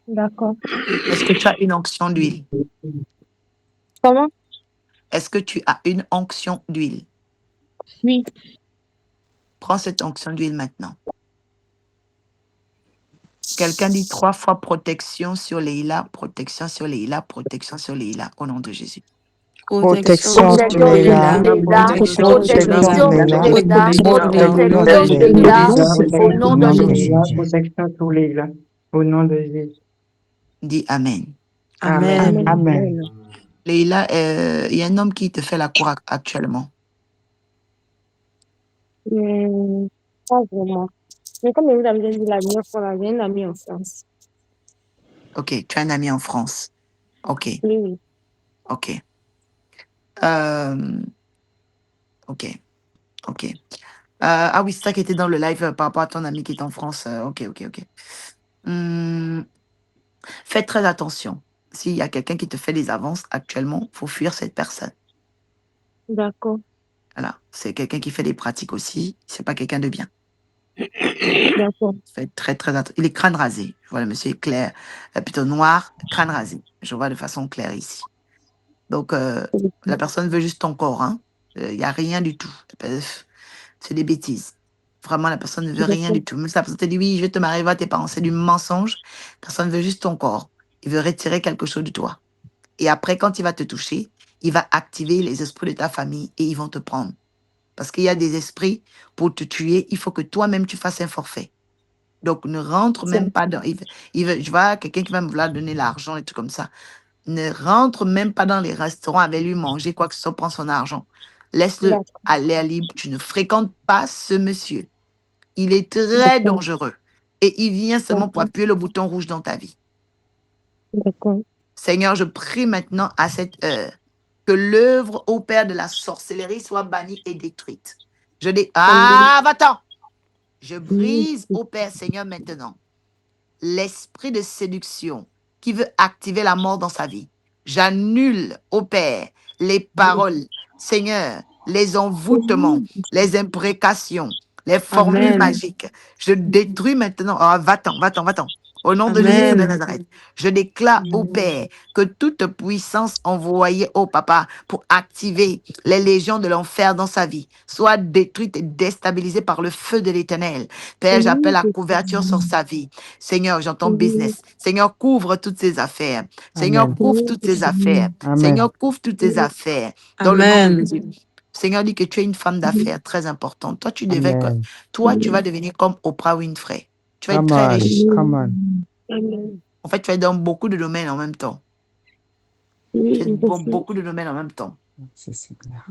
I: D'accord.
A: Est-ce que tu as une onction d'huile?
I: Comment?
A: Est-ce que tu as une onction d'huile?
I: Oui.
A: Prends cette onction d'huile maintenant. Quelqu'un dit 3 fois protection sur Leïla, protection sur Leïla, protection sur Leïla, au nom de Jésus.
B: Protection sur
H: Protection
B: les
H: sur
B: là.
H: Leïla,
G: Protection
H: protection
G: sur
H: sur
G: Leïla.
H: Leïla,
G: Protection
H: protection sur Leïla, au nom
B: Au
H: de
B: nom de
H: Jésus.
B: Jésus.
F: Protection tous les là. Au nom de Jésus.
A: Dis Amen.
G: Amen.
B: Amen.
A: Leïla, il y a un homme qui te fait la cour actuellement.
I: Pas vraiment. Mais comme vous avez dit la dernière fois, j'ai un ami en France.
A: Ok, tu as un ami en France. Ok.
I: Oui, oui.
A: Ok. Ok. Ok. Ah oui, c'est ça qui était dans le live par rapport à ton ami qui est en France. Ok. Faites très attention. S'il y a quelqu'un qui te fait des avances actuellement, il faut fuir cette personne.
I: D'accord.
A: Voilà. C'est quelqu'un qui fait des pratiques aussi. C'est pas quelqu'un de bien.
I: D'accord.
A: Faites très, très attention. Il est crâne rasé. Je vois le monsieur est clair, plutôt noir, crâne rasé. Je vois de façon claire ici. Donc, la personne veut juste ton corps. Hein. Il n'y a rien du tout. C'est des bêtises. Vraiment, la personne ne veut rien du tout. Même si la personne te dit, oui, je vais te marier, va tes parents. C'est du mensonge. La personne veut juste ton corps. Il veut retirer quelque chose de toi. Et après, quand il va te toucher, il va activer les esprits de ta famille et ils vont te prendre. Parce qu'il y a des esprits, pour te tuer, il faut que toi-même, tu fasses un forfait. Donc, ne rentre même pas dans... je vois quelqu'un qui va me vouloir donner l'argent et tout comme ça. Ne rentre même pas dans les restaurants avec lui manger quoi que ce soit, prends son argent. Laisse-le à l'air libre. Tu ne fréquentes pas ce monsieur. Il est très dangereux. Et il vient seulement pour appuyer le bouton rouge dans ta vie.
I: D'accord.
A: Seigneur, je prie maintenant à cette heure que l'œuvre au Père de la sorcellerie soit bannie et détruite. Je dis, va-t'en! Je brise au Père, Seigneur, maintenant l'esprit de séduction qui veut activer la mort dans sa vie. J'annule au Père les paroles, Seigneur, les envoûtements, les imprécations, les formules
G: Amen.
A: magiques. Je détruis maintenant. Va-t'en. Au nom de Jésus-Christ de
G: Amen.
A: Nazareth, je déclare au Père que toute puissance envoyée au Papa pour activer les légions de l'enfer dans sa vie soit détruite et déstabilisée par le feu de l'Éternel. Père, j'appelle la couverture sur sa vie. Seigneur, j'entends business. Seigneur, couvre toutes ses affaires. Seigneur,
F: Amen.
A: couvre toutes ses affaires.
F: Amen.
A: Seigneur, couvre toutes tes affaires. Dans le nom de
G: Amen.
A: Jésus. Seigneur dit que tu es une femme d'affaires très importante.
F: Amen.
A: Toi, tu vas devenir comme Oprah Winfrey. Tu vas être
F: Come
A: très
F: on.
A: riche.
F: Come on.
A: En fait, tu es dans beaucoup de domaines en même temps. Tu es dans beaucoup de domaines en même temps.
F: C'est Seigneur.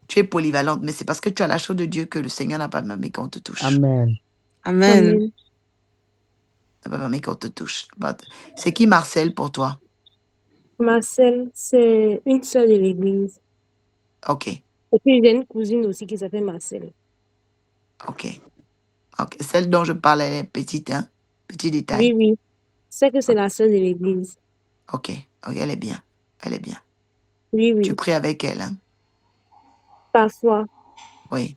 A: Tu es polyvalente, mais c'est parce que tu as la chose de Dieu que le Seigneur n'a pas permis qu'on te touche.
F: Amen.
G: Amen.
A: N'a pas permis qu'on te touche. C'est qui Marcel pour toi?
I: Marcel, c'est une sœur de l'église.
A: Ok.
I: Et puis j'ai une cousine aussi qui s'appelle Marcel.
A: Ok. Celle dont je parlais, elle est petite, hein? Petit détail.
I: Oui. C'est que c'est la sœur de l'église.
A: Ok, elle est bien. Elle est bien.
I: Oui.
A: Tu pries avec elle, hein?
I: Parfois.
A: Oui.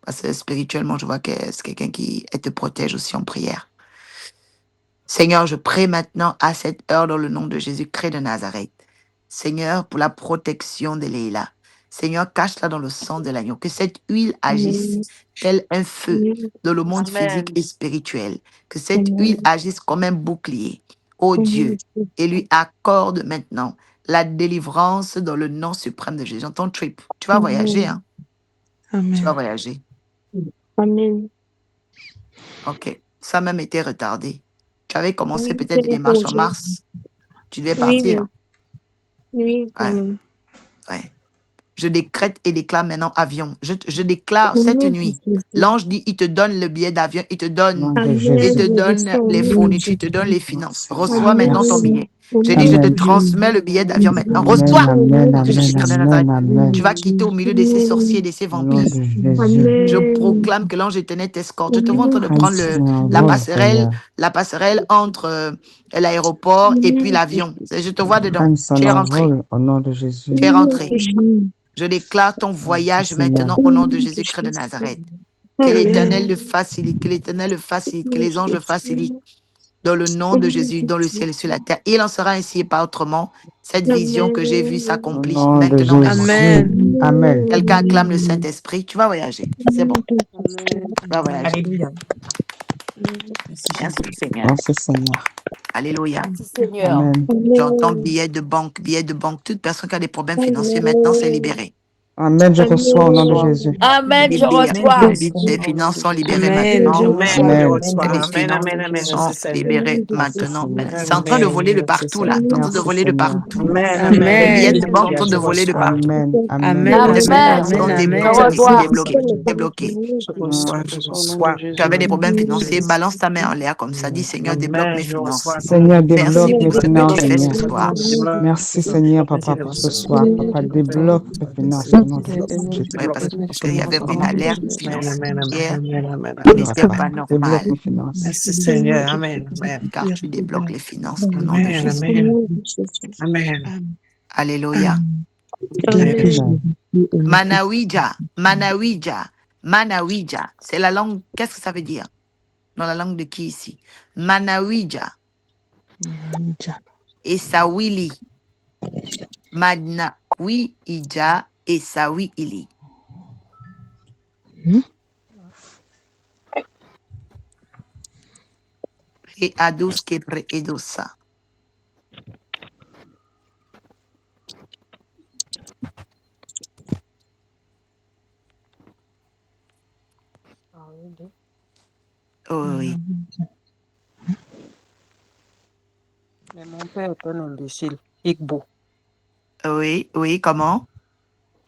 A: Parce que spirituellement, je vois que c'est quelqu'un qui te protège aussi en prière. Seigneur, je prie maintenant à cette heure dans le nom de Jésus-Christ de Nazareth. Seigneur, pour la protection de Léla. Seigneur, cache-la dans le sang de l'agneau. Que cette huile agisse tel un feu dans le monde physique et spirituel. Que cette huile agisse comme un bouclier. Oh Dieu, et lui accorde maintenant la délivrance dans le nom suprême de Jésus. J'entends trip. Tu vas voyager, hein? Tu vas
G: Amen.
A: voyager.
I: Amen.
A: Ok. Ça a même été retardé. Tu avais commencé
I: Oui,
A: peut-être des démarches en mars. Tu devais partir.
I: Oui, quand même.
A: Ouais. Je décrète et déclare maintenant avion. Je déclare cette nuit. L'ange dit, il te donne le billet d'avion, il te donne,
F: Nom de
A: il
F: Jésus.
A: te donne les fournitures, il te donne les finances. Reçois maintenant ton
F: Merci.
A: billet. Je dis, je te
F: Amen.
A: transmets le billet d'avion maintenant.
F: Amen.
A: Reçois.
F: Amen.
A: Jésus-Christ de
F: Amen.
A: Nazareth.
F: Amen.
A: Tu vas quitter au milieu de ces sorciers et de ces
F: Au nom
A: vampires.
F: de Jésus.
A: Je proclame que l'ange éternel t'escorte. Je te vois en train de
F: Prends
A: prendre
F: soin en
A: la
F: vol,
A: passerelle,
F: Seigneur.
A: entre l'aéroport et puis l'avion. Je te vois dedans.
F: Prends
A: Tu
F: son
A: es rentré.
F: envol au nom de Jésus.
A: Tu es rentré. Je déclare ton
F: Merci,
A: voyage
F: Seigneur.
A: maintenant au nom de Jésus-Christ de Nazareth. Que l'Éternel le facilite, que l'Éternel le facilite, que les anges le facilitent. Dans le nom de Jésus, dans le ciel et sur la terre. Il en sera ainsi et pas autrement. Cette vision que j'ai vue
F: Au
A: s'accomplit
F: nom de
A: maintenant, maintenant, maintenant.
F: Jésus. Amen.
A: Quelqu'un acclame le Saint-Esprit. Tu vas voyager. C'est bon. Tu vas voyager.
D: Alléluia.
A: Merci Seigneur.
F: Merci, Seigneur.
A: Alléluia.
H: Merci Seigneur.
F: Amen.
A: J'entends billets de banque, billets de banque. Toute personne qui a des problèmes financiers, maintenant, c'est libéré.
F: Amen, je reçois au nom de Jésus.
H: Amen, je
A: Libère.
H: reçois.
A: Les finances sont libérées
G: Amen, je
A: maintenant.
G: reçois.
J: Amen, je
F: Amen.
J: reçois.
A: Les
J: Amen,
A: finances
J: amen, amen,
A: sont
J: merci Seigneur.
A: libérées
F: Merci,
A: maintenant.
F: Seigneur.
A: C'est en train de voler de
J: Amen, merci
A: partout là. C'est en train de
F: Merci,
A: voler de
F: Seigneur.
A: partout.
J: Amen,
A: Les
J: amen,
A: billets
G: Amen.
A: de
J: merci
A: banque sont
J: Seigneur,
A: de
J: je
A: voler de
J: reçois.
A: partout.
F: Amen. Amen.
G: Amen,
A: Les
G: amen,
H: Amen,
A: finances
G: amen,
A: sont
H: je
G: amen.
H: reçois.
A: débloquées. Débloquées.
J: Je reçois, je
C: Au nom de
J: reçois.
A: Tu avais
C: Jésus.
A: des problèmes financiers, balance ta main en l'air comme ça. Dis Seigneur, débloque mes
J: Amen, je
A: finances.
J: reçois.
F: Seigneur,
A: Merci
F: débloque mes
A: pour ce que tu
F: finances,
J: Débloque
A: fais
J: mes
A: ce
F: Seigneur.
A: soir.
J: finances, débloque
F: Merci,
J: mes
F: Seigneur,
J: finances,
F: Papa,
J: je
F: pour ce
J: reçois.
F: soir. Papa, débloque mes finances au nom de Jésus.
A: Oui, parce qu'il y avait une alerte
J: Amen, amen, amen,
A: financière
J: amen, amen,
A: qui
J: amen.
F: Pleure
A: n'était
F: pas.
A: pas
F: Débloque
A: normale.
F: mes finances.
J: Merci Seigneur, amen, amen.
A: Car tu débloques les finances au nom de
J: Amen,
A: Jésus.
J: amen, amen.
A: Alléluia.
J: Amen.
F: Amen.
A: Manawija, Manawija, Manawija. C'est la langue, qu'est-ce que ça veut dire? Dans la langue de qui ici? Manawija, Esawili, Manawija, Esawili. Et ados que edosa. Oh, oui.
C: Mais mon père est un imbécile. Igbo.
A: Oui, oui, comment?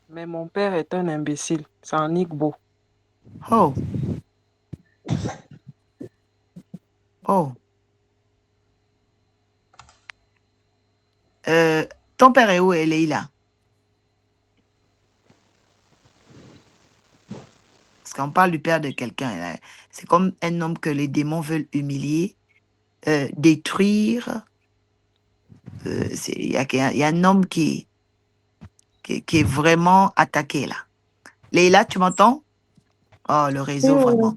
C: Mais mon père est un imbécile. C'est un Igbo.
A: Oh. Oh. Ton père est où, Leïla? Parce qu'on parle du père de quelqu'un. Là. C'est comme un homme que les démons veulent humilier, détruire. Il y a un homme qui est vraiment attaqué là. Leïla, tu m'entends? Oh, le réseau, vraiment.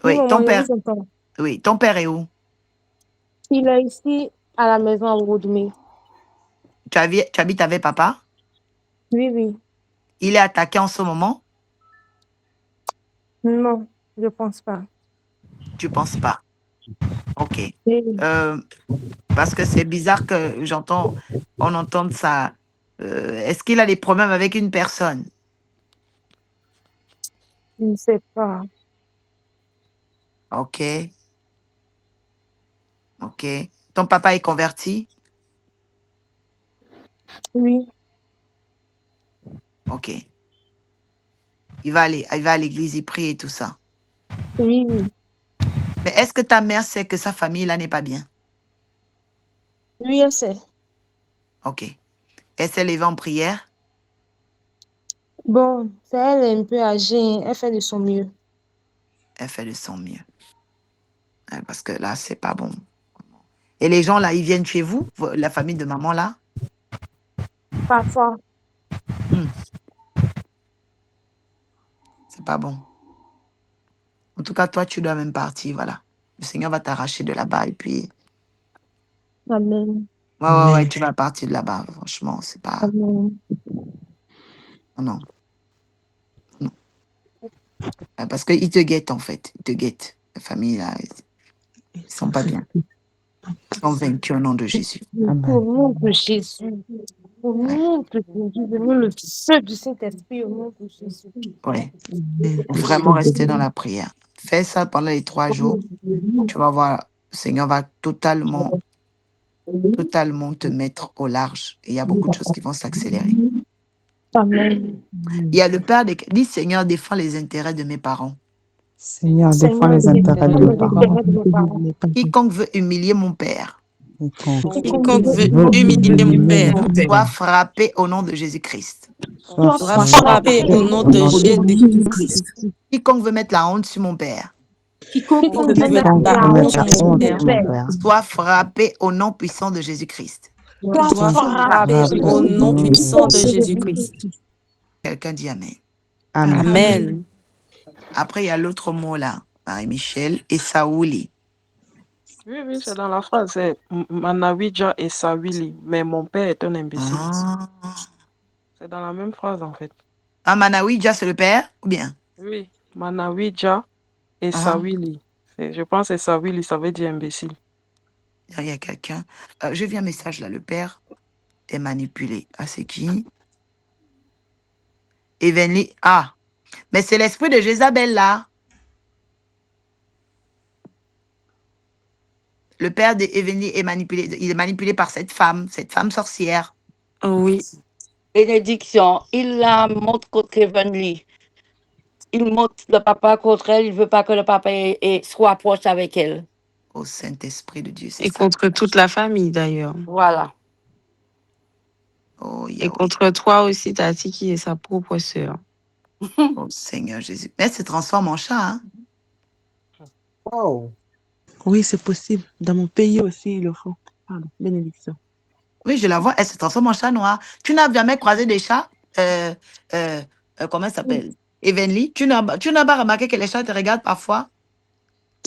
I: Oui,
A: Oui,
I: maman, je vous entends.
A: oui, ton père est où?
I: Il est ici à la maison à Woudmé.
A: Tu habites avec papa?
I: Oui, oui.
A: Il est attaqué en ce moment?
I: Non, je pense pas.
A: Tu penses pas? Ok.
I: Oui.
A: Parce que c'est bizarre que on entende ça. Est-ce qu'il a des problèmes avec une personne?
I: Je ne sais pas.
A: Ok. Ok. Ton papa est converti?
I: Oui.
A: Ok. Il va à l'église, il prie et tout ça.
I: Oui, oui.
A: Mais est-ce que ta mère sait que sa famille là n'est pas bien?
I: Oui, elle sait.
A: Ok. Elle s'est levée en prière?
I: Bon, c'est elle est un peu âgée, hein. Elle fait de son mieux.
A: Elle fait de son mieux. Hein, parce que là, c'est pas bon. Et les gens là, ils viennent chez vous, la famille de maman là?
I: Parfois.
A: C'est pas bon. En tout cas, toi, tu dois même partir, voilà. Le Seigneur va t'arracher de là-bas et puis...
I: Amen.
A: Ouais, tu vas partir de là-bas. Franchement, c'est pas...
I: Amen.
A: Non. Parce qu'ils te guettent, en fait. Ils te guettent. La famille, là, ils sont pas bien. Ils sont vaincus au nom de Jésus.
I: Au nom de Jésus. Au nom de Jésus. Venons le feu du Saint-Esprit au nom de Jésus.
A: Ouais. Faut vraiment rester dans la prière. Fais ça pendant les 3 jours. Tu vas voir, le Seigneur va totalement te mettre au large. Et il y a beaucoup de choses qui vont s'accélérer.
I: Amen.
A: Il y a le Père des... Dis, Seigneur, défends les intérêts de mes parents.
F: Seigneur, défends les intérêts de mes parents.
A: Quiconque veut humilier mon Père
G: Quiconque veut humilier mon père
A: soit frappé au nom de Jésus-Christ.
F: Sois
G: sera frappé au nom de Jésus-Christ.
A: Quiconque veut mettre la honte sur mon Père
G: Quiconque veut
F: Quiconque
G: mettre
F: veut
G: la
F: mettre
G: honte sur
F: la
G: mon
F: honte
G: père
F: sur mon Père.
A: soit frappé au nom puissant de Jésus-Christ.
G: doit frapper au nom puissant de Jésus-Christ.
A: Quelqu'un dit Amen.
F: Amen.
G: Amen.
A: Après, il y a l'autre mot là, Marie-Michel, et Saouli.
C: Oui, oui, c'est dans la phrase. C'est Manawija et Sawili. Mais mon père est un imbécile. C'est dans la même phrase, en fait.
A: Ah, Manawija, c'est le Père ou bien?
C: Oui. Manawija et Sawili. Je pense que Sawili, ça veut dire imbécile.
A: Il y a quelqu'un. Je viens un message là, le Père est manipulé. Ah, c'est qui? Evenly. Ah, mais c'est l'esprit de Jézabel là. Le père d'Evenly est manipulé. Il est manipulé par cette femme sorcière.
G: Oui.
H: Bénédiction, il la montre contre Evenly. Il montre le papa contre elle. Il veut pas que le papa soit proche avec elle.
A: Au Saint-Esprit de Dieu, c'est
G: Et
A: ça.
G: contre toute la famille, d'ailleurs.
H: Voilà.
A: Oh,
G: Et contre toi aussi, Tati, qui est sa propre sœur.
A: Oh, Seigneur Jésus. Mais elle se transforme en chat, hein?
J: Oh.
F: Oui, c'est possible. Dans mon pays aussi, ils le font. Pardon, bénédiction.
A: Oui, je la vois, elle se transforme en chat noir. Tu n'as jamais croisé des chats? Comment elle s'appelle? Evenly, tu n'as pas remarqué que les chats te regardent parfois?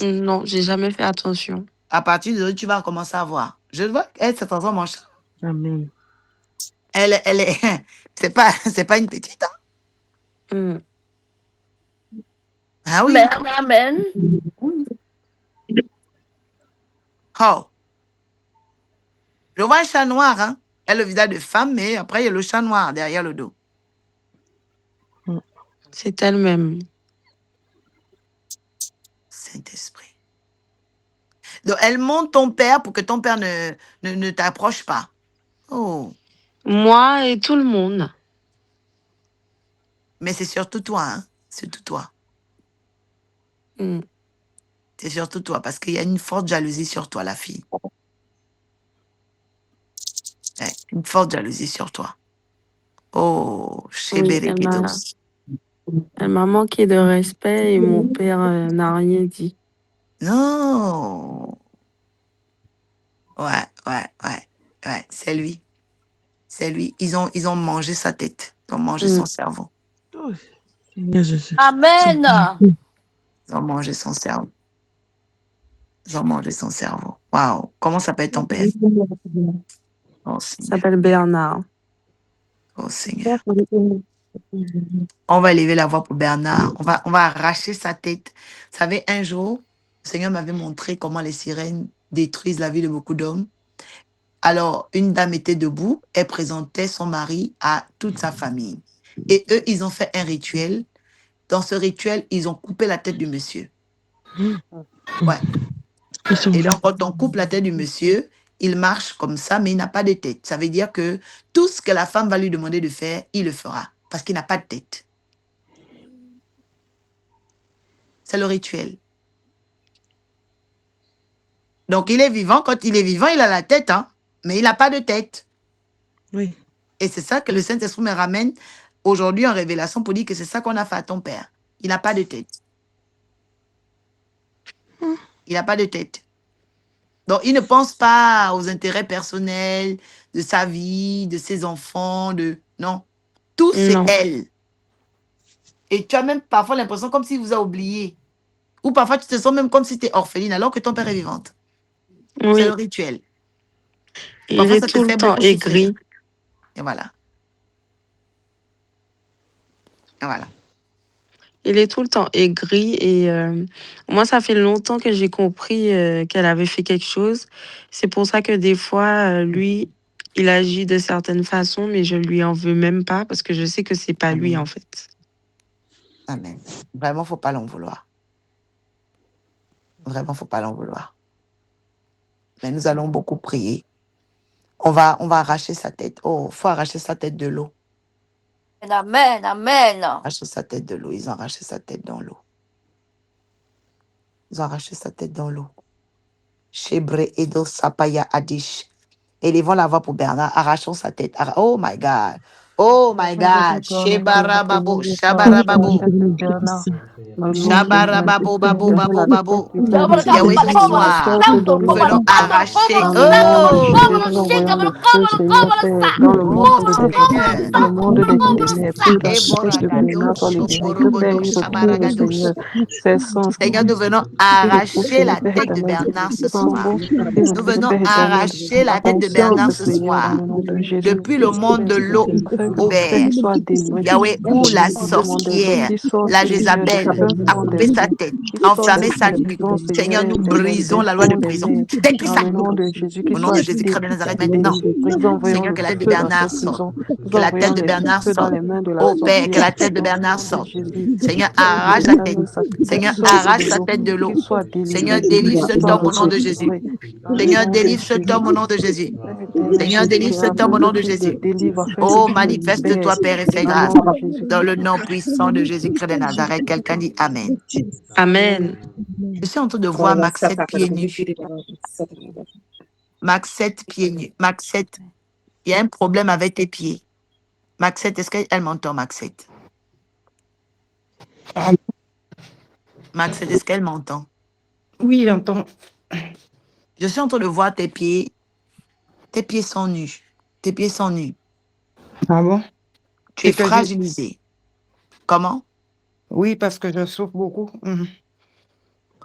G: Non, j'ai jamais fait attention.
A: À partir de là, tu vas commencer à voir. Je vois qu'elle se transforme en chat.
F: Amen.
A: Elle est, c'est pas une petite, hein? Ah oui.
H: Amen.
A: Oh. Je vois un chat noir, hein? Elle a le visage de femme, mais après, il y a le chat noir derrière le dos.
G: C'est elle-même.
A: Saint-Esprit. Donc, elle monte ton père pour que ton père ne t'approche pas. Oh.
G: Moi et tout le monde.
A: Mais c'est surtout toi, hein? Surtout toi. C'est surtout toi, parce qu'il y a une forte jalousie sur toi, la fille. Ouais, une forte jalousie sur toi. Oh, chez
G: Oui, elle m'a manqué de respect et mon père n'a rien dit.
A: Non. Ouais, c'est lui. C'est lui. Ils ont mangé sa tête. Ils ont mangé son cerveau.
F: Oh, Seigneur Jésus.
H: Amen.
A: Ils ont mangé son cerveau. Ils ont mangé son cerveau. Waouh. Comment s'appelle ton père? Oh,
G: Il s'appelle Bernard.
A: Oh, Seigneur. On va élever la voix pour Bernard. On va arracher sa tête. Vous savez, un jour, le Seigneur m'avait montré comment les sirènes détruisent la vie de beaucoup d'hommes. Alors, une dame était debout, elle présentait son mari à toute sa famille. Et eux, ils ont fait un rituel. Dans ce rituel, ils ont coupé la tête du monsieur. Ouais. Et donc, quand on coupe la tête du monsieur, il marche comme ça, mais il n'a pas de tête. Ça veut dire que tout ce que la femme va lui demander de faire, il le fera, parce qu'il n'a pas de tête. C'est le rituel. Donc, il est vivant. Quand il est vivant, il a la tête, hein, mais il n'a pas de tête.
F: Oui.
A: Et c'est ça que le Saint-Esprit me ramène aujourd'hui en révélation pour dire que c'est ça qu'on a fait à ton père. Il n'a pas de tête. Il n'a pas de tête. Donc, il ne pense pas aux intérêts personnels de sa vie, de ses enfants, non. Tout, c'est elle. Et tu as même parfois l'impression comme s'il vous a oublié. Ou parfois, tu te sens même comme si tu es orpheline alors que ton père est vivante.
G: Oui.
A: C'est le rituel.
G: Il
A: parfois,
G: est
A: ça te
G: tout le
A: fait
G: temps
A: beaucoup souffrir.
G: aigri.
A: Et voilà. Et voilà.
G: Il est tout le temps aigri et moi, ça fait longtemps que j'ai compris qu'elle avait fait quelque chose. C'est pour ça que des fois, lui, il agit de certaines façons, mais je lui en veux même pas parce que je sais que c'est pas lui, en fait.
A: Amen. Vraiment, faut pas l'en vouloir. Vraiment, faut pas l'en vouloir. Mais nous allons beaucoup prier. On va arracher sa tête. Oh, faut arracher sa tête de l'eau.
H: Amen, amen.
A: Arracher sa tête de l'eau. Ils ont arraché sa tête dans l'eau. Ils ont arraché sa tête dans l'eau. Shebre Edo Sapaya Adish. Élevons la voix pour Bernard. Arrachons sa tête. Oh my God. Oh my God. Shebarababo. Shabarababo. Shabarababo, babo, babo, babo. Yahweh, ce soir, nous venons arracher. Oh!
C: Dans le monde des ténèbres, tout aspect de Bernard dans l'église, tout père irréproché, Seigneur, fait sens.
A: Seigneur, nous venons arracher la tête de Bernard ce soir. Nous venons arracher la tête de Bernard ce soir. Depuis le monde de l'eau, au Père. Yahweh, où la sorcière, la Jézabel,
C: certains
A: à
C: font
A: couper
C: des
A: sa tête,
C: qui
A: à
C: sortent
A: enflammer sa
C: des
A: nuque.
C: prisons,
A: Seigneur,
C: Seigneur,
A: nous brisons
C: des
A: la loi de
C: fonds, des
A: prison.
C: mers.
A: Déplie
C: Dans
A: ça.
C: le nom de Jésus, qu'ils
A: Au nom
C: soient
A: de Jésus-Christ de Nazareth maintenant.
C: délivres de prison, envoyons
A: Seigneur,
C: le
A: que la tête de
C: feu dans
A: Bernard
C: cette
A: sorte.
C: prison. Nous
A: Que la tête
C: envoyons
A: de
C: le
A: Bernard
C: feu dans
A: sorte.
C: les mains de la
A: Oh Père, que
C: sorcière.
A: la tête de
C: Dans le
A: Bernard
C: nom de
A: sorte.
C: Jésus,
A: Seigneur,
C: Père
A: arrache sa tête.
C: éternel, qu'elle
A: Seigneur,
C: sorte
A: arrache
C: de
A: sa
C: l'eau,
A: tête de
C: qu'il
A: l'eau.
C: soit
A: Seigneur,
C: délivré,
A: délivre
C: qu'il
A: cet
C: soit
A: homme au nom de Jésus.
C: recadré. Dans le
A: Seigneur,
C: nom de
A: délivre cet
C: Jésus.
A: homme au nom de Jésus.
C: Père éternel,
A: Seigneur, délivre
C: c'est un
A: cet homme au
C: simple
A: nom de
C: cri de
A: Jésus.
C: délivre, fais que
A: Oh,
C: tu le
A: manifeste-toi,
C: libères.
A: Père, et fais
C: Dans le
A: grâce.
C: nom de Jésus.
A: Dans le nom puissant de Jésus-Christ de Nazareth, quelqu'un dit Amen.
G: Amen.
A: Je suis en train de voir Maxette pieds nus. Maxette pieds nus. Maxette, il y a un problème avec tes pieds. Maxette, est-ce qu'elle m'entend, Maxette? Maxette, est-ce qu'elle m'entend?
C: Oui, j'entends.
A: Je suis en train de voir tes pieds. Tes pieds sont nus. Tes pieds sont nus.
C: Ah bon?
A: Tu es
C: Et que j'ai-
A: fragilisé. Comment?
C: Oui, parce que je souffre beaucoup.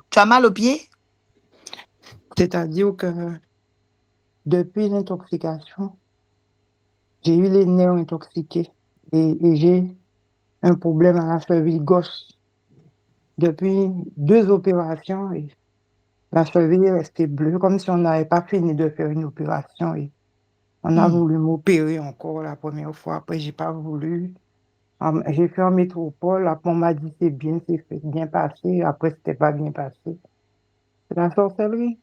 A: Tu as mal aux pieds?
C: C'est-à-dire que depuis l'intoxication, j'ai eu les nerfs intoxiqués et j'ai un problème à la cheville gauche. Depuis 2 opérations, et la cheville est restée bleue, comme si on n'avait pas fini de faire une opération. Et on a voulu m'opérer encore la première fois. Après, j'ai pas voulu. J'ai fait en métropole. Après, on m'a dit c'est bien passé. Après, c'était pas bien passé. C'est la sorcellerie.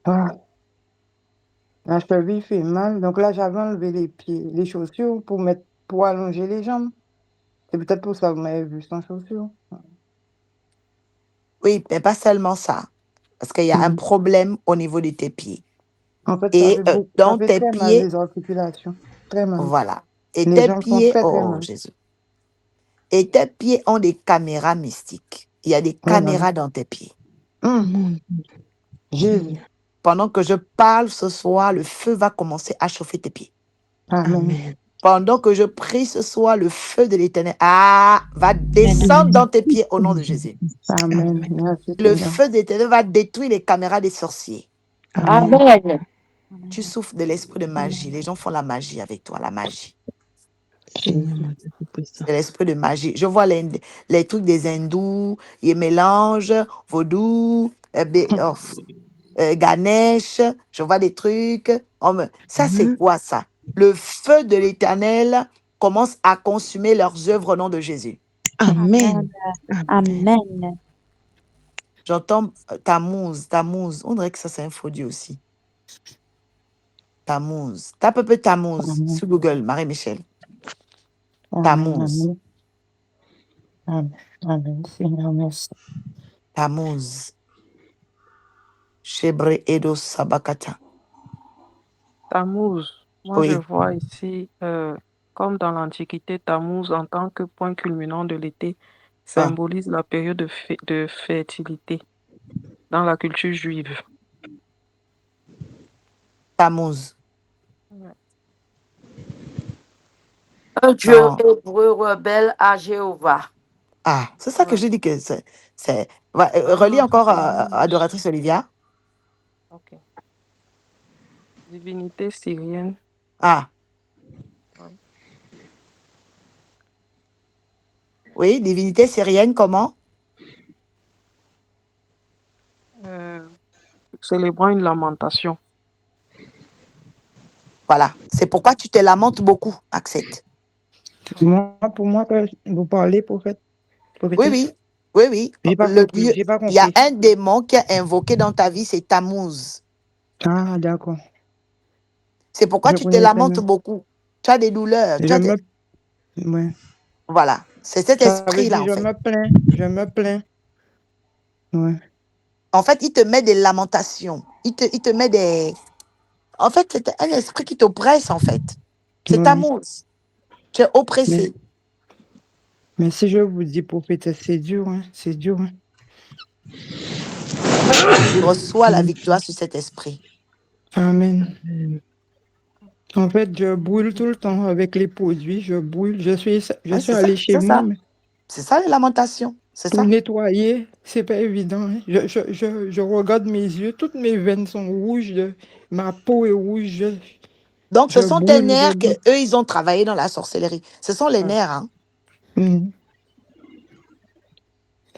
C: Ah, la cheville fait mal. Donc là, j'avais enlevé les chaussures pour allonger les jambes. C'est peut-être pour ça que vous m'avez vu sans chaussures.
A: Oui, mais pas seulement ça. Parce qu'il y a un problème au niveau de tes pieds.
C: En fait,
A: Et
C: ça
A: dans
C: fait
A: tes
C: très mal,
A: pieds,
C: les articulations. Très mal.
A: voilà. Et
C: Les
A: tes
C: jambes font
A: pieds,
C: très, très
A: oh
C: mal.
A: Jésus. Et tes pieds ont des caméras mystiques. Il y a des
C: Oh là là.
A: caméras dans tes pieds.
C: Jésus.
A: Pendant que je parle ce soir, le feu va commencer à chauffer tes pieds.
C: Amen.
A: Pendant que je prie ce soir, le feu de l'Éternel va descendre dans tes pieds au nom de Jésus.
C: Amen. Merci,
A: Le
C: Seigneur.
A: feu de l'Éternel va détruire les caméras des sorciers.
H: Amen.
A: Tu souffres de l'esprit de magie. Les gens font la magie avec toi, la magie. C'est l'esprit de magie. Je vois les trucs des hindous, ils mélangent vaudou, Ganesh, je vois des trucs. Ça, c'est quoi ça? Le feu de l'Éternel commence à consumer leurs œuvres au nom de Jésus.
F: Amen.
I: Amen.
A: J'entends Tammuz. On dirait que ça, c'est un faux Dieu aussi. Tammuz. Tape un peu Tammuz sur Google, Marie-Michel. Tammuz.
C: Amen. Seigneur, merci.
A: Tammuz. Shebre Edo Sabakata.
C: Tammuz. Moi,
A: Oui.
C: je vois ici, comme dans l'Antiquité, Tammuz, en tant que point culminant de l'été, symbolise la période de fertilité dans la culture juive.
A: Tammuz.
H: Un Dieu
A: Non.
H: hébreu rebelle à Jéhovah.
A: Ah, c'est ça que j'ai dit que c'est. Relis encore Adoratrice Olivia.
C: Ok. Divinité syrienne.
A: Ah.
C: Ouais.
A: Oui, divinité syrienne, comment?
C: Célébrant une lamentation.
A: Voilà. C'est pourquoi tu te lamentes beaucoup, Accepte.
C: Pour moi, que vous parlez, prophète.
A: Oui.
C: J'ai pas compris.
A: Il y a un démon qui a invoqué dans ta vie, c'est Tammuz.
C: Ah, d'accord.
A: C'est pourquoi tu te lamentes beaucoup. Tu as des douleurs.
C: Ouais.
A: Voilà. C'est cet esprit-là, en fait.
C: Je me plains. Ouais.
A: En fait, il te met des lamentations. Il te met des... En fait, c'est un esprit qui t'oppresse, en fait. C'est Tammuz. Tu es oppressé.
C: Mais si je vous dis, prophète, c'est dur, hein? C'est dur. Hein?
A: Reçois la victoire sur cet esprit.
C: Amen. En fait, je brûle tout le temps avec les produits. Je brûle. Je suis allée chez moi.
A: C'est ça, les lamentations. C'est ça.
C: Pour nettoyer, c'est pas évident. Hein? Je regarde mes yeux. Toutes mes veines sont rouges. Ma peau est rouge.
A: Donc, ce sont tes nerfs qu'eux, ils ont travaillé dans la sorcellerie. Ce sont les nerfs, hein?
C: Mhm.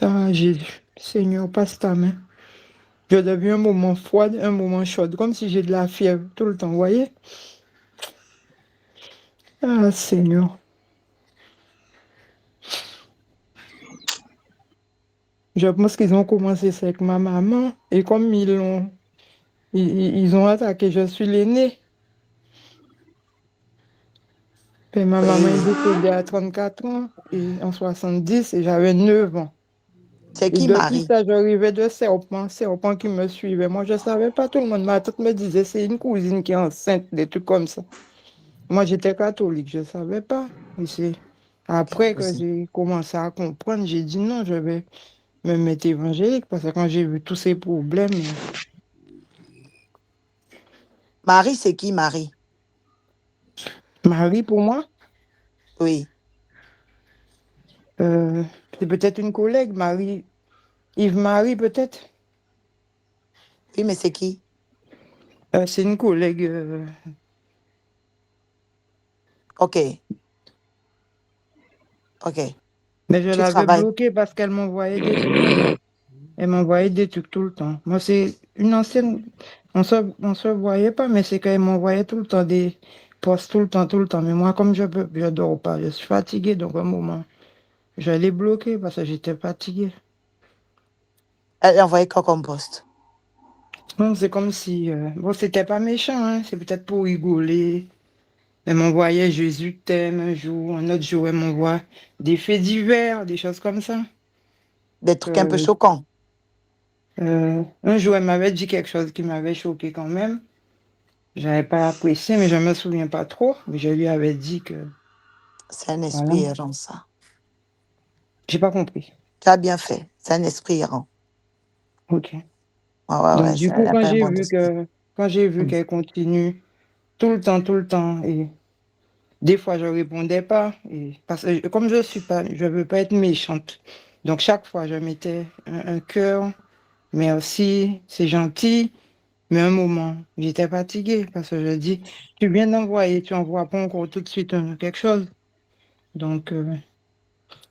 C: Ah, Jésus, Seigneur, passe ta main. Je deviens un moment froid, un moment chaud, comme si j'ai de la fièvre tout le temps, vous voyez? Ah, Seigneur. Je pense qu'ils ont commencé ça avec ma maman, et comme ils ont attaqué, je suis l'aîné. Et ma maman est décédée à 34 ans, et en 70, et j'avais 9 ans.
A: C'est
C: Et
A: qui
C: depuis
A: Marie?
C: ça, j'arrivais de serpent qui me suivait. Moi, je ne savais pas, tout le monde, ma tante me disait, c'est une cousine qui est enceinte, des trucs comme ça. Moi, j'étais catholique, je ne savais pas. Et c'est après que j'ai commencé à comprendre, j'ai dit non, je vais me mettre évangélique, parce que quand j'ai vu tous ces problèmes,
A: Marie, c'est qui Marie?
C: Marie, pour moi,
A: Oui.
C: c'est peut-être une collègue, Marie, Yves-Marie, peut-être.
A: Oui, mais c'est qui?
C: C'est une collègue.
A: Ok. Ok.
C: Mais je
A: Tu
C: l'avais
A: travailles.
C: bloquée parce qu'elle m'envoyait des trucs. Elle m'envoyait des trucs tout le temps. Moi, c'est une ancienne. On se voyait pas, mais c'est qu'elle m'envoyait tout le temps des posts, tout le temps, tout le temps. Mais moi, comme je dors pas, je suis fatiguée, donc à un moment, je l'ai bloquée parce que j'étais fatiguée.
A: Elle envoyait quoi comme poste?
C: Non, c'est comme si. Bon, c'était pas méchant, hein, c'est peut-être pour rigoler. Elle m'envoyait Jésus t'aime un jour, un autre jour, elle m'envoie des faits divers, des choses comme ça.
A: Des trucs un peu
C: Euh,
A: choquants.
C: un jour, elle m'avait dit quelque chose qui m'avait choqué quand même. J'avais pas apprécié, mais je me souviens pas trop. Mais je lui avais dit que,
A: C'est un
C: voilà,
A: esprit errant, ça.
C: j'ai pas compris.
A: Tu as bien fait. C'est un esprit errant.
C: Ok.
A: Ouais, ouais,
C: Donc,
A: ouais.
C: du
A: Elle
C: coup,
A: n'a pas un bon esprit.
C: quand j'ai vu
A: Mm.
C: qu'elle continue tout le temps, et des fois, je répondais pas, et parce que comme je veux pas être méchante. Donc, chaque fois, je mettais un cœur, merci, c'est gentil. Mais un moment, j'étais fatiguée parce que je dis, tu viens d'envoyer, tu envoies pas encore tout de suite quelque chose. Donc,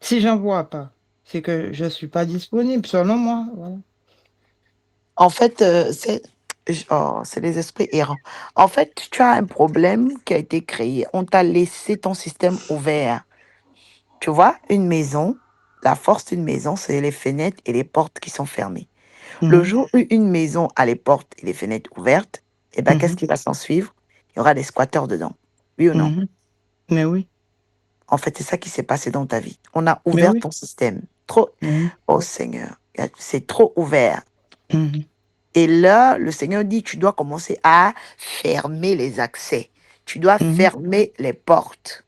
C: si j'envoie pas, c'est que je suis pas disponible, selon moi. Voilà.
A: En fait, c'est les esprits errants. En fait, tu as un problème qui a été créé. On t'a laissé ton système ouvert. Tu vois, une maison, la force d'une maison, c'est les fenêtres et les portes qui sont fermées. Le
C: Mhm,
A: jour où une maison a les portes et les fenêtres ouvertes, eh ben, qu'est-ce
C: mhm,
A: qui va s'en suivre? Il y aura des squatteurs dedans. Oui ou non?
C: mhm. Mais oui,
A: En fait, c'est ça qui s'est passé dans ta vie. On a
C: mais
A: ouvert
C: oui.
A: ton système. Trop.
C: Mhm,
A: Oh Seigneur, c'est trop ouvert.
C: mhm,
A: Et là, le Seigneur dit, tu dois commencer à fermer les accès. Tu dois
C: mhm,
A: fermer les portes.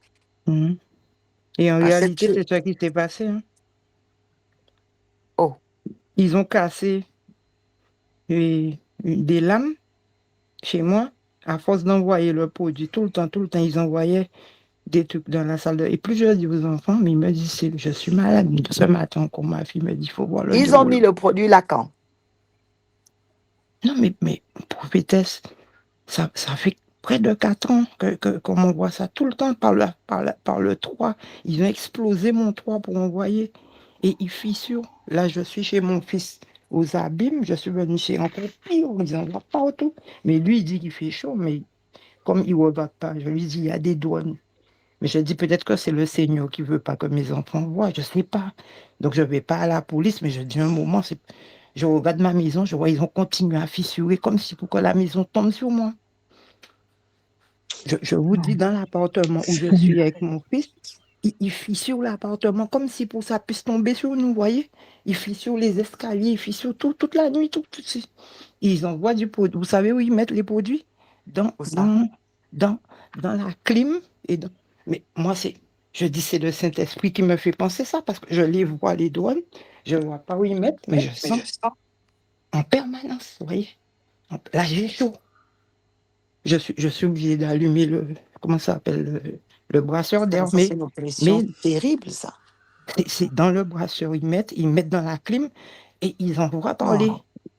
C: mhm. Et en
A: Parce
C: réalité,
A: que,
C: c'est ça qui s'est passé, hein.
A: oh,
C: Ils ont cassé des lames chez moi. À force d'envoyer le produit tout le temps, ils envoyaient des trucs dans la salle. Et plus je dis aux enfants, mais ils me disent, je suis malade. Ce matin, encore ma fille me dit, il faut voir le
A: ils ont
C: déroulement.
A: mis le produit Lacan.
C: Non, mais prophétesse, ça fait près de 4 ans qu'on m'envoie ça tout le temps par le 3. Ils ont explosé mon 3 pour envoyer. Et ils fissurent. Là, je suis chez mon fils aux abîmes. Je suis venu chez encore pire. Ils envoient partout. Mais lui, il dit qu'il fait chaud. Mais comme il ne regarde pas, je lui dis, il y a des douanes. Mais je dis peut-être que c'est le Seigneur qui veut pas que mes enfants voient. Je ne sais pas. Donc, je ne vais pas à la police. Mais je dis un moment, je regarde ma maison, je vois, ils ont continué à fissurer comme si pour que la maison tombe sur moi. Je vous dis, dans l'appartement où je suis avec mon fils, il fissure l'appartement comme si pour ça puisse tomber sur nous, vous voyez? Il fissure les escaliers, il fissure toute la nuit, tout. Ils envoient du produit. Vous savez où ils mettent les produits? Dans,
A: Où ça?
C: dans, dans, dans la clim. Mais moi, je dis, c'est le Saint-Esprit qui me fait penser ça parce que je les vois, les douanes. Je ne vois pas où ils mettent, mais je sens en permanence, vous voyez? Là, j'ai chaud. Je suis obligé d'allumer comment ça s'appelle, le brasseur d'air.
A: Ça, c'est une oppression
C: Mais
A: terrible, ça.
C: c'est dans le brasseur, ils mettent dans la clim et ils envoient par
A: Oh,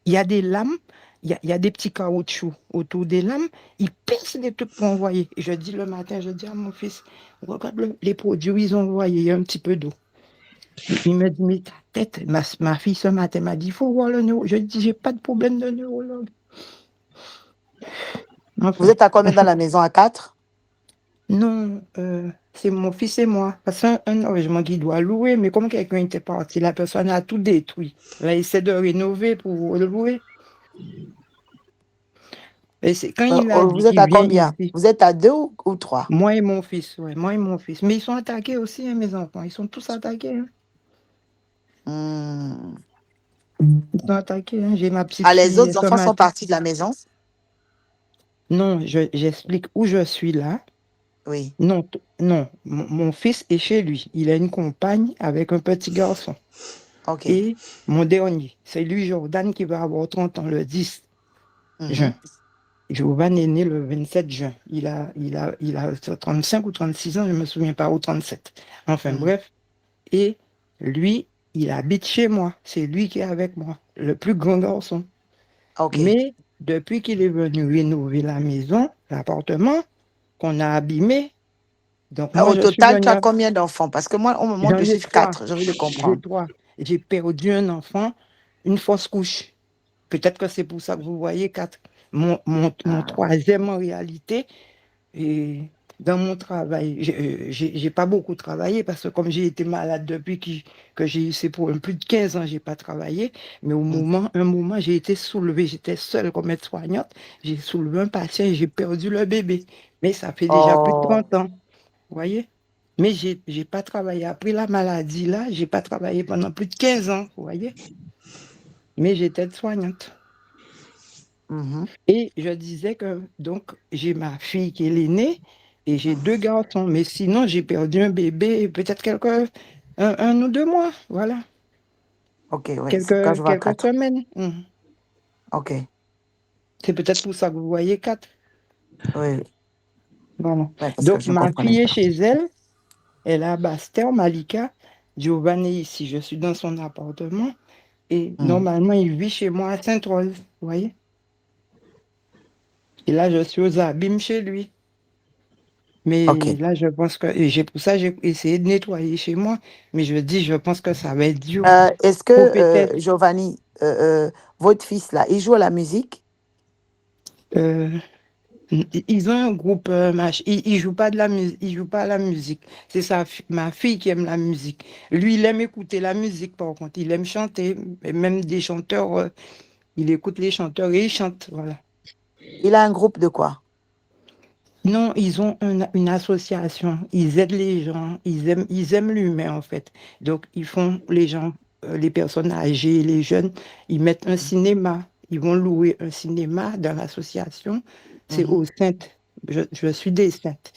C: il y a des lames, y a des petits caoutchoucs autour des lames, il perce des trucs pour envoyer. Et je dis le matin, je dis à mon fils, regarde les produits, ils ont envoyé, il y a un petit peu d'eau. Il me dit, mais ta tête, ma fille ce matin m'a dit, il faut voir le neuro. Je dis, j'ai pas de problème de neurologue. Enfin,
A: Vous êtes à combien dans la maison? À 4?
C: non, c'est mon fils et moi. Parce qu'un logement qui doit louer, mais comme quelqu'un était parti, la personne a tout détruit. Là, il essaie de rénover pour le louer. Et c'est quand il a dit
A: Vous êtes
C: qu'il
A: à
C: vient
A: combien?
C: ici,
A: Vous êtes à 2 ou 3?
C: moi et mon fils, ouais, moi et mon fils. Mais ils sont attaqués aussi, hein, mes enfants. Ils sont tous attaqués. Hein. Ils sont attaqués. Hein. J'ai ma petite
A: Ah, les
C: fille
A: autres
C: ce
A: enfants sont
C: matin.
A: partis de la maison?
C: Non, j'explique où je suis là.
A: Oui.
C: Non, non, mon fils est chez lui. Il a une compagne avec un petit garçon.
A: OK.
C: Et mon dernier, c'est lui, Jordan, qui va avoir 30 ans le 10 juin. Jordan est né le 27 juin. Il a 35 ou 36 ans, je ne me souviens pas, ou 37. Enfin, bref. Et lui, il habite chez moi. C'est lui qui est avec moi, le plus grand garçon.
A: OK.
C: Mais depuis qu'il est venu rénover la maison, l'appartement, qu'on a abîmé, donc moi,
A: Au
C: je suis
A: total, tu
C: venu
A: as combien d'enfants? Parce que moi, on me montre
C: J'en
A: le
C: ai
A: chiffre
C: 3.
A: 4. J'ai envie de
C: J'ai
A: comprendre.
C: 3. J'ai perdu un enfant, une fausse couche. Peut-être que c'est pour ça que vous voyez 4. Mon troisième en réalité, et dans mon travail, j'ai pas beaucoup travaillé parce que comme j'ai été malade depuis que j'ai eu ces problèmes, plus de 15 ans, j'ai pas travaillé. Mais un moment, j'ai été soulevée. J'étais seule comme aide-soignante. J'ai soulevé un patient et j'ai perdu le bébé. Mais ça fait déjà plus de 30 ans. Vous voyez? Mais j'ai pas travaillé. Après la maladie, là, j'ai pas travaillé pendant plus de 15 ans. Vous voyez? Mais j'étais aide-soignante. Et je disais que, donc, j'ai ma fille qui est l'aînée et j'ai 2 garçons. Mais sinon, j'ai perdu un bébé, peut-être un ou 2 mois. Voilà.
A: OK, oui. Quand je vois
C: Quelques
A: 4.
C: semaines.
A: OK.
C: C'est peut-être pour ça que vous voyez 4.
A: Oui.
C: Voilà.
A: Ouais, parce que
C: Donc,
A: je ne
C: ma
A: comprenais
C: fille est
A: pas.
C: chez elle. Elle est à Basse-Terre, Malika. Giovanni est ici. Je suis dans son appartement. Et normalement, il vit chez moi à Sainte-Rose, vous voyez? Et là, je suis aux abîmes chez lui. Mais là, je pense que... Et pour ça, j'ai essayé de nettoyer chez moi. Mais je dis, je pense que ça va être dur.
A: Est-ce
C: Ou
A: que,
C: peut-être...
A: Giovanni, votre fils, là, il joue à la musique?
C: Ils ont un groupe, ils jouent pas de la musique, ils jouent pas à la musique. C'est ma fille qui aime la musique. Lui, il aime écouter la musique, par contre. Il aime chanter. Et même des chanteurs, il écoute les chanteurs et il chante, voilà.
A: Il a un groupe de quoi?
C: Non, ils ont une association. Ils aident les gens. Ils aiment l'humain, en fait. Donc, ils font les gens, les personnes âgées, les jeunes, ils mettent un cinéma. Ils vont louer un cinéma dans l'association. C'est aux Saintes. Je suis des Saintes.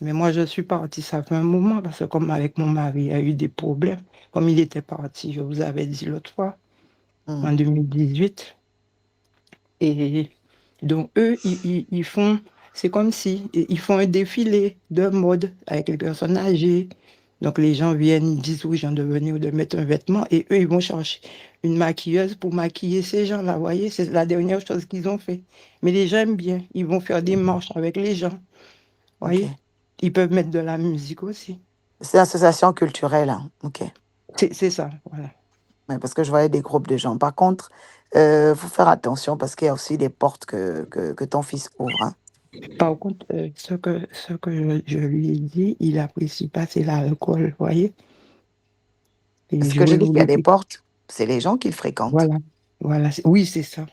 C: Mais moi, je suis partie, ça fait un moment, parce que comme avec mon mari, il y a eu des problèmes. Comme il était parti, je vous avais dit l'autre fois, en 2018. Et donc, eux, ils font, c'est comme si ils font un défilé de mode avec les personnes âgées. Donc, les gens viennent, ils disent aux gens de venir ou de mettre un vêtement et eux, ils vont chercher une maquilleuse pour maquiller ces gens-là. Vous voyez, c'est la dernière chose qu'ils ont fait. Mais les gens aiment bien. Ils vont faire des marches avec les gens. Vous voyez, ils peuvent mettre de la musique aussi.
A: C'est une association culturelle, hein. OK.
C: C'est ça, voilà.
A: Ouais, parce que je voyais des groupes de gens. Par contre, faut faire attention parce qu'il y a aussi des portes que ton fils ouvre, hein.
C: Par contre, ce que je lui ai dit, il n'apprécie pas, c'est l'alcool, vous voyez. Et
A: Ce
C: je
A: que je
C: vais
A: dis
C: vous
A: qu'il y a des
C: laisser.
A: portes, c'est les gens qu'il fréquente.
C: Voilà. Oui, c'est ça.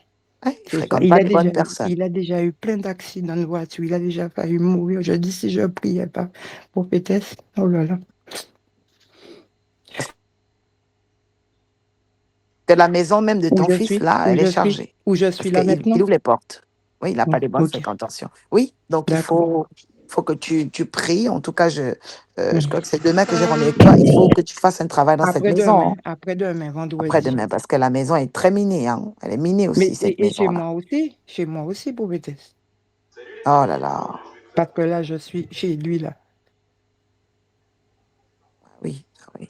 A: Ouais, il ne
C: C'est ça.
A: fréquente pas des bonnes personnes.
C: Il a déjà eu plein d'accidents de voiture. Il a déjà failli mourir. Je dis, si je priais pas pour peut-être. Oh là là.
A: Que la maison même de ton fils, là, elle est chargée.
C: Où je
A: Parce
C: suis là
A: qu'il
C: maintenant.
A: ouvre les portes. Oui, il n'a pas de bonnes
C: Ok,
A: fréquentations. Oui, donc il
C: d'accord.
A: faut que tu pries. En tout cas, je crois que c'est demain que j'ai rendez-vous avec toi. Il faut que tu fasses un travail dans cette maison, hein,
C: Après-demain, vendredi.
A: après-demain, parce que la maison est très minée, hein. Elle est minée
C: Mais
A: aussi, cette
C: et
A: maison-là.
C: chez moi aussi, pour peut-être.
A: Oh là là.
C: Parce que là, je suis chez lui, là.
A: Oui, oui,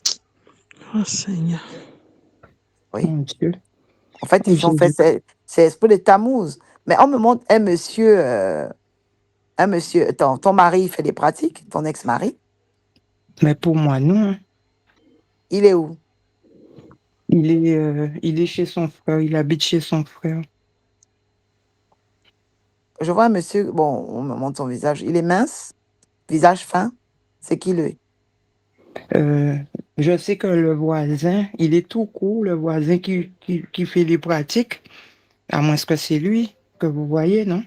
F: Oh Seigneur.
A: oui.
C: Mon Dieu.
A: En fait,
C: Oh,
A: ils ont fait
C: Jésus.
A: c'est esprit de Tammuz. Mais on me montre un monsieur, ton mari fait des pratiques, ton ex-mari,
C: Mais pour moi, non.
A: il est où?
C: Il est chez son frère, il habite chez son frère.
A: Je vois un monsieur, bon, on me montre son visage, il est mince, visage fin, c'est qui lui?
C: Euh, je sais que le voisin, il est tout court, le voisin qui fait les pratiques, à moins que c'est lui que vous voyez, non?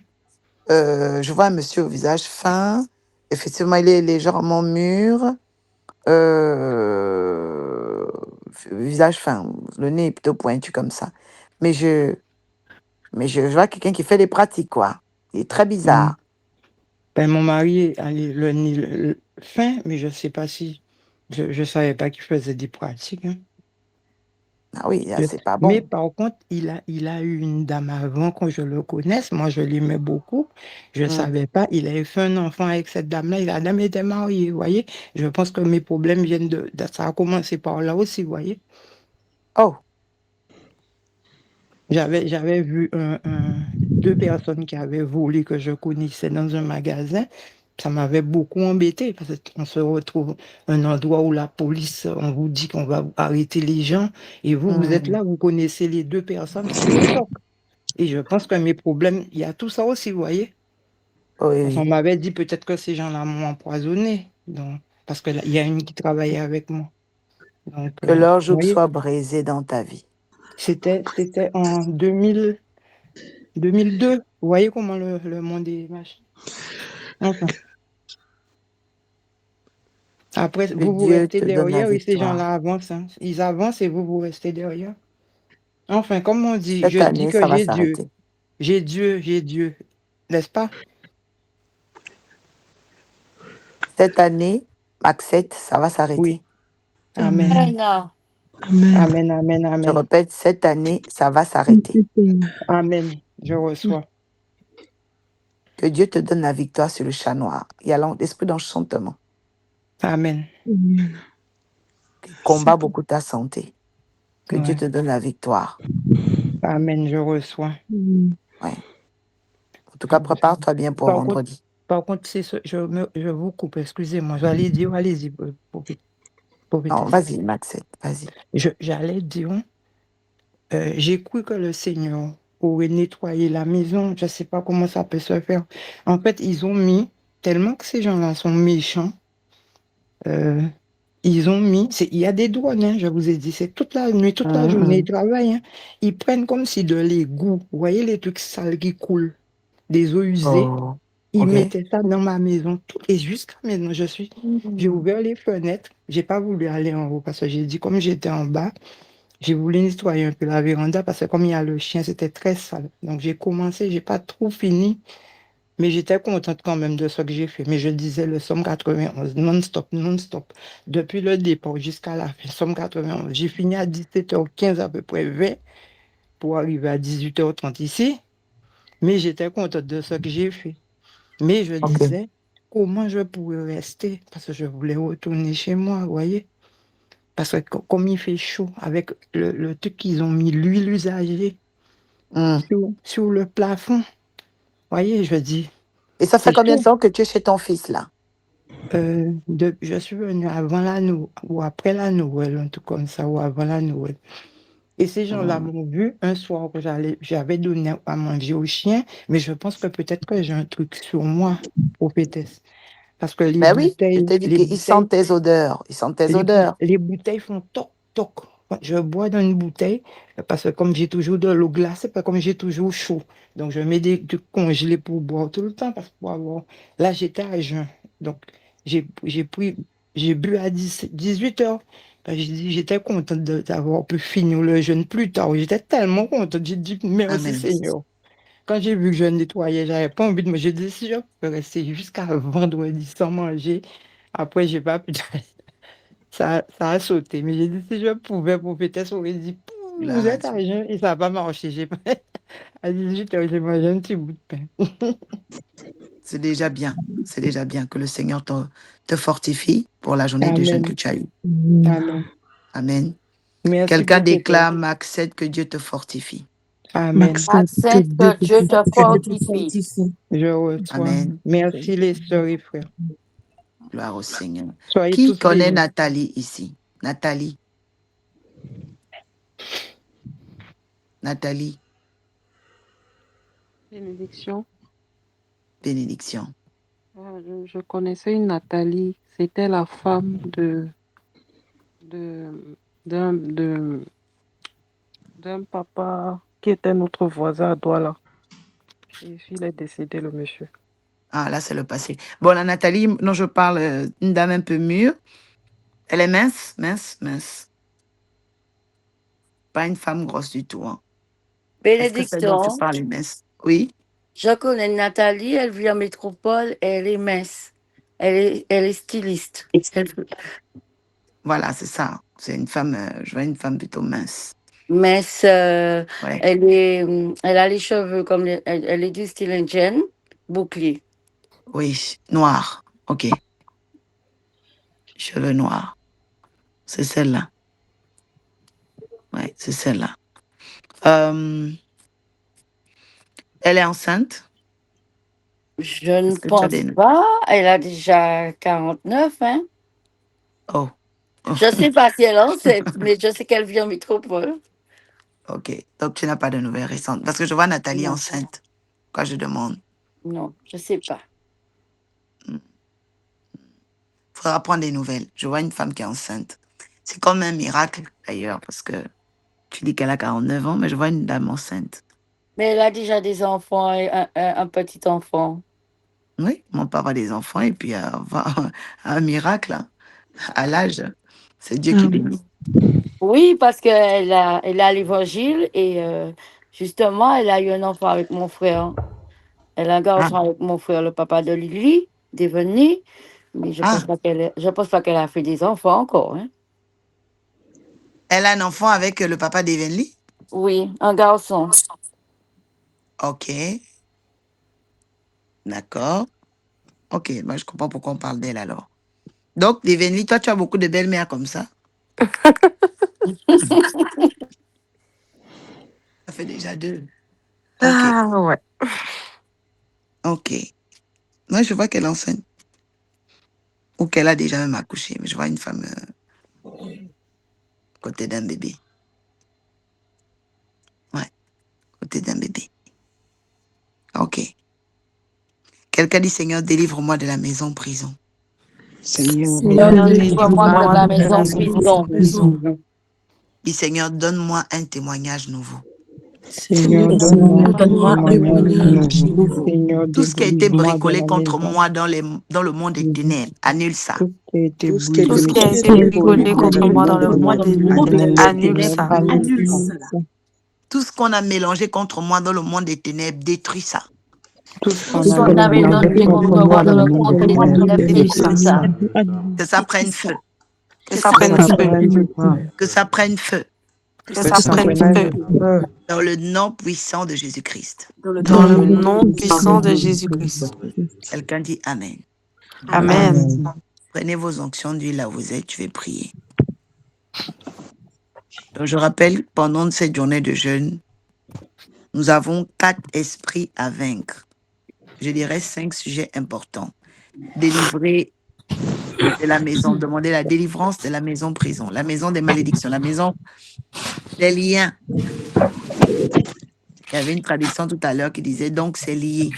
A: Je vois un monsieur au visage fin, effectivement, il est légèrement mûr, visage fin, le nez est plutôt pointu comme ça. Mais je vois quelqu'un qui fait des pratiques, quoi. Il est très
C: Mm.
A: bizarre.
C: Ben, mon mari a le nez fin, mais je sais pas si... Je savais pas qu'il faisait des pratiques, hein.
A: Ah oui, là,
C: Je-
A: c'est pas
C: Mais
A: bon.
C: par contre, il a eu une dame avant que je le connaisse. Moi, je l'aimais beaucoup. Je ne
A: Hmm.
C: savais pas. Il avait fait un enfant avec cette dame-là. Et la dame était mariée, vous voyez. Je pense que mes problèmes viennent ça a commencé par là aussi, vous voyez.
A: Oh,
C: J'avais vu deux personnes qui avaient volé que je connaissais dans un magasin. Ça m'avait beaucoup embêté parce qu'on se retrouve un endroit où la police, on vous dit qu'on va arrêter les gens et vous êtes
A: hmm.
C: là, vous connaissez les deux personnes, c'est le choc. Et je pense que mes problèmes, il y a tout ça aussi, vous voyez.
A: Oui,
C: Parce qu'on
A: oui.
C: m'avait dit peut-être que ces gens-là m'ont empoisonné. Donc, parce qu'il y a une qui travaillait avec moi. Donc,
A: Que leur
C: vous
A: joug
C: voyez,
A: soit brisé dans ta vie.
C: c'était en 2002. Vous voyez comment le monde est machin. Enfin, après,
A: Que
C: vous
A: Dieu
C: restez
A: te donne la
C: derrière et ces
A: victoire.
C: gens-là avancent, hein. Ils avancent et vous restez derrière. Enfin, comme on dit,
A: Cette
C: je dis
A: année,
C: que
A: ça va
C: j'ai Dieu.
A: s'arrêter.
C: J'ai Dieu, j'ai Dieu. N'est-ce pas?
A: Cette année, Maxette, ça va s'arrêter.
C: Oui. Amen.
H: Amen.
F: Amen.
C: Amen, amen,
A: Je
C: amen.
A: répète, cette année, ça va s'arrêter.
C: Amen. Je reçois.
A: Que Dieu te donne la victoire sur le chat noir. Il y a l'esprit d'enchantement
C: Amen.
A: qui combat beaucoup ta santé. Que Dieu
C: Ouais.
A: te donne la victoire.
C: Amen, je reçois.
A: Ouais. En tout
C: Je
A: cas,
C: reçois.
A: prépare-toi bien pour
C: Par contre,
A: vendredi.
C: c'est ce, je vous coupe, excusez-moi. J'allais dire, allez-y,
A: Non,
C: prophétesse.
A: vas-y, Maxette, vas-y.
C: J'allais dire, j'ai cru que le Seigneur aurait nettoyé la maison. Je ne sais pas comment ça peut se faire. En fait, ils ont mis, tellement que ces gens-là sont méchants, euh, ils ont mis, il y a des douanes, hein, je vous ai dit, c'est toute la nuit, toute la journée, ils travaillent, hein. Ils prennent comme si de l'égout, vous voyez les trucs sales qui coulent, des eaux usées,
A: Oh,
C: ils
A: ok.
C: mettaient ça dans ma maison, et jusqu'à maintenant, j'ai ouvert les fenêtres, j'ai pas voulu aller en haut parce que j'ai dit, comme j'étais en bas, j'ai voulu nettoyer un peu la véranda parce que comme il y a le chien, c'était très sale. Donc j'ai commencé, j'ai pas trop fini, mais j'étais contente quand même de ce que j'ai fait. Mais je disais le Somme 91, non-stop, non-stop. Depuis le départ jusqu'à la fin, Somme 91. J'ai fini à 17h15 à peu près 20 pour arriver à 18h30 ici. Mais j'étais contente de ce que j'ai fait. Mais je
A: Ok.
C: disais, comment je pourrais rester? Parce que je voulais retourner chez moi, vous voyez? Parce que comme il fait chaud, avec le truc qu'ils ont mis, l'huile usagée
A: Hmm.
C: sur le plafond, vous voyez, je dis,
A: Et ça fait
C: c'est
A: combien de
C: chaud.
A: temps que tu es chez ton fils, là?
C: Je suis venue avant la Noël, ou après la Noël, un truc comme ça, ou avant la Noël. Et ces gens-là
A: Hmm.
C: m'ont vu un soir que j'avais donné à manger au chien, mais je pense que peut-être que j'ai un truc sur moi, prophétesse. Parce que
A: Ben oui, je t'ai dit qu'ils sentent tes odeurs. Ils sentent tes odeurs.
C: les bouteilles font toc, toc. Quand je bois dans une bouteille, parce que comme j'ai toujours de l'eau glacée, pas comme j'ai toujours chaud. Donc, je mets du congelé pour boire tout le temps, parce que pour avoir... Là, j'étais à jeun. Donc, j'ai pris, j'ai bu à 18 heures. Ben, j'étais contente d'avoir pu finir le jeûne plus tard. J'étais tellement contente. J'ai dit merci
A: Amen.
C: Seigneur. Quand j'ai vu que je nettoyais, j'avais pas envie de me... J'ai dit si je peux rester jusqu'à vendredi sans manger, après, j'ai pas pu... Ça a sauté, mais j'ai dit si je pouvais, prophétesse aurait dit, Pouh, vous
A: Gloire à
C: êtes à
A: Dieu.
C: jeun, et ça n'a pas marché. À 18h, j'ai mangé un petit bout de pain.
A: C'est déjà bien. C'est déjà bien que le Seigneur te fortifie pour la journée de jeûne que
C: Amen.
A: tu as eue.
C: Amen.
A: Amen.
C: Merci
A: Quelqu'un
C: pour tes
A: déclare, Maxette, que Dieu te fortifie.
C: Amen.
H: Accepte que Dieu te fortifie.
C: Je reçois.
A: Amen.
C: Merci les sœurs et frères.
A: Gloire au Seigneur.
C: Soyez
A: Qui
C: tous
A: connaît
C: bénis.
A: Nathalie ici? Nathalie. Nathalie.
K: Bénédiction.
A: Bénédiction.
K: Je connaissais une Nathalie, c'était la femme d'un papa qui était notre voisin à Douala. Et puis il est décédé, le monsieur.
A: Ah, là, c'est le passé. Bon, la Nathalie dont je parle, une dame un peu mûre. Elle est mince, mince, mince. Pas une femme grosse du tout. Hein. Est-ce que celle dont tu
H: Bénédiction.
A: parles est mince? Oui.
H: Je connais Nathalie, elle vit en métropole, elle est mince. Elle est styliste.
A: Voilà, c'est ça. C'est une femme, je vois une femme plutôt mince.
H: Mince,
A: Ouais.
H: elle a les cheveux comme elle est du style indien, bouclier.
A: Oui, noir. OK. Cheveux noirs. C'est celle-là. Ouais, c'est celle-là. Elle est enceinte?
H: Je ne
A: Est-ce que tu as
H: pense
A: des...
H: pas. Elle a déjà 49, hein?
A: Oh.
H: Je ne sais pas si elle est enceinte, mais je sais qu'elle vit en métropole.
A: OK. Donc, tu n'as pas de nouvelles récentes. Parce que je vois Nathalie
H: Non.
A: enceinte. Quand je demande.
H: Non, je ne sais pas.
A: Il faudra prendre des nouvelles. Je vois une femme qui est enceinte. C'est comme un miracle, d'ailleurs, parce que tu dis qu'elle a 49 ans, mais je vois une dame enceinte.
H: Mais elle a déjà des enfants et un petit enfant.
A: Oui, on peut avoir des enfants et puis avoir un miracle hein, à l'âge. C'est Dieu qui bénit.
H: Oui, parce qu'elle a l'évangile et justement, elle a eu un enfant avec mon frère. Elle a un garçon avec mon frère, le papa de Lily, Deveni. Mais je pense pas qu'elle a fait des enfants encore. Hein.
A: Elle a un enfant avec le papa d'Evenly?
H: Oui, un garçon.
A: OK. D'accord. OK, moi je comprends pourquoi on parle d'elle alors. Donc, Devenly, toi, tu as beaucoup de belles-mères comme ça. Ça fait déjà 2. OK.
G: Ah, ouais.
A: OK. Moi, je vois qu'elle est enceinte. Ou qu'elle a déjà même accouché. Mais je vois une femme côté d'un bébé. Ouais, côté d'un bébé. OK. Quelqu'un dit, Seigneur, délivre-moi de la maison prison.
C: Seigneur,
H: Délivre-moi de la maison prison.
A: Dis, Seigneur, donne-moi un témoignage nouveau.
C: Seigneur, donne-moi un
G: Donne-moi un
C: témoignage
G: témoignage
C: nouveau. Seigneur,
A: Tout ce qui a été
C: délivre-moi de
A: bricolé
C: la
A: contre
C: maison.
A: moi dans le monde des ténèbres, annule ça.
C: Tout ce qui a été
F: Tout ce qui a
G: Tout ce
C: brûlé,
G: qui a été bricolé contre moi dans le monde des ténèbres, annule ça.
C: annule ça.
A: Tout ce qu'on a mélangé contre moi dans le monde des ténèbres, détruis ça.
C: Tout ce
H: Tout
C: qu'on
H: ce qu'on
C: avait
H: avait
C: mélangé
H: donné
C: contre
H: contre
C: moi
H: moi
C: dans
H: dans
C: le
H: le
C: monde
H: monde
C: des
H: des
C: ténèbres,
H: ténèbres,
G: Détruis
H: détruis
G: ça.
H: ça.
A: Que ça prenne feu.
G: Que ça prenne feu.
A: Que ça prenne feu.
G: Que ça prenne feu.
A: Dans le nom puissant de Jésus-Christ.
G: Dans le nom puissant de Jésus-Christ.
A: Quelqu'un dit Amen.
G: Amen.
A: Prenez vos onctions d'huile là où vous êtes, tu vas prier. Donc, je rappelle, pendant cette journée de jeûne, nous avons 4 esprits à vaincre. Je dirais 5 sujets importants. Délivrer de la maison, demander la délivrance de la maison prison, la maison des malédictions, la maison des liens. Il y avait une traduction tout à l'heure qui disait donc c'est lié.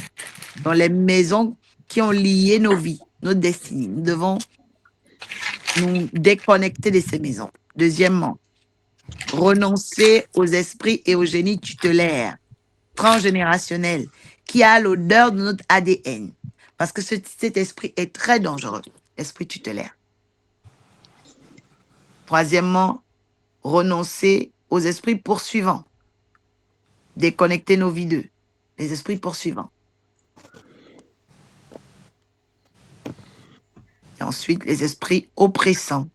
A: Dans les maisons qui ont lié nos vies, nos destinées, nous devons nous déconnecter de ces maisons. Deuxièmement, renoncer aux esprits et aux génies tutélaires, transgénérationnels, qui a l'odeur de notre ADN. Parce que cet esprit est très dangereux, l'esprit tutélaire. Troisièmement, renoncer aux esprits poursuivants. Déconnecter nos vies d'eux. Les esprits poursuivants. Et ensuite, les esprits oppressants.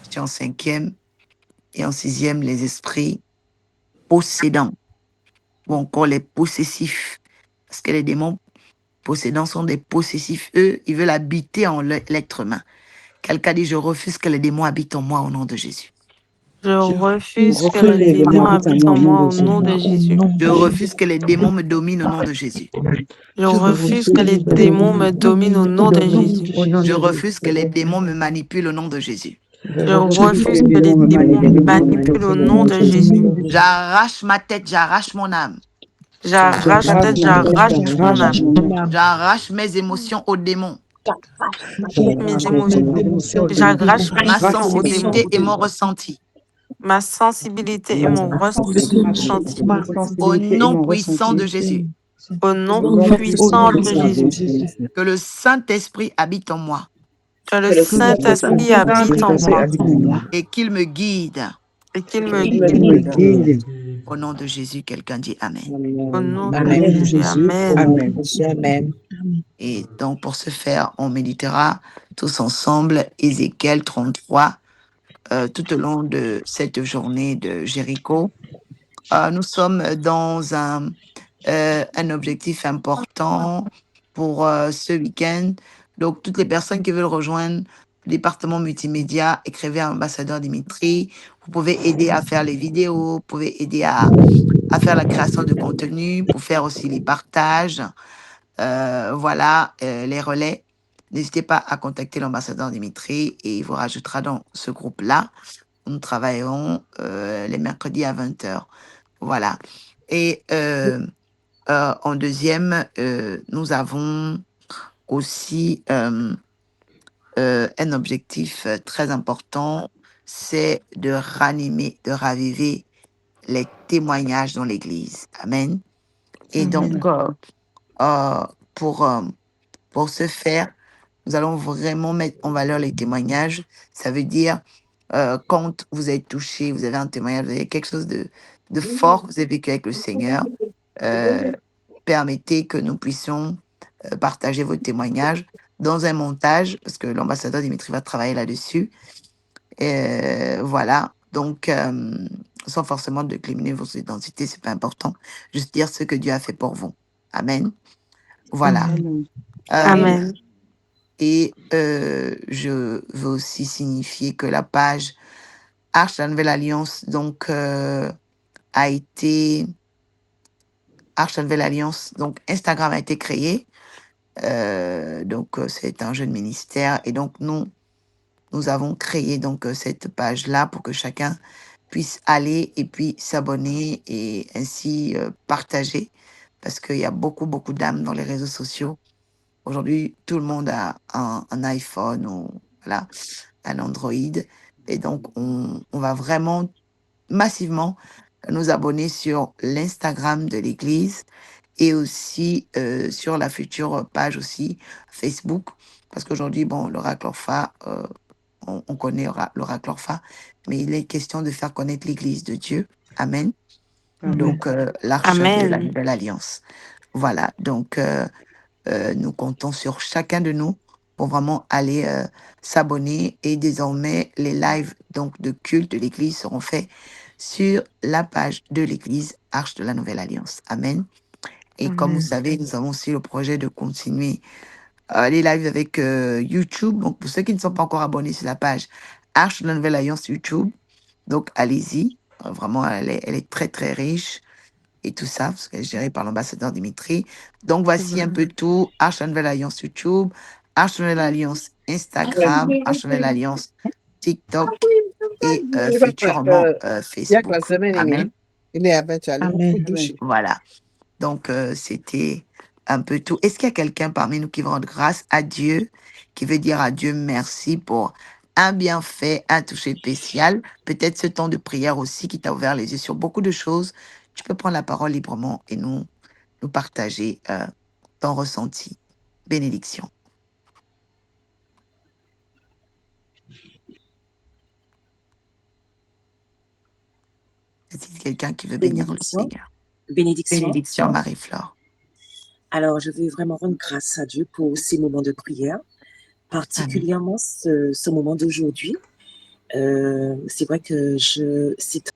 A: C'est en 5e. Et en 6e, les esprits possédants. Ou encore les possessifs. Parce que les démons possédants sont des possessifs. Eux, ils veulent habiter en l'être humain. Quelqu'un dit, je refuse que les démons habitent en moi au nom de Jésus.
G: Je refuse que
C: refuse
G: les
C: que les
G: démons
C: démons habitent
G: habitent
C: en
G: en
C: moi
G: moi
C: au
G: au
C: nom
G: nom
C: de
G: de
C: Jésus.
G: Jésus.
A: Je refuse que les démons me dominent au nom de Jésus.
G: Je refuse que les démons me dominent au nom de Jésus.
C: Au nom
A: Je
C: de
A: refuse que les
C: Jésus.
A: démons me manipulent au nom de Jésus.
G: Je refuse que les démons me manipulent au nom de Jésus.
A: J'arrache ma tête, j'arrache mon âme.
G: J'arrache ma tête, j'arrache mon âme.
A: J'arrache mes émotions aux démons.
G: Mes émotions. J'arrache mes
A: Ma
G: émotions aux démons.
A: sensibilité et mon ressenti.
G: Ma sensibilité et mon ressenti.
A: Au nom puissant de Jésus.
G: Au nom puissant de Jésus.
A: Que le Saint-Esprit habite en moi.
G: Que le Saint-Esprit habite en moi
A: Et qu'il me guide.
G: et qu'il me guide.
A: Au nom de Jésus, quelqu'un dit Amen.
G: Au nom de Jésus. Amen.
C: Amen.
A: Et donc, pour ce faire, on méditera tous ensemble Ézéchiel 33 tout au long de cette journée de Jéricho. Nous sommes dans un objectif important pour ce week-end. Donc, toutes les personnes qui veulent rejoindre le département multimédia, écrivez à l'ambassadeur Dimitri. Vous pouvez aider à faire les vidéos, vous pouvez aider à faire la création de contenu, pour faire aussi les partages. Voilà, les relais. N'hésitez pas à contacter l'ambassadeur Dimitri et il vous rajoutera dans ce groupe-là. Nous travaillerons les mercredis à 20h. Voilà. Et en deuxième, nous avons aussi un objectif très important, c'est de ranimer, de raviver les témoignages dans l'Église. Amen. Et donc, pour ce faire, nous allons vraiment mettre en valeur les témoignages. Ça veut dire, quand vous êtes touché, vous avez un témoignage, vous avez quelque chose de fort que vous avez vécu avec le Seigneur, permettez que nous puissions partager vos témoignages dans un montage, parce que l'ambassadeur Dimitri va travailler là-dessus. Voilà. Donc, sans forcément décliner vos identités, c'est pas important. Juste dire ce que Dieu a fait pour vous. Amen. Voilà.
G: Amen.
A: Et je veux aussi signifier que la page Arche de la Nouvelle Alliance, donc, a été... Arche de la Nouvelle Alliance, donc Instagram a été créé. Donc, c'est un jeune ministère. Et donc, nous avons créé donc cette page-là pour que chacun puisse aller et puis s'abonner et ainsi partager. Parce qu'il y a beaucoup, beaucoup d'âmes dans les réseaux sociaux. Aujourd'hui, tout le monde a un iPhone ou voilà, un Android. Et donc, on va vraiment massivement nous abonner sur l'Instagram de l'Église et aussi sur la future page aussi Facebook. Parce qu'aujourd'hui, bon, l'oracle Orpha, on connaît l'oracle Orpha, mais il est question de faire connaître l'Église de Dieu. Amen. Donc, l'arche de la Nouvelle Alliance. Voilà, donc... nous comptons sur chacun de nous pour vraiment aller s'abonner et désormais les lives donc de culte de l'Église seront faits sur la page de l'Église Arche de la Nouvelle Alliance. Amen. Et comme vous savez, nous avons aussi le projet de continuer les lives avec YouTube. Donc pour ceux qui ne sont pas encore abonnés sur la page Arche de la Nouvelle Alliance YouTube, donc allez-y. Vraiment, elle est très très riche. Et tout ça, parce qu'elle est gérée par l'ambassadeur Dimitri. Donc, voici un peu tout. Arche de la Nouvelle Alliance YouTube, Arche de la Nouvelle Alliance Instagram, Arche de la Nouvelle Alliance TikTok et futurement Facebook. Amen. Voilà. Donc, c'était un peu tout. Est-ce qu'il y a quelqu'un parmi nous qui veut rendre grâce à Dieu, qui veut dire à Dieu merci pour un bienfait, un toucher spécial, peut-être ce temps de prière aussi qui t'a ouvert les yeux sur beaucoup de choses? Tu peux prendre la parole librement et nous partager ton ressenti. Bénédiction. C'est quelqu'un qui veut bénir le Seigneur. Bénédiction, Marie-Flore.
D: Alors, je veux vraiment rendre grâce à Dieu pour ces moments de prière, particulièrement ce moment d'aujourd'hui. C'est vrai que c'est